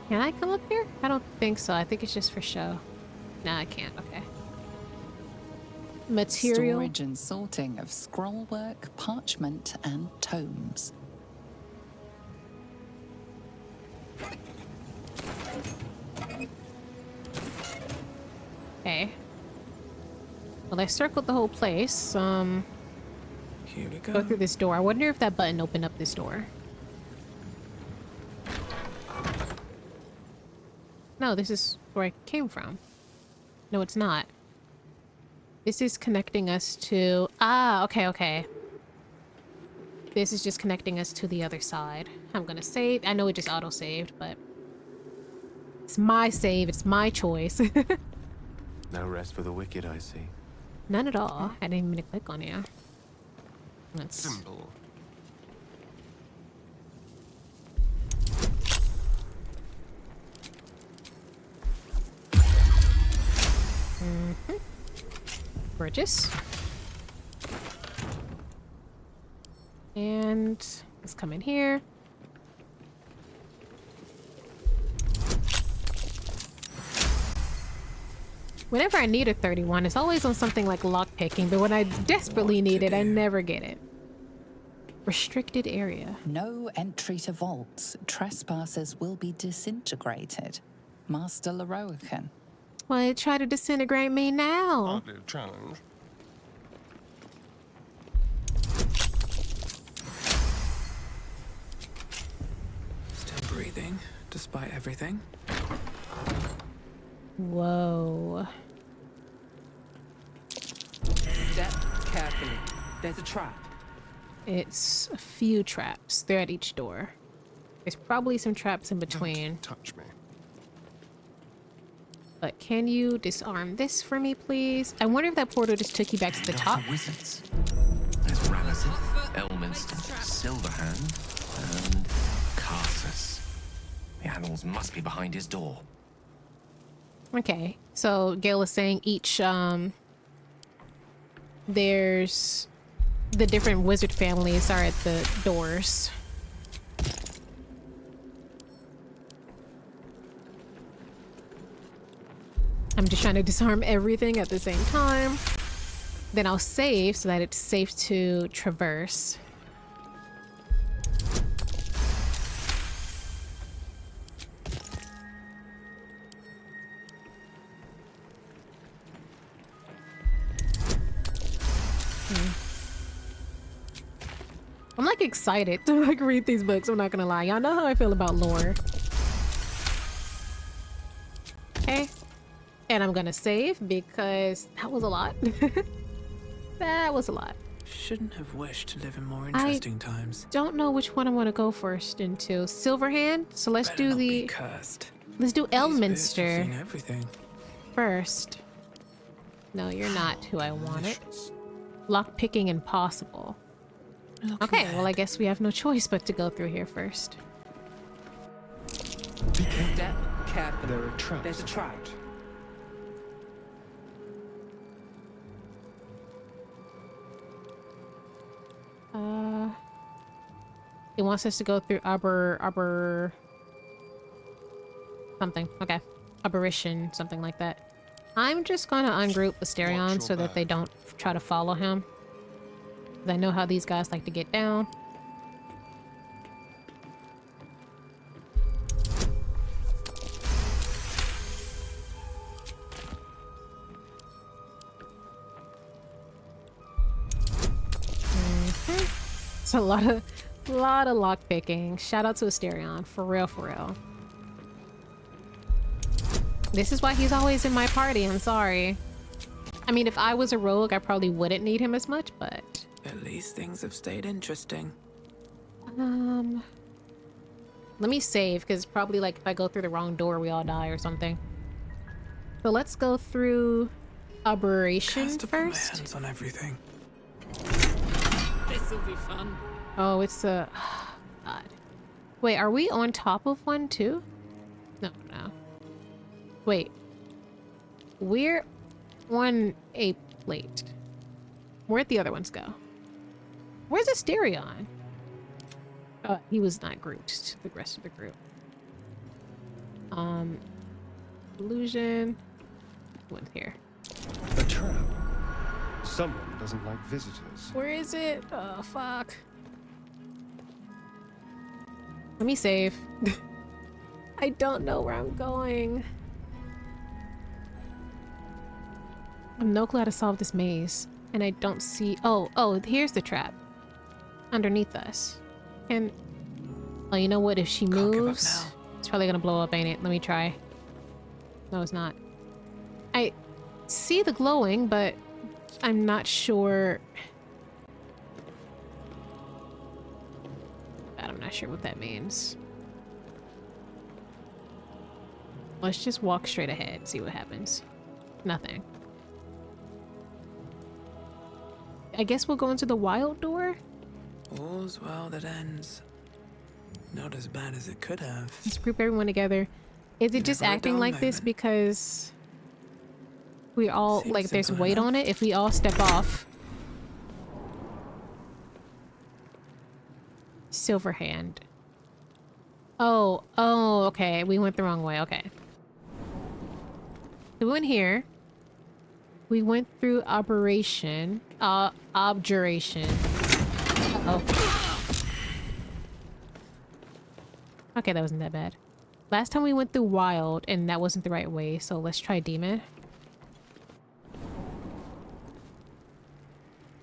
[SPEAKER 1] Can I come up here? I don't think so. I think it's just for show. Nah, I can't. Okay. Material.
[SPEAKER 5] Storage and sorting of scrollwork, parchment, and tomes.
[SPEAKER 1] Okay. Well, I circled the whole place.
[SPEAKER 7] Here we
[SPEAKER 1] Go through this door. I wonder if that button opened up this door. No, this is where I came from. No, it's not. This is connecting us to... Ah, okay, okay. This is just connecting us to the other side. I'm gonna save. I know it just auto-saved, but... It's my save. It's my choice.
[SPEAKER 13] No rest for the wicked, I see.
[SPEAKER 1] None at all. I didn't even mean to click on you. Let's...
[SPEAKER 16] Symbol.
[SPEAKER 1] Mm-hmm. Bridges. And let's come in here. Whenever I need a 31, it's always on something like lockpicking, but when I desperately need it, I never get it. Restricted area.
[SPEAKER 5] No entry to vaults. Trespassers will be disintegrated. Master Leroican.
[SPEAKER 1] Well, try to disintegrate me now.
[SPEAKER 16] Hardly a challenge.
[SPEAKER 7] Still breathing, despite everything.
[SPEAKER 1] Whoa.
[SPEAKER 6] Step carefully. There's a trap.
[SPEAKER 1] It's a few traps. They're at each door. There's probably some traps in between.
[SPEAKER 16] Don't touch me.
[SPEAKER 1] But can you disarm this for me, please? I wonder if that portal just took you back to the top.
[SPEAKER 15] Wizards. There's Ramazith, Elminster, Silverhand, and Carsus. The animals must be behind his door.
[SPEAKER 1] Okay, so Gale is saying each, there's the different wizard families are at the doors. I'm just trying to disarm everything at the same time. Then I'll save so that it's safe to traverse. I'm like excited to like read these books, I'm not gonna lie. Y'all know how I feel about lore. Okay. And I'm gonna save because that was a lot. That was a lot.
[SPEAKER 7] Shouldn't have wished to live in more interesting times.
[SPEAKER 1] Don't know which one I want to go first into. Silverhand? So let's
[SPEAKER 7] Better
[SPEAKER 1] do
[SPEAKER 7] not
[SPEAKER 1] the...
[SPEAKER 7] be cursed.
[SPEAKER 1] Let's do
[SPEAKER 7] These bits have
[SPEAKER 1] Elminster
[SPEAKER 7] seen everything.
[SPEAKER 1] first. No, you're not who I wanted. Lockpicking impossible. Okay, well I guess we have no choice but to go through here first.
[SPEAKER 6] Step carefully.
[SPEAKER 16] There are traps.
[SPEAKER 6] There's a trap.
[SPEAKER 1] It wants us to go through arbor something. Okay. Aberration, something like that. I'm just gonna ungroup Asterion so that they don't try to follow him. 'Cause I know how these guys like to get down. It's a lot of lockpicking. Shout out to Asterion, for real, for real. This is why he's always in my party, I'm sorry. I mean, if I was a rogue, I probably wouldn't need him as much, but...
[SPEAKER 7] At least things have stayed interesting.
[SPEAKER 1] Let me save, because probably like if I go through the wrong door, we all die or something. So let's go through Aberration
[SPEAKER 7] Has to put my
[SPEAKER 1] first.
[SPEAKER 7] hands on everything.
[SPEAKER 6] This'll be fun.
[SPEAKER 1] Oh, it's a... God. Wait, are we on top of one too? No, no. Wait. We're on a plate. Where'd the other ones go? Where's Asterion? He was not grouped to the rest of the group. Illusion. Went here.
[SPEAKER 16] A trap. Someone doesn't like visitors.
[SPEAKER 1] Where is it? Oh, fuck. Let me save. I don't know where I'm going. I have no clue how to solve this maze. And I don't see... Oh, here's the trap. underneath us. And oh, you know what? If she moves, it's probably gonna blow up, ain't it? Let me try. No, it's not. I see the glowing, but I'm not sure. I'm not sure what that means. Let's just walk straight ahead and see what happens. Nothing. I guess we'll go into the wild door?
[SPEAKER 7] All's well that ends. Not as bad as it could have.
[SPEAKER 1] Let's group everyone together. Is it just
[SPEAKER 7] Never a
[SPEAKER 1] acting
[SPEAKER 7] dull
[SPEAKER 1] like this
[SPEAKER 7] moment.
[SPEAKER 1] because we all,
[SPEAKER 7] Seems
[SPEAKER 1] like, there's
[SPEAKER 7] simple
[SPEAKER 1] weight
[SPEAKER 7] enough.
[SPEAKER 1] on it? If we all step off. Silverhand. Oh, okay. We went the wrong way. Okay. We went here. We went through Abjuration. Abjuration. Uh-oh. Okay, that wasn't that bad. Last time we went through Wild, and that wasn't the right way, so let's try Demon.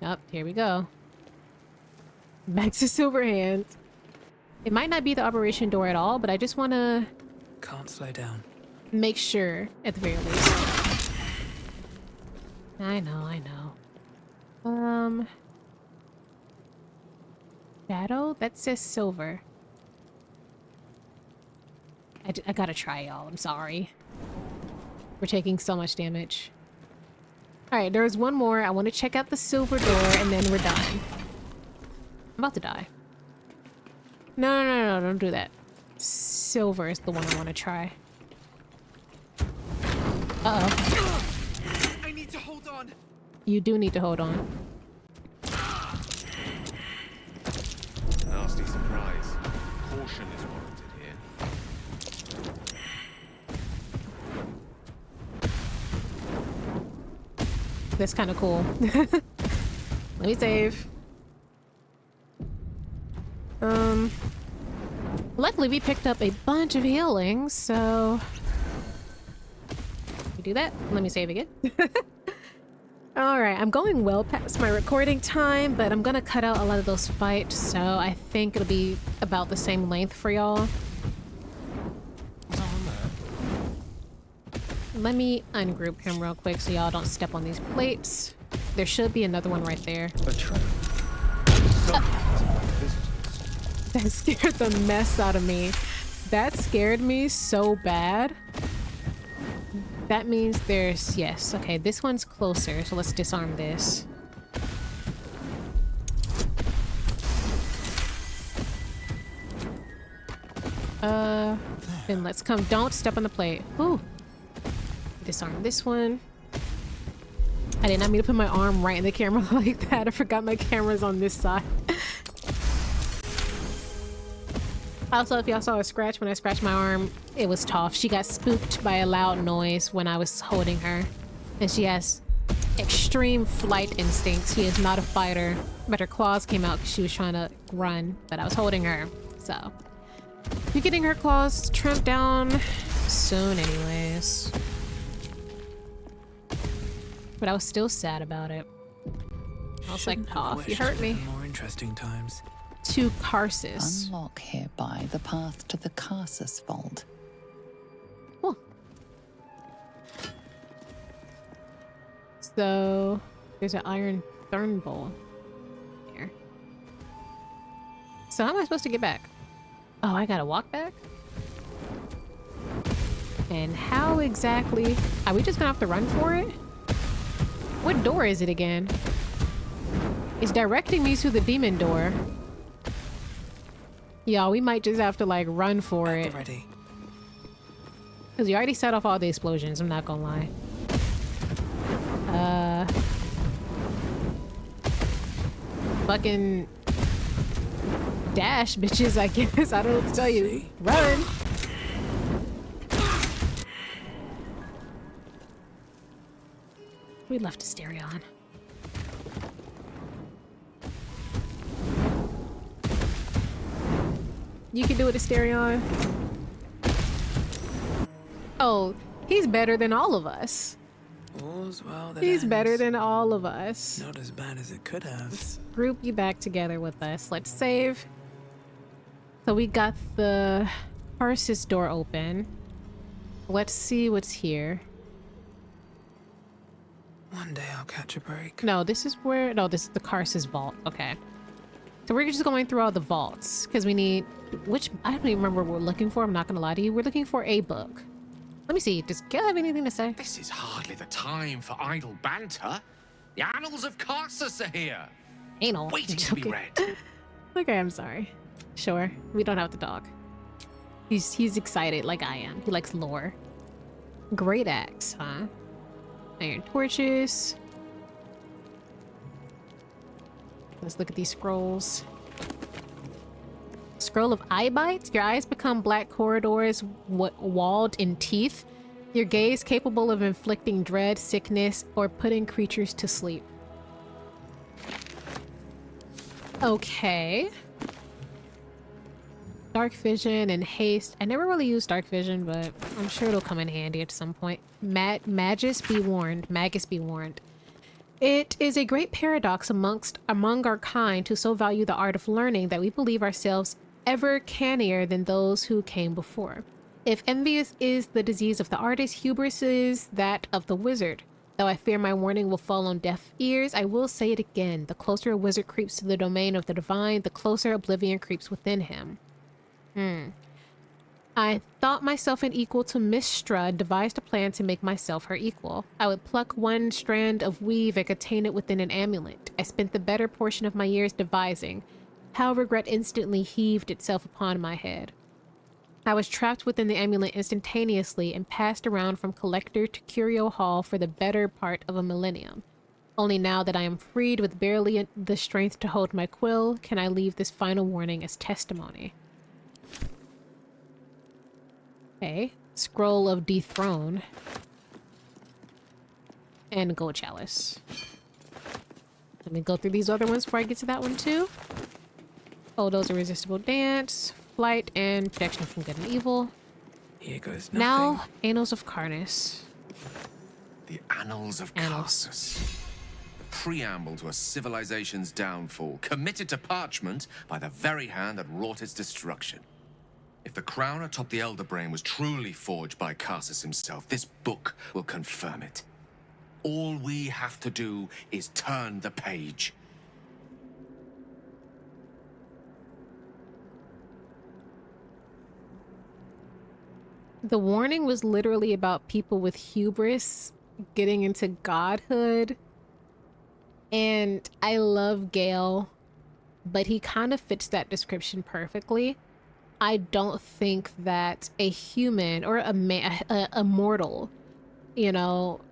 [SPEAKER 1] Oh, here we go. Back to Silverhand. It might not be the operation door at all, but I just want to
[SPEAKER 7] Can't slow down.
[SPEAKER 1] make sure at the very least. I know. Shadow? That says silver. I gotta try, y'all. I'm sorry. We're taking so much damage. Alright, there's one more. I want to check out the silver door, and then we're done. I'm about to die. No, don't do that. Silver is the one I want to try. Uh-oh.
[SPEAKER 6] I need to hold on.
[SPEAKER 1] You do need to hold on.
[SPEAKER 15] Nasty surprise. Caution is warranted here.
[SPEAKER 1] That's kind of cool. Let me save. Luckily we picked up a bunch of healings, so... We do that? Let me save again. Alright, I'm going well past my recording time, but I'm gonna cut out a lot of those fights, so I think it'll be about the same length for y'all. Let me ungroup him real quick so y'all don't step on these plates. There should be another one right there. That scared the mess out of me. That scared me so bad. That means there's... Yes, okay, this one's closer, so let's disarm this. Then let's come... Don't step on the plate. Ooh. Disarm this one. I did not mean to put my arm right in the camera like that. I forgot my camera's on this side. Also, if y'all saw a scratch when I scratched my arm, it was Toph. She got spooked by a loud noise when I was holding her. And she has extreme flight instincts. She is not a fighter. But her claws came out because she was trying to run. But I was holding her. So, you're getting her claws trimmed down soon anyways. But I was still sad about it. I was like, Toph, you hurt me.
[SPEAKER 7] More interesting times.
[SPEAKER 1] To Karsus.
[SPEAKER 5] Unlock hereby the path to the Karsus Vault.
[SPEAKER 1] Cool. So, there's an iron thorn bowl here. So how am I supposed to get back? Oh, I gotta walk back? And how exactly... Are we just gonna have to run for it? What door is it again? It's directing me to the demon door. Yeah, we might just have to like run for it.
[SPEAKER 7] Ready.
[SPEAKER 1] Because you already set off all the explosions, I'm not gonna lie. Fucking dash, bitches, I guess. I don't know what to tell you. Run! We left Asterion. You can do it, Asterion. Oh, he's better than all of us.
[SPEAKER 7] All's well that
[SPEAKER 1] He's
[SPEAKER 7] ends.
[SPEAKER 1] better than all of us.
[SPEAKER 7] Not as bad as it could have.
[SPEAKER 1] Let's group you back together with us. Let's save. So we got the Tarsus door open. Let's see what's here.
[SPEAKER 7] One day I'll catch a break.
[SPEAKER 1] No, this is where... No, this is the Tarsus vault. Okay. So we're just going through all the vaults. Because we need... Which... I don't even remember what we're looking for. I'm not going to lie to you. We're looking for a book. Let me see. Does Gale have anything to say?
[SPEAKER 15] This is hardly the time for idle banter. The annals of Carsus are here.
[SPEAKER 1] Anal.
[SPEAKER 15] Waiting to be read.
[SPEAKER 1] Okay, I'm sorry. Sure. We don't have the dog. He's excited like I am. He likes lore. Great axe, huh? Iron torches. Let's look at these scrolls. Scroll of eye bites. Your eyes become black corridors walled in teeth. Your gaze capable of inflicting dread, sickness, or putting creatures to sleep. Okay. Dark vision and haste. I never really used dark vision, but I'm sure it'll come in handy at some point. Magus be warned. Magus be warned. It is a great paradox among our kind to so value the art of learning that we believe ourselves ever cannier than those who came before. If envious is the disease of the artist, hubris is that of the wizard. Though I fear my warning will fall on deaf ears, I will say it again. The closer a wizard creeps to the domain of the divine, the closer oblivion creeps within him. I thought myself an equal to Mistra, devised a plan to make myself her equal. I would pluck one strand of weave and contain it within an amulet. I spent the better portion of my years devising. How regret instantly heaved itself upon my head. I was trapped within the amulet instantaneously and passed around from collector to curio hall for the better part of a millennium. Only now that I am freed with barely the strength to hold my quill, can I leave this final warning as testimony. Okay, scroll of dethrone. And gold chalice. Let me go through these other ones before I get to that one too. Oh, those are resistible dance, flight, and protection from good and evil.
[SPEAKER 7] Here goes nothing.
[SPEAKER 1] Now, Annals of Carnus.
[SPEAKER 15] The Annals of Carsus. The preamble to a civilization's downfall, committed to parchment by the very hand that wrought its destruction. If the crown atop the Elder Brain was truly forged by Carsus himself, this book will confirm it. All we have to do is turn the page.
[SPEAKER 1] The warning was literally about people with hubris getting into godhood. And I love Gale, but he kind of fits that description perfectly. I don't think that a human or a mortal, you know,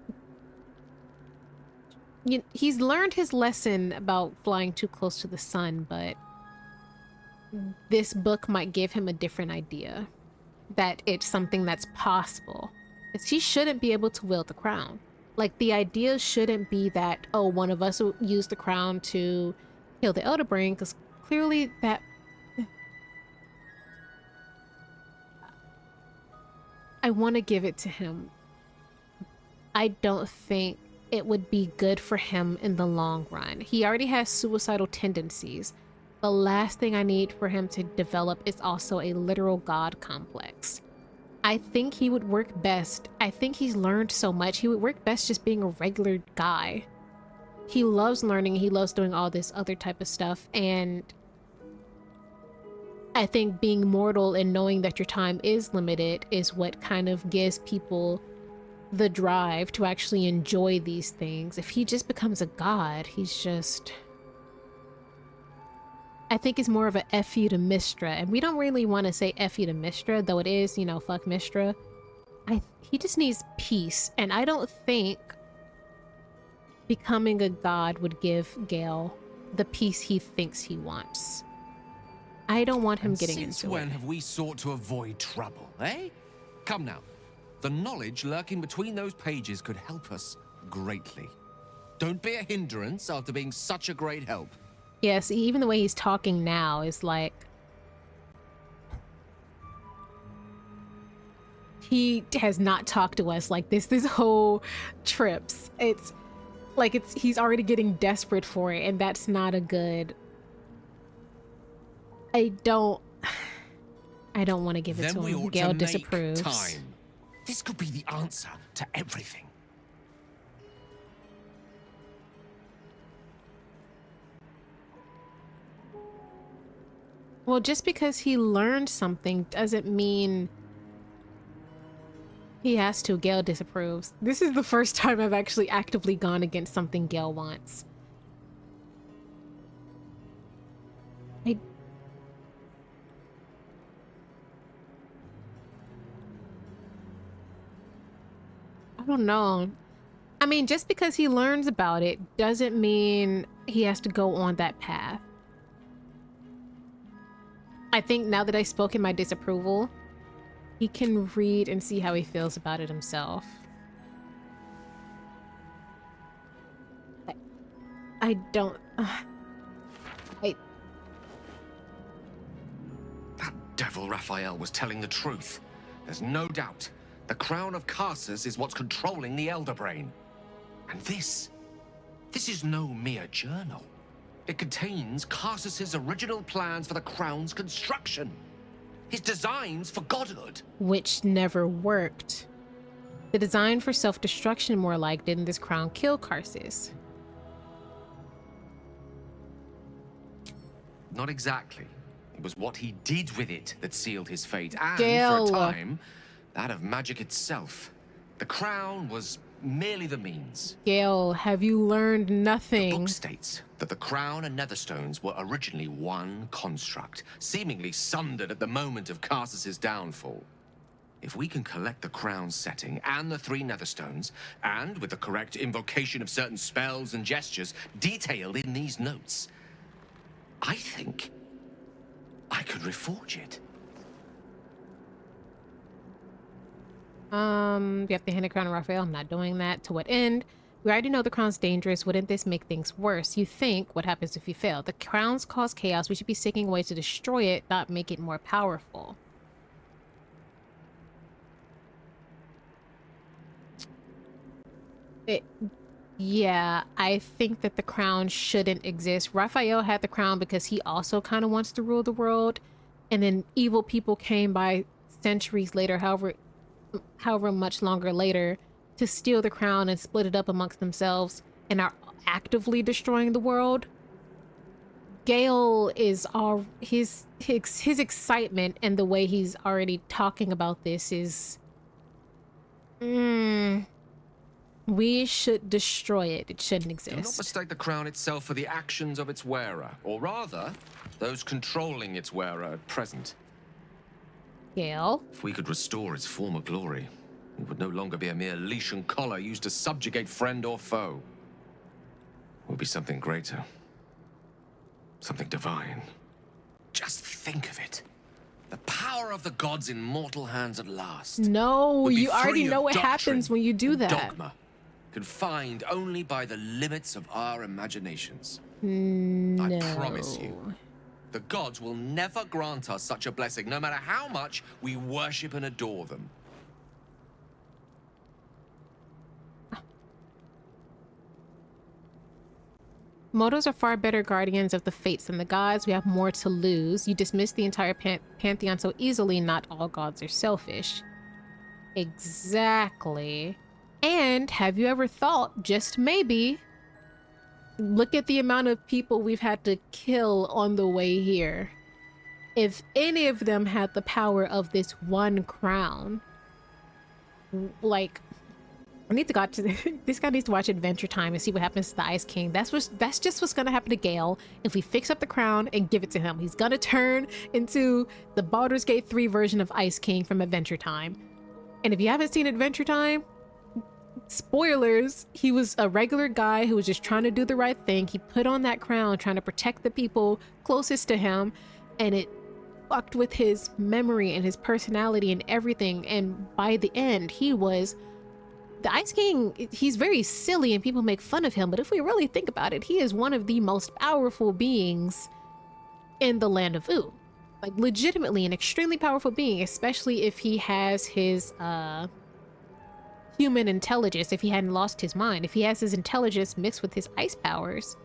[SPEAKER 1] he's learned his lesson about flying too close to the sun, but this book might give him a different idea. That it's something that's possible. He shouldn't be able to wield the crown. Like, the idea shouldn't be that, oh, one of us will use the crown to kill the Elder Brain, because clearly that... I want to give it to him. I don't think it would be good for him in the long run. He already has suicidal tendencies. The last thing I need for him to develop is also a literal god complex. I think he would work best. I think he's learned so much. He would work best just being a regular guy. He loves learning. He loves doing all this other type of stuff. And I think being mortal and knowing that your time is limited is what kind of gives people the drive to actually enjoy these things. If he just becomes a god, he's just... I think it's more of a F you to Mistra, and we don't really want to say F you to Mistra, though it is, you know, fuck Mistra. He just needs peace, and I don't think becoming a god would give Gale the peace he thinks he wants. I don't want him getting into it.
[SPEAKER 15] Since when have we sought to avoid trouble, eh? Come now. The knowledge lurking between those pages could help us greatly. Don't be a hindrance after being such a great help.
[SPEAKER 1] Yes, even the way he's talking now is like... he has not talked to us like this whole trips. It's like he's already getting desperate for it, and that's not a good. I don't want to give it to him. Gale disapproves.
[SPEAKER 15] Time. This could be the answer to everything.
[SPEAKER 1] Well, just because he learned something doesn't mean he has to. Gale disapproves. This is the first time I've actually actively gone against something Gale wants. I don't know. I mean, just because he learns about it doesn't mean he has to go on that path. I think now that I spoke in my disapproval, he can read and see how he feels about it himself. I don't...
[SPEAKER 15] That devil Raphael was telling the truth. There's no doubt. The crown of Karsus is what's controlling the Elder Brain. And this is no mere journal. It contains Karsus's original plans for the crown's construction. His designs for godhood.
[SPEAKER 1] Which never worked. The design for self-destruction, more like, didn't this crown kill Karsus?
[SPEAKER 15] Not exactly. It was what he did with it that sealed his fate. And
[SPEAKER 1] Gale.
[SPEAKER 15] for a time, that of magic itself. The crown was merely the means.
[SPEAKER 1] Gale, have you learned nothing?
[SPEAKER 15] The book states that the crown and netherstones were originally one construct, seemingly sundered at the moment of Karsus's downfall. If we can collect the crown's setting and the 3 netherstones, and with the correct invocation of certain spells and gestures detailed in these notes, I think I could reforge it.
[SPEAKER 1] You have to hand the crown to Raphael. I'm not doing that. To what end? We already know the crown's dangerous. Wouldn't this make things worse? You think, what happens if you fail? The crown's cause chaos. We should be seeking ways to destroy it, not make it more powerful. Yeah, I think that the crown shouldn't exist. Raphael had the crown because he also kind of wants to rule the world. And then evil people came by centuries later, however much longer later, to steal the crown and split it up amongst themselves and are actively destroying the world. Gale is all his excitement, and the way he's already talking about this is we should destroy it. It shouldn't exist.
[SPEAKER 15] Do not mistake the crown itself for the actions of its wearer, or rather, those controlling its wearer at present.
[SPEAKER 1] Gale?
[SPEAKER 15] If we could restore its former glory, it would no longer be a mere leash and collar used to subjugate friend or foe. It would be something greater. Something divine. Just think of it. The power of the gods in mortal hands at last.
[SPEAKER 1] No, you already know what happens when you do that.
[SPEAKER 15] Dogma, confined only by the limits of our imaginations.
[SPEAKER 1] No.
[SPEAKER 15] I promise you, the gods will never grant us such a blessing, no matter how much we worship and adore them.
[SPEAKER 1] Mortals are far better guardians of the fates than the gods. We have more to lose. You dismiss the entire pantheon so easily. Not all gods are selfish. Exactly. And have you ever thought, just maybe, look at the amount of people we've had to kill on the way here. If any of them had the power of this one crown, like, I need to go to this guy needs to watch Adventure Time and see what happens to the Ice King. That's just what's gonna happen to Gale if we fix up the crown and give it to him. He's gonna turn into the Baldur's Gate 3 version of Ice King from Adventure Time. And if you haven't seen Adventure Time, spoilers, he was a regular guy who was just trying to do the right thing. He put on that crown trying to protect the people closest to him, and it fucked with his memory and his personality and everything. And by the end, he was the Ice King. He's very silly and people make fun of him, but if we really think about it, he is one of the most powerful beings in the land of Ooh. like legitimately an extremely powerful being, especially if he has his human intelligence, if he hadn't lost his mind, if he has his intelligence mixed with his ice powers.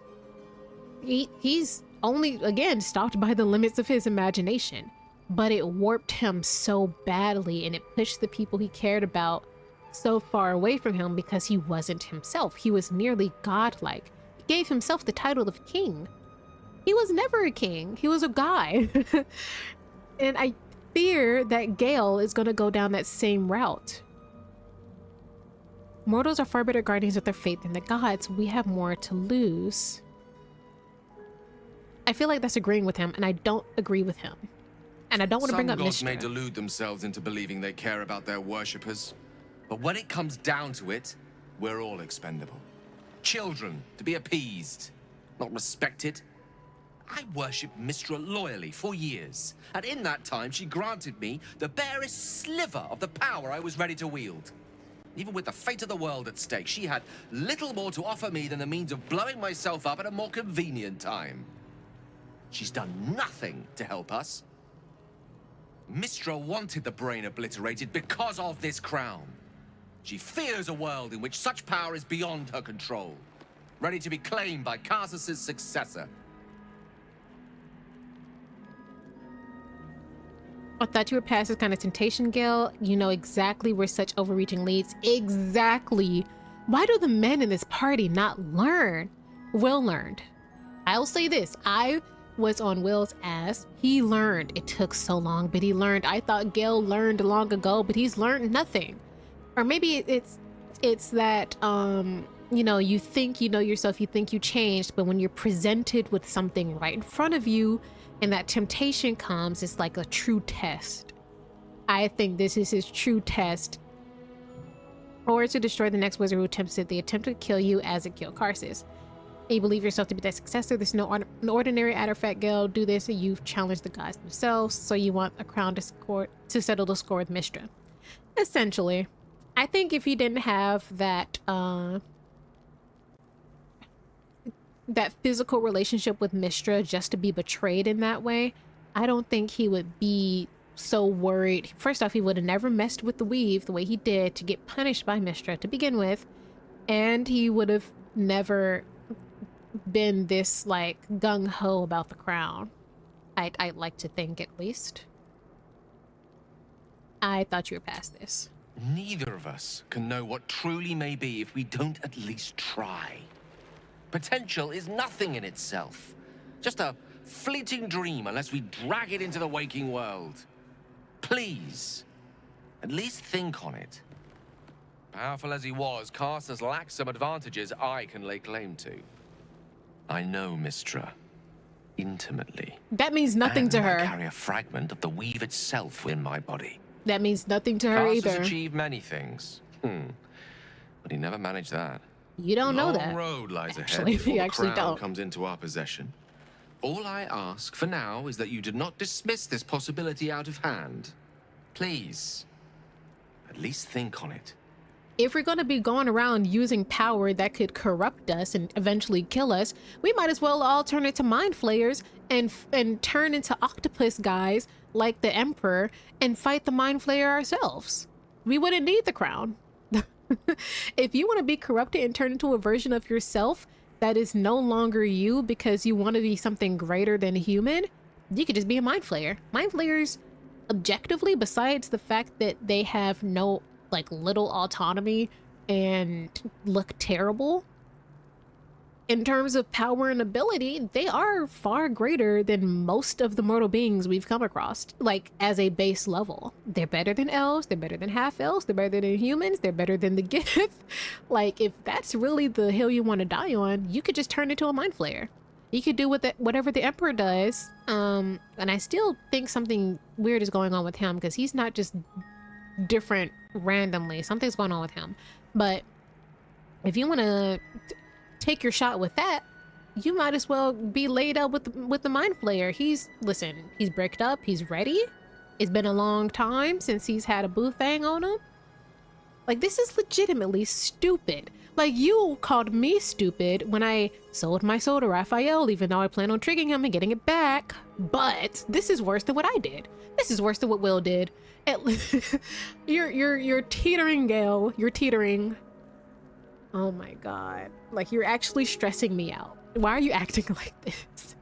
[SPEAKER 1] He's only, again, stopped by the limits of his imagination, but it warped him so badly, and it pushed the people he cared about so far away from him because he wasn't himself. He was nearly godlike. He gave himself the title of king. He was never a king. He was a guy. And I fear that Gale is going to go down that same route. Mortals are far better guardians of their fate than the gods. We have more to lose. I feel like that's agreeing with him, and I don't agree with him. And I don't want to bring up
[SPEAKER 15] Some gods
[SPEAKER 1] Mr.
[SPEAKER 15] may delude themselves into believing they care about their worshippers. But when it comes down to it, we're all expendable. Children to be appeased, not respected. I worshipped Mistra loyally for years, and in that time she granted me the barest sliver of the power I was ready to wield. Even with the fate of the world at stake, she had little more to offer me than the means of blowing myself up at a more convenient time. She's done nothing to help us. Mistra wanted the brain obliterated because of this crown. She fears a world in which such power is beyond her control, ready to be claimed by Karsus's successor.
[SPEAKER 1] I thought you were past this kind of temptation, Gil. You know exactly where such overreaching leads. Exactly. Why do the men in this party not learn? Will learned. I'll say this. I was on Will's ass. He learned. It took so long, but he learned. I thought Gil learned long ago, but he's learned nothing. Or maybe it's that, you know, you think you know yourself, you think you changed, but when you're presented with something right in front of you, and that temptation comes, it's like a true test. I think this is his true test. Or to destroy the next wizard who attempts it. They attempt to kill you as it killed Karsus. You believe yourself to be their successor. There's no ordinary Adderfat Gale. Do this, and you've challenged the gods themselves. So you want a crown to settle the score with Mistra. Essentially, I think if he didn't have that that physical relationship with Mistra just to be betrayed in that way, I don't think he would be so worried. First off, he would have never messed with the weave the way he did to get punished by Mistra to begin with, and he would have never been this like gung-ho about the crown. I'd like to think, at least. I thought you were past this.
[SPEAKER 15] Neither of us can know what truly may be if we don't at least try. Potential is nothing in itself. Just a fleeting dream unless we drag it into the waking world. Please, at least think on it. Powerful as he was, Karsus lacks some advantages I can lay claim to. I know Mistra intimately.
[SPEAKER 1] That means nothing to her.
[SPEAKER 15] I carry a fragment of the weave itself in my body.
[SPEAKER 1] That means nothing to her
[SPEAKER 15] Karsus
[SPEAKER 1] either.
[SPEAKER 15] achieved many things, but he never managed that.
[SPEAKER 1] You don't know that.
[SPEAKER 15] Long road lies
[SPEAKER 1] Actually,
[SPEAKER 15] ahead before
[SPEAKER 1] you
[SPEAKER 15] the
[SPEAKER 1] actually
[SPEAKER 15] crown
[SPEAKER 1] don't.
[SPEAKER 15] comes into our possession. All I ask for now is that you do not dismiss this possibility out of hand. Please, at least think on it.
[SPEAKER 1] If we're going to be going around using power that could corrupt us and eventually kill us, we might as well all turn into mind flayers and turn into octopus guys like the Emperor and fight the mind flayer ourselves. We wouldn't need the crown. If you want to be corrupted and turn into a version of yourself that is no longer you because you want to be something greater than human, you could just be a mind flayer. Mind flayers, objectively, besides the fact that they have no like little autonomy and look terrible, in terms of power and ability, they are far greater than most of the mortal beings we've come across, like as a base level. They're better than elves, they're better than half elves, they're better than humans, they're better than the Gith. Like, if that's really the hill you want to die on, you could just turn into a mind flayer. You could do whatever the Emperor does. And I still think something weird is going on with him, because he's not just different randomly. Something's going on with him. But if you want to take your shot with that, you might as well be laid up with the mind flayer. He's bricked up, he's ready. It's been a long time since he's had a boo thing on him. Like, this is legitimately stupid. Like, you called me stupid when I sold my soul to Raphael, even though I plan on tricking him and getting it back. But this is worse than what I did. This is worse than what Will did. You're teetering, Gale. You're teetering. Oh my god. Like, you're actually stressing me out. Why are you acting like this?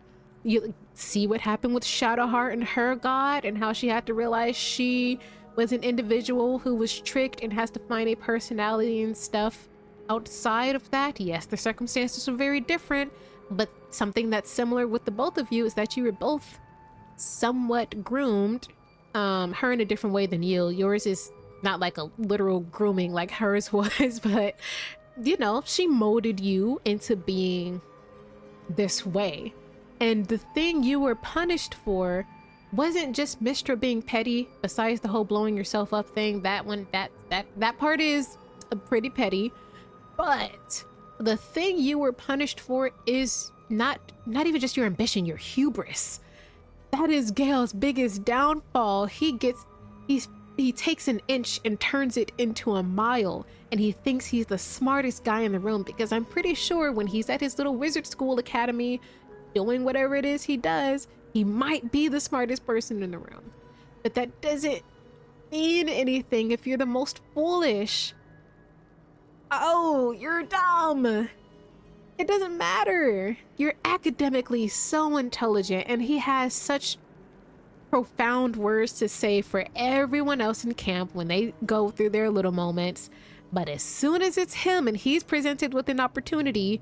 [SPEAKER 1] You see what happened with Shadowheart and her god, and how she had to realize she was an individual who was tricked and has to find a personality and stuff outside of that. Yes, the circumstances are very different, but something that's similar with the both of you is that you were both somewhat groomed. Her in a different way than you. Yours is not like a literal grooming like hers was, but you know, she molded you into being this way. And the thing you were punished for wasn't just Mistra being petty, besides the whole blowing yourself up thing. That one, that part is pretty petty. But the thing you were punished for is not even just your ambition, your hubris. That is Gale's biggest downfall. He takes an inch and turns it into a mile, and he thinks he's the smartest guy in the room, because I'm pretty sure when he's at his little wizard school academy doing whatever it is he does, he might be the smartest person in the room. But that doesn't mean anything if you're the most foolish. Oh, you're dumb. It doesn't matter. You're academically so intelligent, and he has such profound words to say for everyone else in camp when they go through their little moments. But as soon as it's him and he's presented with an opportunity,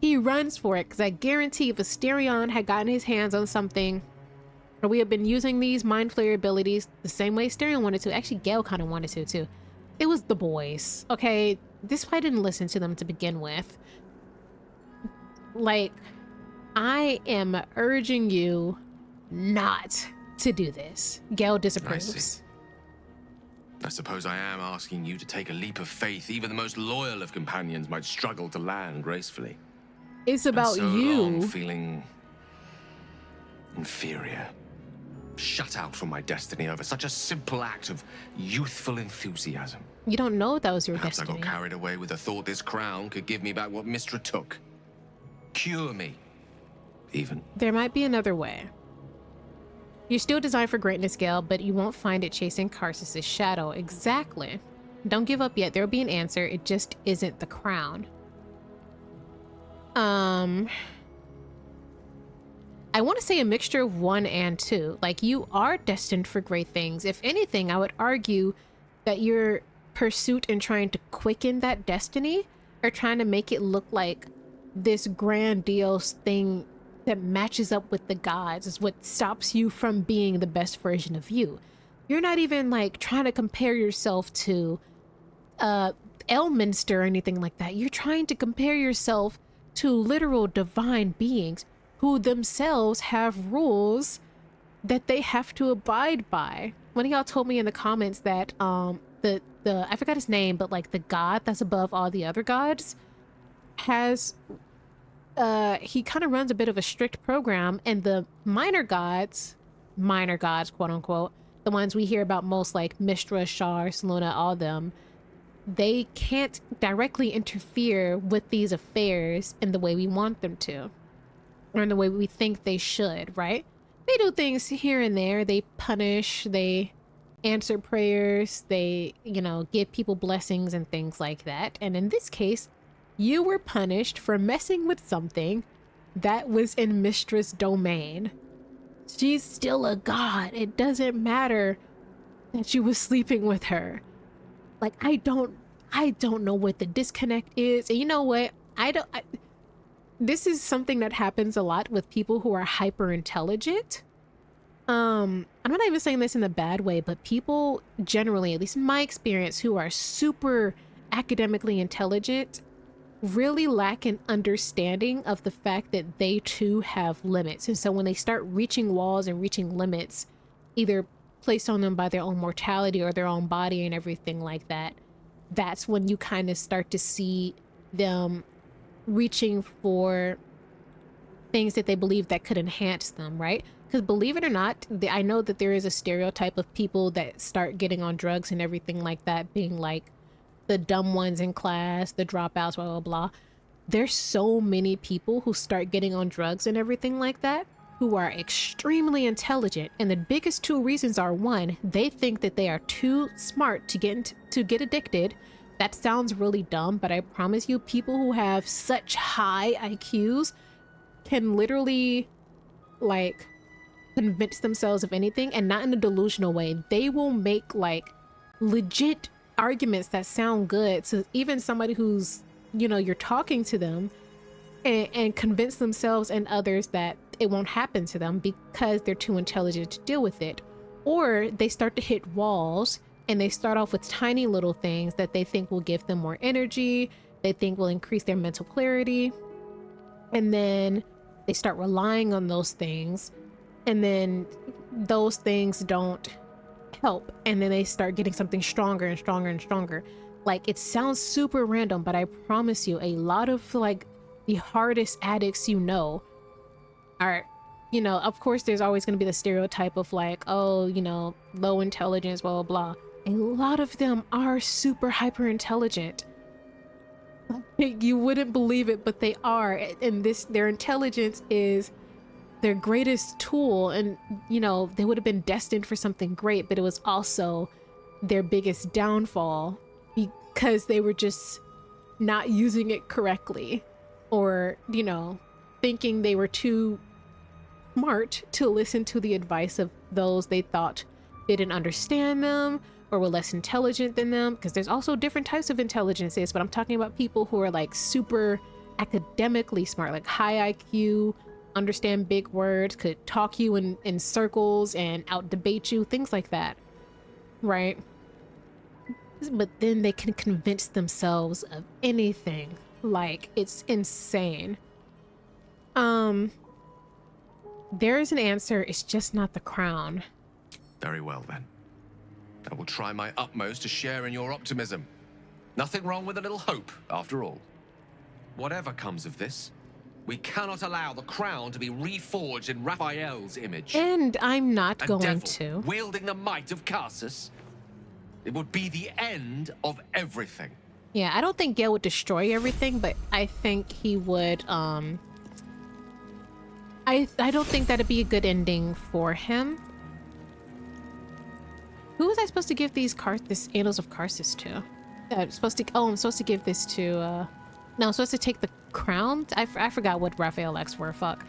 [SPEAKER 1] he runs for it, because I guarantee if Asterion had gotten his hands on something, or we have been using these mind flayer abilities the same way Asterion wanted to, actually Gale kind of wanted to too. It was the boys, okay? This why I didn't listen to them to begin with. Like, I am urging you not to do this. Gale disapproves.
[SPEAKER 15] I suppose I am asking you to take a leap of faith even the most loyal of companions might struggle to land gracefully.
[SPEAKER 1] It's about
[SPEAKER 15] so
[SPEAKER 1] you.
[SPEAKER 15] Long feeling inferior. Shut out from my destiny over such a simple act of youthful enthusiasm.
[SPEAKER 1] You don't know that was your
[SPEAKER 15] Perhaps
[SPEAKER 1] destiny.
[SPEAKER 15] I got carried away with the thought this crown could give me back what Mistra took. Cure me, even.
[SPEAKER 1] There might be another way. You're still designed for greatness, Gale, but you won't find it chasing Karsus's shadow. Exactly. Don't give up yet. There'll be an answer. It just isn't the crown. I want to say a mixture of 1 and 2. Like, you are destined for great things. If anything, I would argue that your pursuit in trying to quicken that destiny, or trying to make it look like this grandiose thing that matches up with the gods, is what stops you from being the best version of you. You're not even like trying to compare yourself to Elminster or anything like that. You're trying to compare yourself to literal divine beings who themselves have rules that they have to abide by. One of y'all told me in the comments that the I forgot his name, but like the god that's above all the other gods has he kind of runs a bit of a strict program, and the minor gods, quote unquote, the ones we hear about most, like Mistra, Shar, Selûne, all them, they can't directly interfere with these affairs in the way we want them to, or in the way we think they should, right? They do things here and there. They punish, they answer prayers, they, you know, give people blessings and things like that. And in this case, you were punished for messing with something that was in Mistra's domain. She's still a god. It doesn't matter that you was sleeping with her. Like, I don't know what the disconnect is. And you know what? This is something that happens a lot with people who are hyper intelligent. I'm not even saying this in a bad way, but people generally, at least in my experience, who are super academically intelligent really lack an understanding of the fact that they too have limits. And so when they start reaching walls and reaching limits, either placed on them by their own mortality or their own body and everything like that, that's when you kind of start to see them reaching for things that they believe that could enhance them, right? Because believe it or not, I know that there is a stereotype of people that start getting on drugs and everything like that being like the dumb ones in class, the dropouts, blah, blah, blah. There's so many people who start getting on drugs and everything like that who are extremely intelligent. And the biggest two reasons are, one, they think that they are too smart to get addicted. That sounds really dumb, but I promise you, people who have such high IQs can literally like convince themselves of anything, and not in a delusional way. They will make like legit arguments that sound good to even somebody who's, you know, you're talking to them, and convince themselves and others that it won't happen to them because they're too intelligent to deal with it. Or they start to hit walls and they start off with tiny little things that they think will give them more energy, they think will increase their mental clarity, and then they start relying on those things, and then those things don't help, and then they start getting something stronger and stronger and stronger. Like, it sounds super random, but I promise you, a lot of like the hardest addicts you know are, you know, of course there's always going to be the stereotype of like, oh, you know, low intelligence, blah, blah, blah. A lot of them are super hyper intelligent. You wouldn't believe it, but they are. And their intelligence is their greatest tool. And, you know, they would have been destined for something great, but it was also their biggest downfall because they were just not using it correctly, or, you know, thinking they were too smart to listen to the advice of those they thought didn't understand them or were less intelligent than them. Because there's also different types of intelligences, but I'm talking about people who are like super academically smart, like high IQ, understand big words, could talk you in circles and out debate you, things like that, right? But then they can convince themselves of anything. Like, it's insane. There is an answer, it's just not the crown.
[SPEAKER 15] Very well, then. I will try my utmost to share in your optimism. Nothing wrong with a little hope, after all. Whatever comes of this, we cannot allow the crown to be reforged in Raphael's image.
[SPEAKER 1] And I'm not
[SPEAKER 15] A
[SPEAKER 1] going
[SPEAKER 15] devil
[SPEAKER 1] to.
[SPEAKER 15] wielding the might of Carsus. It would be the end of everything.
[SPEAKER 1] Yeah, I don't think Gale would destroy everything, but I think he would, I don't think that'd be a good ending for him. Who was I supposed to give this Annals of Carsus to? I'm supposed to give this to, no, I'm supposed to take the crown? I forgot what Raphael X were, fuck.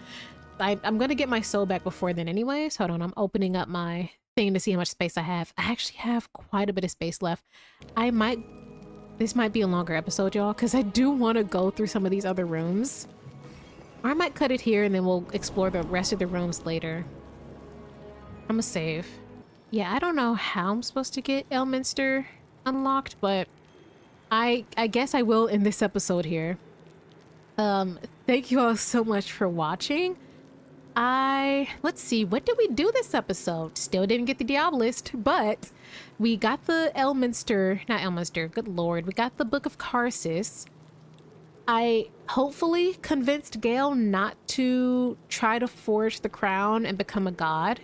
[SPEAKER 1] I'm gonna get my soul back before then anyways. Hold on, I'm opening up my thing to see how much space I have. I actually have quite a bit of space left. This might be a longer episode, y'all, because I do want to go through some of these other rooms. Or I might cut it here and then we'll explore the rest of the rooms later. I'm gonna save. Yeah, I don't know how I'm supposed to get Elminster unlocked, but I guess I will in this episode here. Thank you all so much for watching. Let's see, what did we do this episode? Still didn't get the Diabolist, but we got the not Elminster, good lord. We got the Book of Carsus. I hopefully convinced Gale not to try to forge the crown and become a god.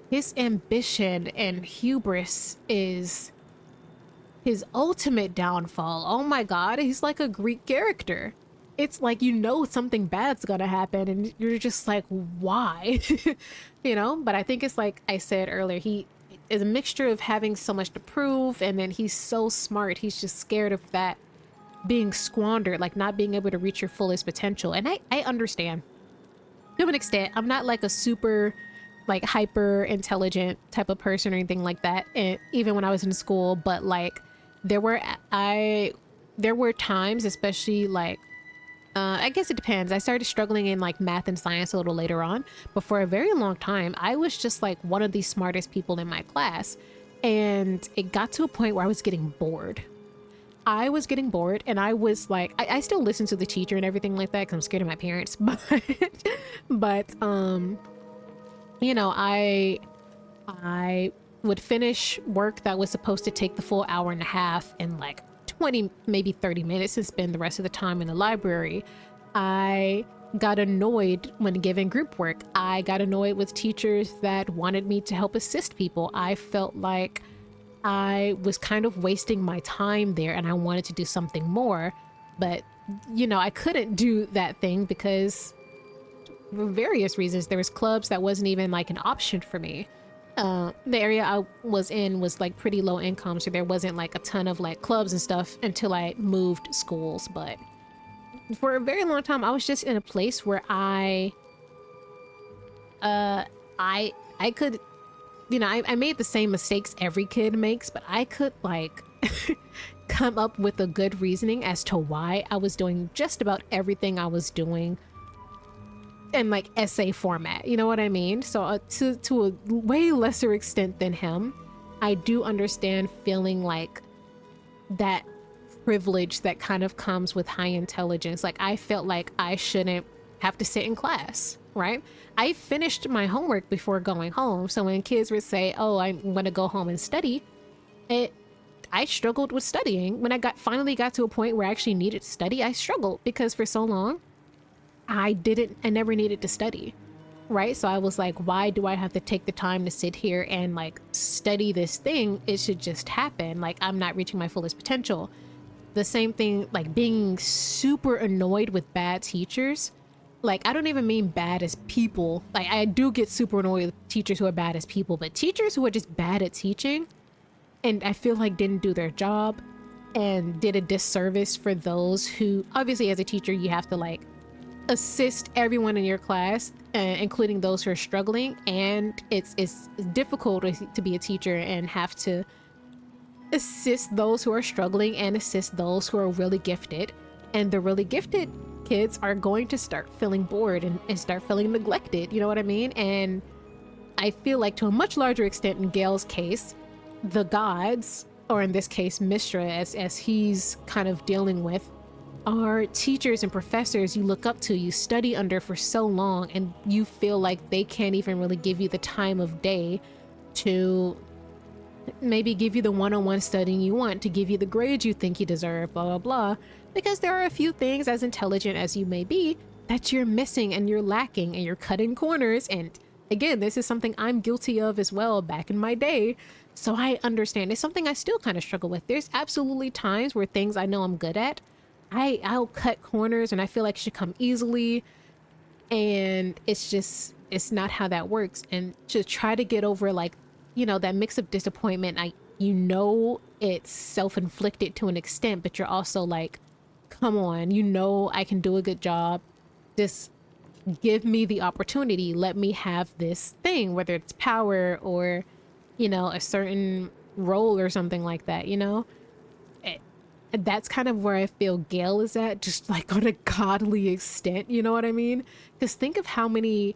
[SPEAKER 1] His ambition and hubris is his ultimate downfall. Oh my god, he's like a Greek character. It's like, you know, something bad's gonna happen and you're just like, why? You know, but I think it's like I said earlier, he is a mixture of having so much to prove, and then he's so smart, he's just scared of that being squandered, like not being able to reach your fullest potential. And I understand to an extent. I'm not like a super like hyper intelligent type of person or anything like that, and even when I was in school, but like there were times, especially like I guess it depends. I started struggling in like math and science a little later on, but for a very long time I was just like one of the smartest people in my class, and it got to a point where I was getting bored. I was getting bored, and I was like, I still listen to the teacher and everything like that because I'm scared of my parents, but you know, I would finish work that was supposed to take the full hour and a half in like 20, maybe 30 minutes, and spend the rest of the time in the library. I got annoyed when given group work. I got annoyed with teachers that wanted me to help assist people. I felt like I was kind of wasting my time there and I wanted to do something more. But, you know, I couldn't do that thing because for various reasons. There was clubs that wasn't even like an option for me. The area I was in was like pretty low income, so there wasn't like a ton of like clubs and stuff until I moved schools. But for a very long time, I was just in a place where I could, you know, I made the same mistakes every kid makes, but I could like come up with a good reasoning as to why I was doing just about everything I was doing in like essay format, you know what I mean? So to a way lesser extent than him, I do understand feeling like that privilege that kind of comes with high intelligence. Like I felt like I shouldn't have to sit in class, right? I finished my homework before going home. So when kids would say, oh, I'm gonna go home and study, I struggled with studying. When I finally got to a point where I actually needed to study, I struggled because for so long, I never needed to study, right? So I was like, why do I have to take the time to sit here and like study this thing? It should just happen. Like I'm not reaching my fullest potential. The same thing, like being super annoyed with bad teachers. Like I don't even mean bad as people. Like I do get super annoyed with teachers who are bad as people, but teachers who are just bad at teaching and I feel like didn't do their job and did a disservice for those who, obviously as a teacher, you have to like assist everyone in your class, including those who are struggling, and it's difficult to be a teacher and have to assist those who are struggling and assist those who are really gifted. And the really gifted kids are going to start feeling bored and start feeling neglected, you know what I mean? And I feel like to a much larger extent in Gale's case, the gods, or in this case Mishra, as he's kind of dealing with, are teachers and professors you look up to, you study under for so long, and you feel like they can't even really give you the time of day to maybe give you the one-on-one studying you want, to give you the grades you think you deserve, blah, blah, blah. Because there are a few things, as intelligent as you may be, that you're missing and you're lacking and you're cutting corners. And again, this is something I'm guilty of as well back in my day. So I understand. It's something I still kind of struggle with. There's absolutely times where things I know I'm good at, I'll cut corners and I feel like it should come easily, and it's not how that works. And to try to get over, like, you know, that mix of disappointment, you know it's self-inflicted to an extent, but you're also like, come on, you know I can do a good job, just give me the opportunity, let me have this thing, whether it's power or, you know, a certain role or something like that, you know? That's kind of where I feel Gale is at, just like on a godly extent, you know what I mean? Because think of how many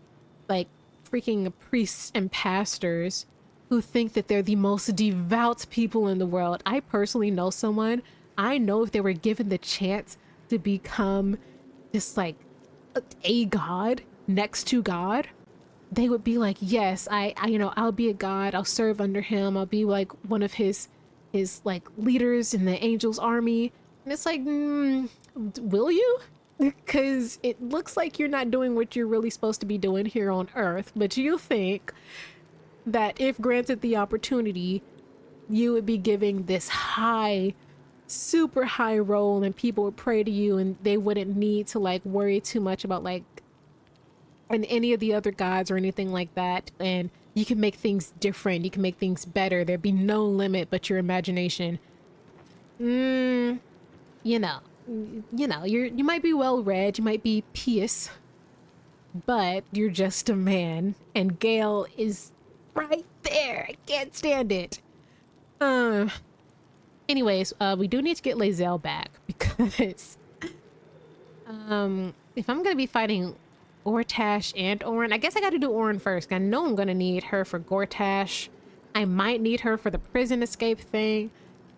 [SPEAKER 1] like freaking priests and pastors who think that they're the most devout people in the world. I personally know someone, I know if they were given the chance to become just like a god next to God, they would be like, yes, I you know, I'll be a god, I'll serve under him, I'll be like one of his like leaders in the angels army. And it's like, will you? Because it looks like you're not doing what you're really supposed to be doing here on Earth, but you think that if granted the opportunity, you would be giving this high, super high role, and people would pray to you and they wouldn't need to like worry too much about like and any of the other gods or anything like that. And you can make things different, you can make things better, there'd be no limit but your imagination. You know, you might be well read, you might be pious, but you're just a man, and Gale is right there. I can't stand it. Anyways, we do need to get Lae'zel back, because if I'm gonna be fighting Gortash and Orin, I guess I gotta do Orin first. I know I'm gonna need her for Gortash. I might need her for the prison escape thing.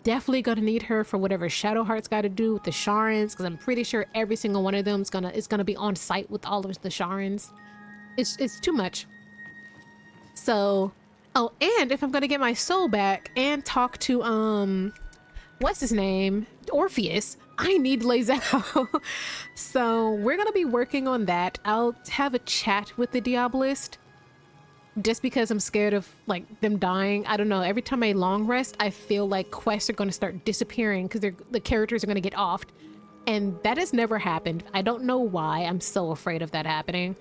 [SPEAKER 1] Definitely gonna need her for whatever Shadowheart's gotta do with the Sharans, because I'm pretty sure every single one of them is gonna be on site with all of the Sharans. It's too much. So, oh, and if I'm gonna get my soul back and talk to what's his name, Orpheus, I need Lae'zel. So we're gonna be working on that. I'll have a chat with the Diabolist just because I'm scared of like them dying. I don't know. Every time I long rest, I feel like quests are going to start disappearing because the characters are going to get offed. And that has never happened. I don't know why. I'm so afraid of that happening.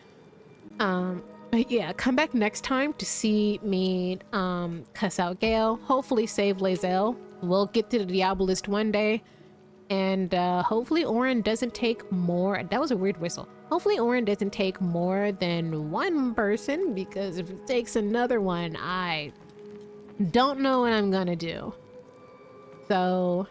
[SPEAKER 1] But yeah, come back next time to see me cuss out Gale. Hopefully save Lae'zel. We'll get to the Diabolist one day. And hopefully ORIN doesn't take more. That was a weird whistle. Hopefully ORIN doesn't take more than one person, because if it takes another one, I don't know what I'm gonna do. So